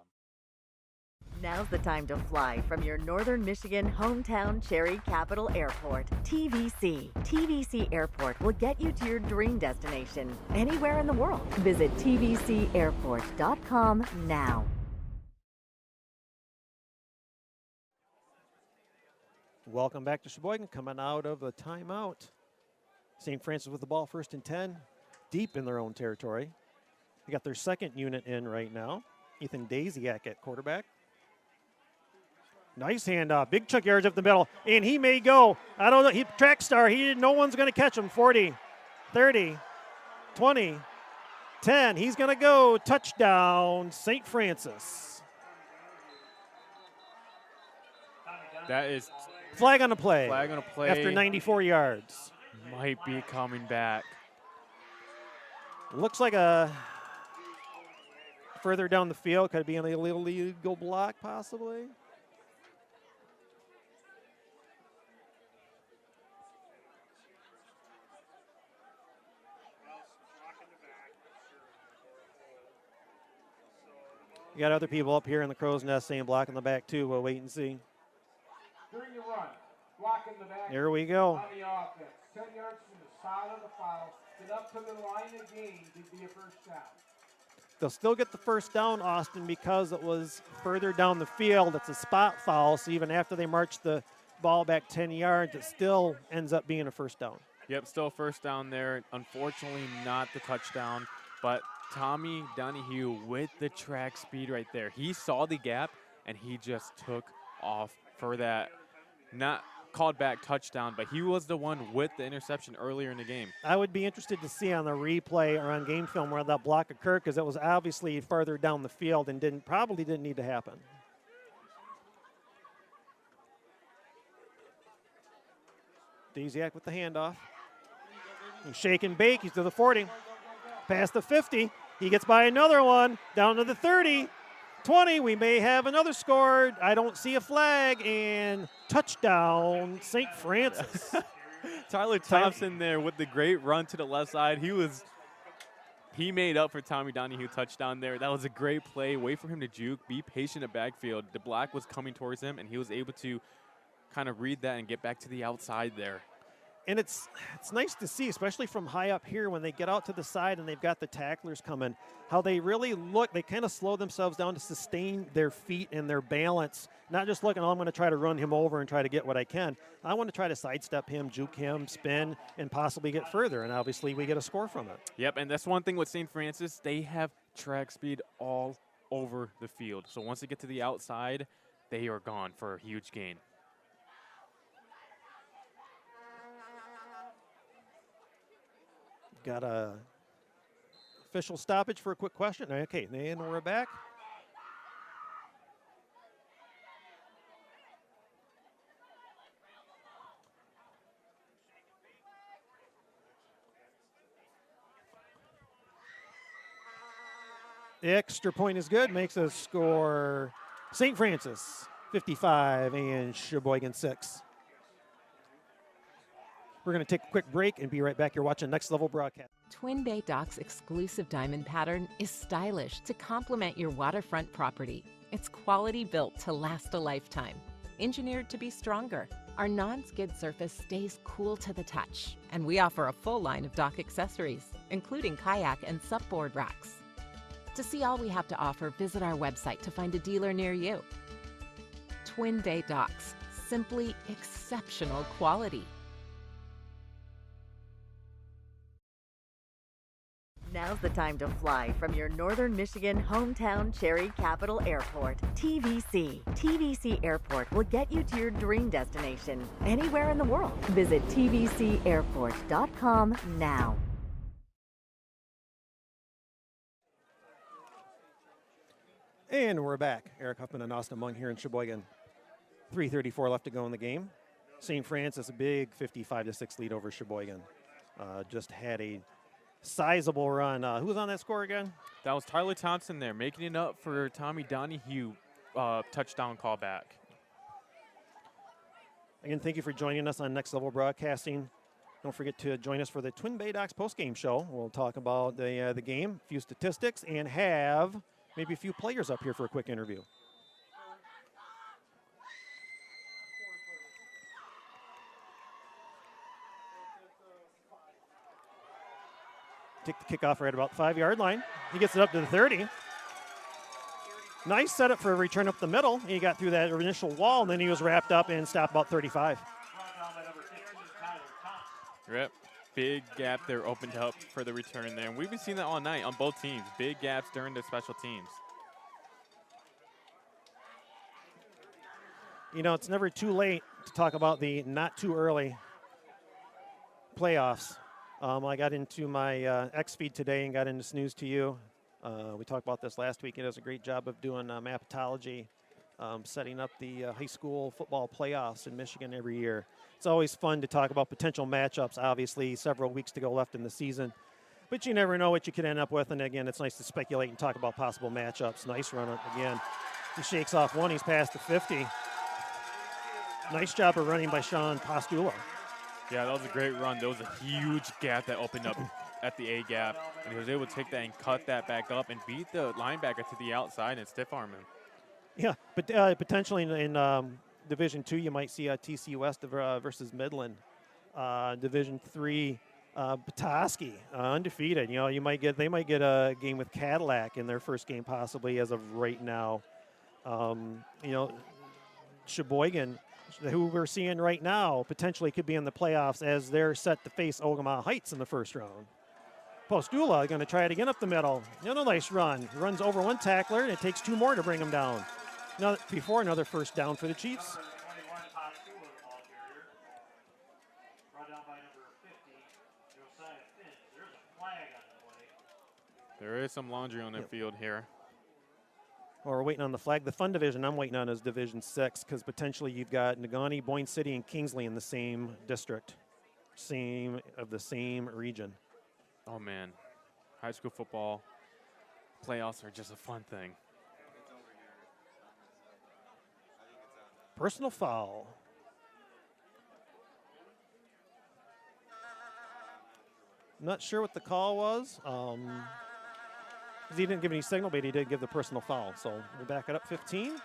Now's the time to fly from your northern Michigan hometown Cherry Capital Airport. TVC. TVC Airport will get you to your dream destination anywhere in the world. Visit tvcairport.com now. Welcome back to Cheboygan, coming out of a timeout. St. Francis with the ball, 1st and 10, deep in their own territory. They got their 2nd unit in right now. Ethan Daziak at quarterback. Nice handoff, big chunk yards up the middle, and he may go. I don't know, track star, no one's going to catch him. 40, 30, 20, 10. He's going to go. Touchdown, St. Francis. That is flag on the play. Flag on a play. After 94 yards. Might be coming back. Looks like a further down the field. Could it be an illegal block, possibly? You got other people up here in the crow's nest saying block in the back too. We'll wait and see. During the run, block in the back. Here we go. On the offense, 10 yards from the side of the foul. Get up to the line of game to be a first down. They'll still get the first down, Austin, because it was further down the field. It's a spot foul, so even after they march the ball back 10 yards, it still ends up being a first down. Yep, still first down there. Unfortunately, not the touchdown, but Tommy Donahue with the track speed right there. He saw the gap, and he just took off for that. Not called back touchdown, but he was the one with the interception earlier in the game. I would be interested to see on the replay or on game film where that block occurred, because it was obviously farther down the field and probably didn't need to happen. Daziak with the handoff. He's shake and bake. He's to the 40. Past the 50. He gets by another one. Down to the 30. 20. We may have another score. I don't see a flag. And touchdown, St. Francis. Tyler Thompson there with the great run to the left side. He made up for Tommy Donahue touchdown there. That was a great play. Wait for him to juke. Be patient at backfield. The black was coming towards him, and he was able to kind of read that and get back to the outside there. And it's nice to see, especially from high up here, when they get out to the side and they've got the tacklers coming, how they really look. They kind of slow themselves down to sustain their feet and their balance, not just looking, oh, I'm going to try to run him over and try to get what I can. I want to try to sidestep him, juke him, spin, and possibly get further. And obviously we get a score from it. Yep, and that's one thing with St. Francis. They have track speed all over the field. So once they get to the outside, they are gone for a huge gain. Got a official stoppage for a quick question. Okay, and we're back. The extra point is good, makes us score St. Francis 55 and Cheboygan 6. We're going to take a quick break and be right back. You're watching Next Level Broadcast. Twin Bay Dock's exclusive diamond pattern is stylish to complement your waterfront property. It's quality built to last a lifetime. Engineered to be stronger, our non-skid surface stays cool to the touch, and we offer a full line of dock accessories, including kayak and supboard racks. To see all we have to offer, visit our website to find a dealer near you. Twin Bay Docks, simply exceptional quality. Now's the time to fly from your Northern Michigan hometown Cherry Capital Airport. TVC. TVC Airport will get you to your dream destination anywhere in the world. Visit tvcairport.com now. And we're back. Eric Huffman and Austin Mung here in Cheboygan. 3:34 left to go in the game. St. Francis, a big 55-6 lead over Cheboygan. Just had a sizable run. Who was on that score again? That was Tyler Thompson there, making it up for Tommy Donahue touchdown callback. Again, thank you for joining us on Next Level Broadcasting. Don't forget to join us for the Twin Bay Docks postgame show. We'll talk about the game, a few statistics, and have maybe a few players up here for a quick interview. Take the kickoff right about the 5-yard line. He gets it up to the 30. Nice setup for a return up the middle. He got through that initial wall, and then he was wrapped up and stopped about 35. Yep. Big gap there opened up for the return there. And we've been seeing that all night on both teams. Big gaps during the special teams. You know, it's never too late to talk about the not too early playoffs. I got into my X feed today and got into Snooze to You. We talked about this last week. It does a great job of doing mapatology, setting up the high school football playoffs in Michigan every year. It's always fun to talk about potential matchups. Obviously, several weeks to go left in the season, but you never know what you could end up with. And again, it's nice to speculate and talk about possible matchups. Nice run again. He shakes off one. He's past the 50. Nice job of running by Sean Postula. Yeah, that was a great run. There was a huge gap that opened up at the A gap, and he was able to take that and cut that back up and beat the linebacker to the outside and stiff arm him. Yeah, but potentially in Division II, you might see TC West versus Midland. Division III, Petoskey, undefeated. You know, they might get a game with Cadillac in their first game possibly as of right now. You know, Cheboygan, who we're seeing right now, potentially could be in the playoffs as they're set to face Ogama Heights in the first round. Postula going to try it again up the middle. Another nice run. He runs over one tackler, and it takes two more to bring him down. Before another first down for the Chiefs. There is some laundry on the field here. Well, we're waiting on the flag. The fun division I'm waiting on is Division 6 because potentially you've got Negaunee, Boyne City, and Kingsley in the same district, same region. Oh, man. High school football playoffs are just a fun thing. Personal foul. Not sure what the call was. 'Cause he didn't give any signal, but he did give the personal foul. So we'll back it up 15.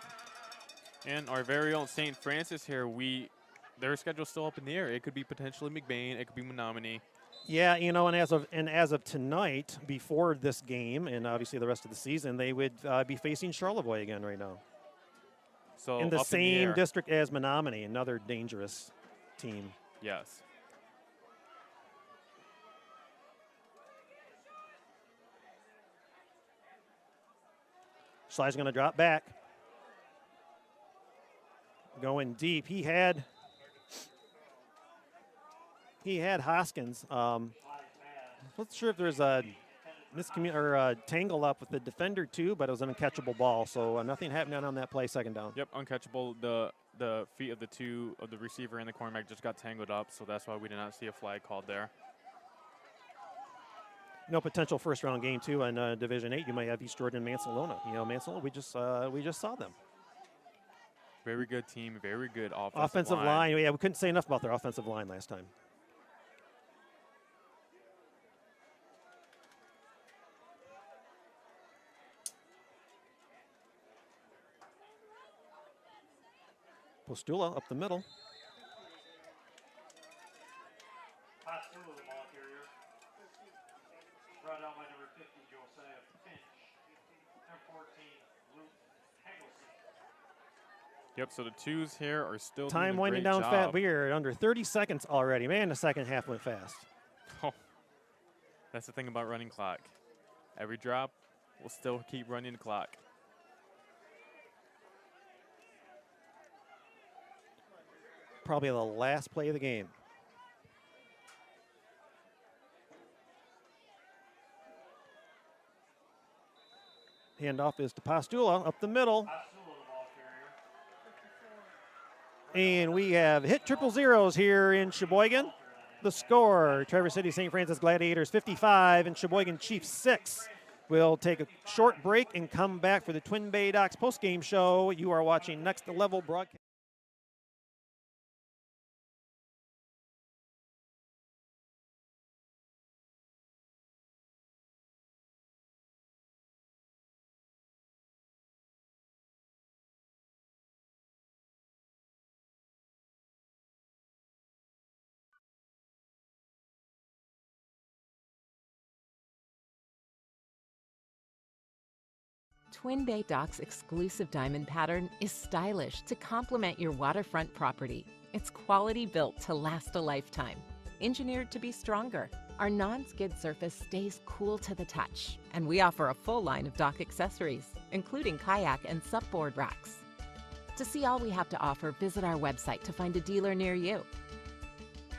And our very own St. Francis here, their schedule's still up in the air. It could be potentially McBain. It could be Menominee. Yeah, you know, and as of tonight, before this game, and obviously the rest of the season, they would be facing Charlevoix again right now. So in the up same in the air. district as Menominee, another dangerous team. Yes. Sly's going to drop back. Going deep. He had Hoskins. Not sure if there's a tangle up with the defender too, but it was an uncatchable ball. So nothing happened on that play. Second down. Yep, uncatchable. The feet of the receiver and the cornerback just got tangled up, so that's why we did not see a flag called there. No potential first-round game too in Division 8. You might have East Jordan, Mansalona. You know, Mansalona. We just saw them. Very good team. Very good offensive line. Yeah, we couldn't say enough about their offensive line last time. Postula up the middle. Postula, the ball carrier. Brought out by number 50, Josiah Finch. Number 14, Luke Heggelson. Yep, so the twos here are still Time doing a winding great down job. fast. We are under 30 seconds already. Man, the second half went fast. Oh, that's the thing about running clock. Every drop, we'll still keep running the clock. Probably the last play of the game. Handoff is to Postula up the middle. And we have hit triple zeros here in Cheboygan. The score, Traverse City St. Francis Gladiators 55 and Cheboygan Chiefs 6. We'll take a short break and come back for the Twin Bay Docks postgame show. You are watching Next Level Broadcast. Twin Bay Docks' exclusive diamond pattern is stylish to complement your waterfront property. It's quality built to last a lifetime. Engineered to be stronger, our non-skid surface stays cool to the touch, and we offer a full line of dock accessories, including kayak and supboard racks. To see all we have to offer, visit our website to find a dealer near you.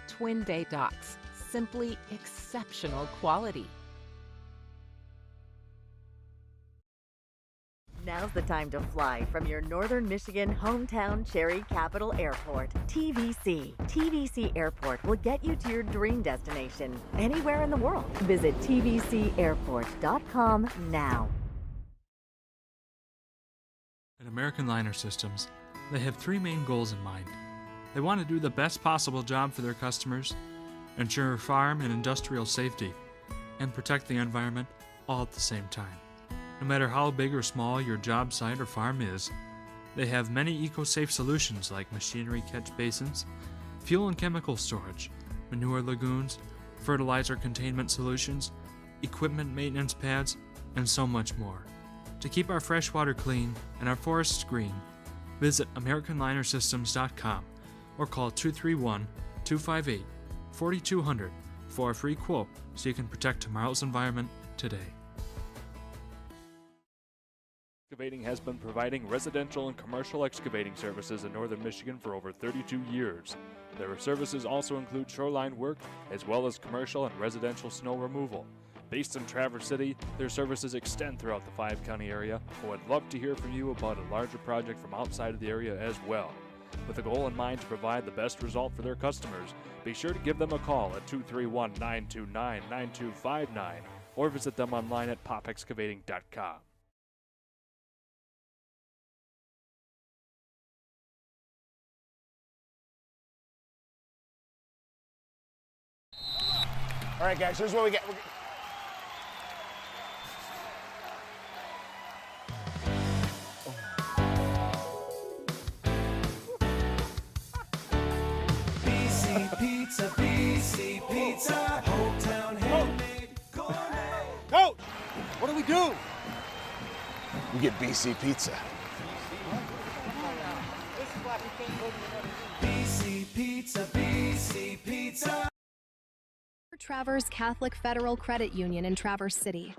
Twin Bay Docks, simply exceptional quality. Now's the time to fly from your Northern Michigan hometown Cherry Capital Airport, TVC. TVC Airport will get you to your dream destination anywhere in the world. Visit tvcairport.com now. At American Liner Systems, they have three main goals in mind. They want to do the best possible job for their customers, ensure farm and industrial safety, and protect the environment all at the same time. No matter how big or small your job site or farm is, they have many eco-safe solutions like machinery catch basins, fuel and chemical storage, manure lagoons, fertilizer containment solutions, equipment maintenance pads, and so much more. To keep our fresh water clean and our forests green, visit AmericanLinerSystems.com or call 231-258-4200 for a free quote so you can protect tomorrow's environment today. Excavating has been providing residential and commercial excavating services in northern Michigan for over 32 years. Their services also include shoreline work as well as commercial and residential snow removal. Based in Traverse City, their services extend throughout the 5-county area, but would love to hear from you about a larger project from outside of the area as well. With a goal in mind to provide the best result for their customers, be sure to give them a call at 231-929-9259 or visit them online at popexcavating.com. All right, guys, here's what we get. BC Pizza, hometown handmade gourmet. Coach, what do we do? We get BC Pizza. BC Pizza. Traverse Catholic Federal Credit Union in Traverse City.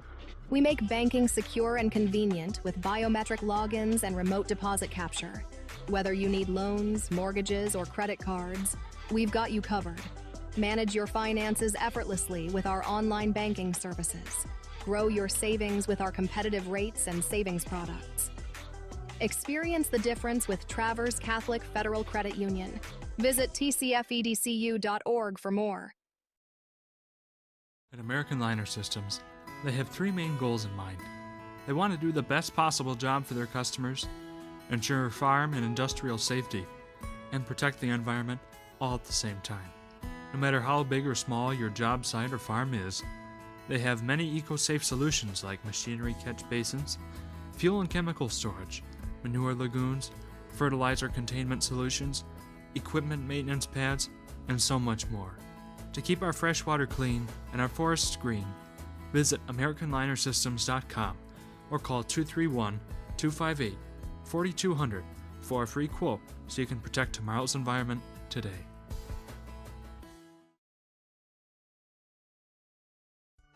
We make banking secure and convenient with biometric logins and remote deposit capture. Whether you need loans, mortgages, or credit cards, we've got you covered. Manage your finances effortlessly with our online banking services. Grow your savings with our competitive rates and savings products. Experience the difference with Traverse Catholic Federal Credit Union. Visit tcfedcu.org for more. At American Liner Systems, they have three main goals in mind. They want to do the best possible job for their customers, ensure farm and industrial safety, and protect the environment all at the same time. No matter how big or small your job site or farm is, they have many eco-safe solutions like machinery catch basins, fuel and chemical storage, manure lagoons, fertilizer containment solutions, equipment maintenance pads, and so much more. To keep our fresh water clean and our forests green, visit AmericanLinerSystems.com or call 231-258-4200 for a free quote so you can protect tomorrow's environment today.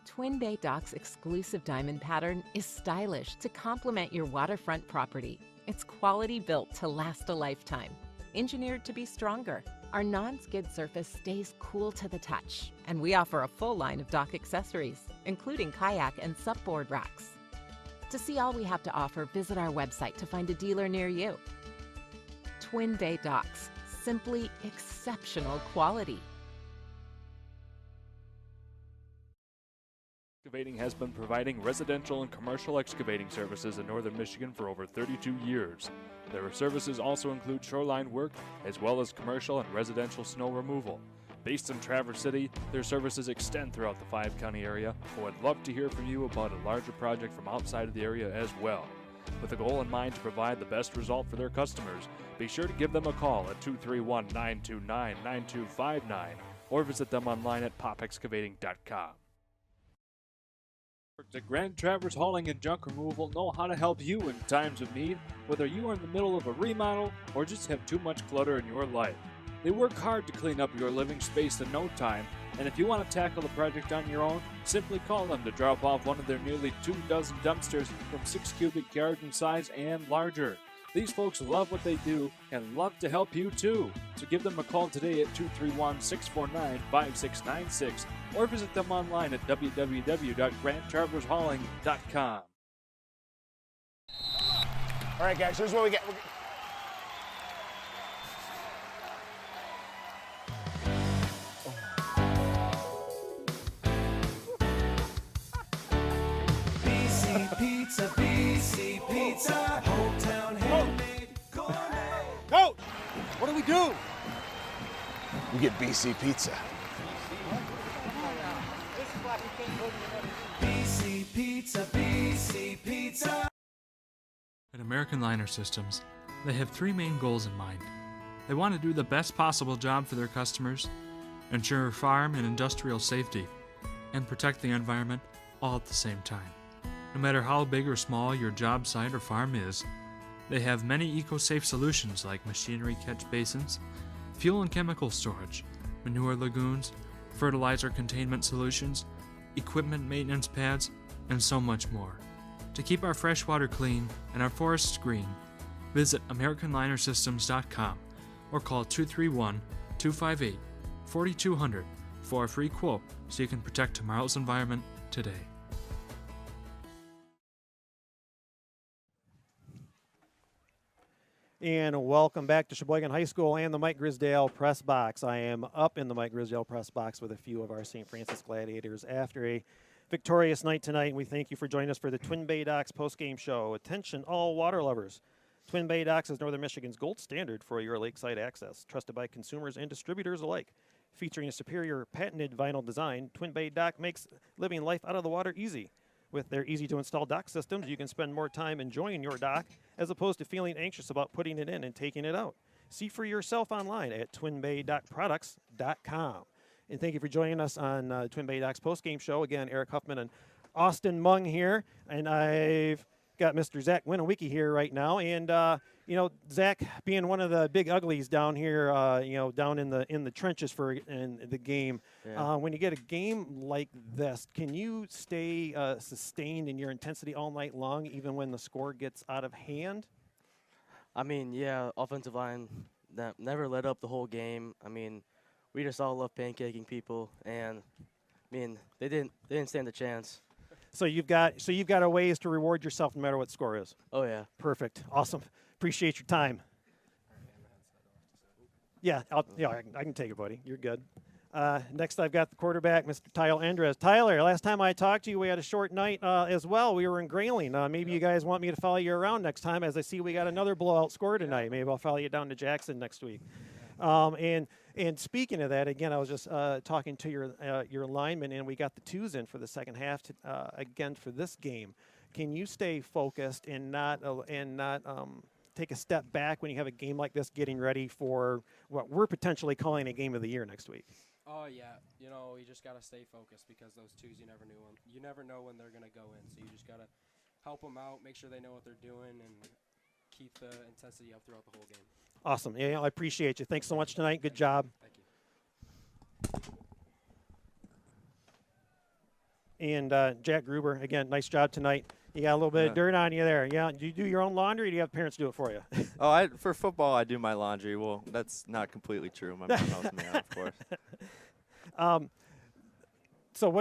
Twin Bay Dock's exclusive diamond pattern is stylish to complement your waterfront property. It's quality built to last a lifetime. Engineered to be stronger, our non-skid surface stays cool to the touch, and we offer a full line of dock accessories, including kayak and supboard racks. To see all we have to offer, visit our website to find a dealer near you. Twin Bay Docks, simply exceptional quality. Excavating has been providing residential and commercial excavating services in northern Michigan for over 32 years. Their services also include shoreline work, as well as commercial and residential snow removal. Based in Traverse City, their services extend throughout the 5-county area, but would love to hear from you about a larger project from outside of the area as well. With a goal in mind to provide the best result for their customers, be sure to give them a call at 231-929-9259 or visit them online at popexcavating.com. At Grand Traverse Hauling and Junk Removal know how to help you in times of need, whether you are in the middle of a remodel or just have too much clutter in your life. They work hard to clean up your living space in no time, and if you want to tackle the project on your own, simply call them to drop off one of their nearly 24 dumpsters from 6 cubic yards in size and larger. These folks love what they do and love to help you too. So give them a call today at 231-649-5696 or visit them online at www.grandtravershauling.com. All right, guys, here's what we get. BC Pizza, hometown handmade gourmet. Coach, what do we do? We get BC Pizza. BC Pizza. At American Liner Systems, they have three main goals in mind. They want to do the best possible job for their customers, ensure farm and industrial safety, and protect the environment all at the same time. No matter how big or small your job site or farm is, they have many eco-safe solutions like machinery catch basins, fuel and chemical storage, manure lagoons, fertilizer containment solutions, equipment maintenance pads, and so much more. To keep our fresh water clean and our forests green, visit AmericanLinerSystems.com or call 231-258-4200 for a free quote so you can protect tomorrow's environment today. today. And welcome back to Cheboygan High School and the Mike Grisdale press box. I am up in the Mike Grisdale press box with a few of our St. Francis Gladiators after a victorious night tonight. And we thank you for joining us for the Twin Bay Docks postgame show. Attention, all water lovers. Twin Bay Docks is Northern Michigan's gold standard for your lakeside access, trusted by consumers and distributors alike. Featuring a superior patented vinyl design, Twin Bay Dock makes living life out of the water easy. With their easy-to-install dock systems, you can spend more time enjoying your dock as opposed to feeling anxious about putting it in and taking it out. See for yourself online at twinbaydockproducts.com. And thank you for joining us on Twin Bay Docks postgame show. Again, Eric Huffman and Austin Mung here, and I've got Mr. Zach Winowicki here right now. And Zach, being one of the big uglies down here, down in the trenches in the game. Yeah. When you get a game like this, can you stay sustained in your intensity all night long, even when the score gets out of hand? I mean, yeah, offensive line that never let up the whole game. I mean, we just all love pancaking people, and I mean, they didn't stand a chance. So you've got a ways to reward yourself no matter what the score is. Oh yeah. Perfect. Awesome. Appreciate your time. Yeah, I can take it, buddy. You're good. Next, I've got the quarterback, Mr. Tyler Andres. Tyler, last time I talked to you, we had a short night as well. We were in Grayling. Maybe you guys want me to follow you around next time, as I see we got another blowout score tonight. Maybe I'll follow you down to Jackson next week. And speaking of that, again, I was just talking to your lineman, and we got the twos in for the second half again for this game. Can you stay focused and not take a step back when you have a game like this, getting ready for what we're potentially calling a game of the year next week? Oh yeah, you just gotta stay focused, because those twos, you never know when they're gonna go in. So you just gotta help them out, make sure they know what they're doing, and keep the intensity up throughout the whole game. Awesome. Yeah, I appreciate you. Thanks so much tonight. Good job. Thank you. And Jack Gruber, again, nice job tonight. You got a little bit of dirt on you there. Yeah. Do you do your own laundry, or do you have parents do it for you? Oh, for football, I do my laundry. Well, that's not completely true. My mom helps me out, of course. So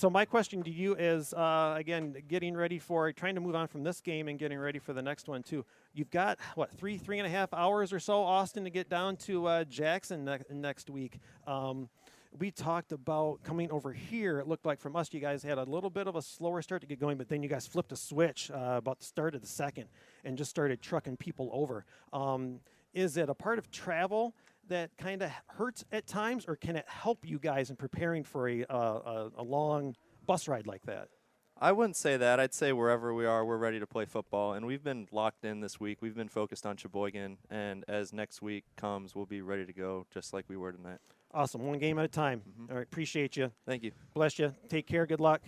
my question to you is, again, getting ready for, trying to move on from this game and getting ready for the next one too. You've got, what, 3.5 hours or so, Austin, to get down to Jackson next week. We talked about coming over here. It looked like from us, you guys had a little bit of a slower start to get going, but then you guys flipped a switch about the start of the second and just started trucking people over. Is it a part of travel that kind of hurts at times, or can it help you guys in preparing for a long bus ride like that? I wouldn't say that. I'd say wherever we are, we're ready to play football, and we've been locked in this week. We've been focused on Cheboygan, and as next week comes, we'll be ready to go just like we were tonight. Awesome. One game at a time. Mm-hmm. All right. Appreciate you. Thank you. Bless you. Take care. Good luck.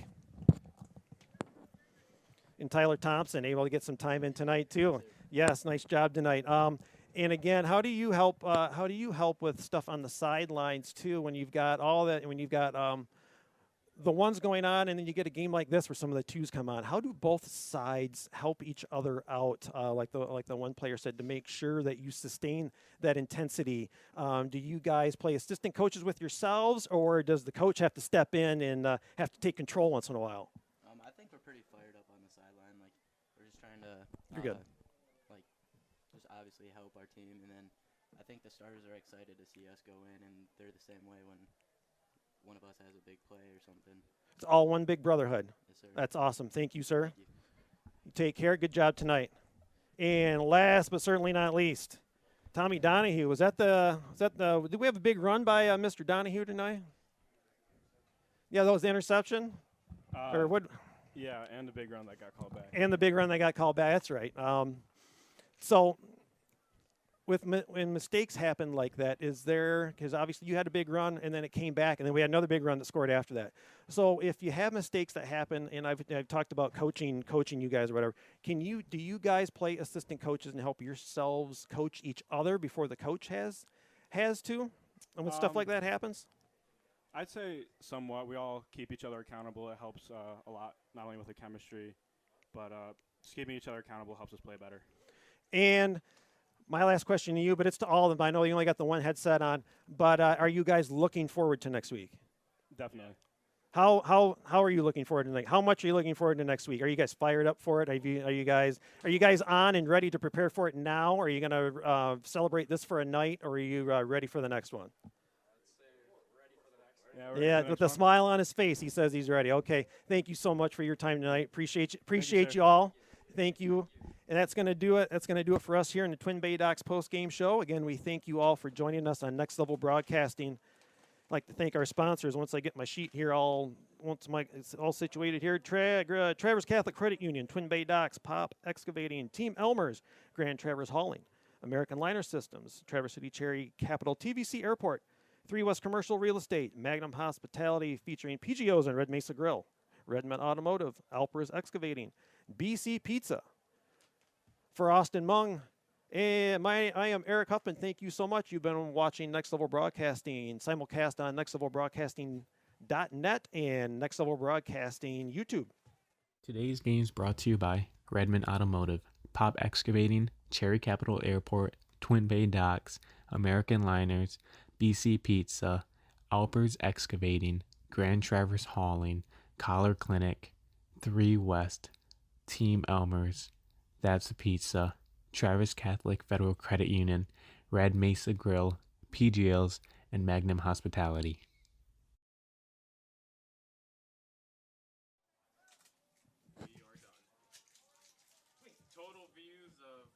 And Tyler Thompson, able to get some time in tonight too. Yes, nice job tonight. And again, how do you help? How do you help with stuff on the sidelines too, when you've got all that? When you've got the ones going on, and then you get a game like this where some of the twos come on. How do both sides help each other out? Like the one player said, to make sure that you sustain that intensity. Do you guys play assistant coaches with yourselves, or does the coach have to step in and have to take control once in a while? I think we're pretty fired up on the sideline. Like, we're just trying to You're good. just obviously help our team, and then I think the starters are excited to see us go in, and they're the same way when one of us has a big play or something. It's all one big brotherhood. Yes, sir. That's awesome. Thank you, sir. Thank you. Take care. Good job tonight. And last but certainly not least, Tommy Donahue. Did we have a big run by Mr. Donahue tonight? Yeah, that was the interception? Or what? Yeah, and the big run that got called back. And the big run that got called back. That's right. So when mistakes happen like that, is there, because obviously you had a big run and then it came back, and then we had another big run that scored after that. So if you have mistakes that happen, and I've talked about coaching you guys or whatever, do you guys play assistant coaches and help yourselves coach each other before the coach has to? And when stuff like that happens? I'd say somewhat. We all keep each other accountable. It helps a lot, not only with the chemistry, but just keeping each other accountable helps us play better. And my last question to you, but it's to all of them. I know you only got the one headset on, but are you guys looking forward to next week? Definitely. How are you looking forward to how much are you looking forward to next week? Are you guys fired up for it? Are you guys on and ready to prepare for it now? Are you going to celebrate this for a night, or are you ready for the next one? Yeah, with a smile on his face, he says he's ready. Okay, thank you so much for your time tonight. Appreciate you all. Thank you. And that's going to do it. That's going to do it for us here in the Twin Bay Docs post-game show. Again, we thank you all for joining us on Next Level Broadcasting. I'd like to thank our sponsors. Once I get my sheet here, it's all situated here. Traverse Catholic Credit Union, Twin Bay Docks, Pop Excavating, Team Elmer's, Grand Traverse Hauling, American Liner Systems, Traverse City Cherry Capital, TVC Airport, 3 West Commercial Real Estate, Magnum Hospitality featuring PGOs and Red Mesa Grill, Redmond Automotive, Alpers Excavating, BC Pizza. For Austin Mung, I am Eric Huffman. Thank you so much. You've been watching Next Level Broadcasting, simulcast on nextlevelbroadcasting.net and Next Level Broadcasting YouTube. Today's game is brought to you by Redmond Automotive, Pop Excavating, Cherry Capital Airport, Twin Bay Docks, American Liners, BC Pizza, Alpers Excavating, Grand Traverse Hauling, Collar Clinic, 3 West, Team Elmer's, That's a Pizza, Traverse Catholic Federal Credit Union, Red Mesa Grill, PGLs, and Magnum Hospitality. Total views of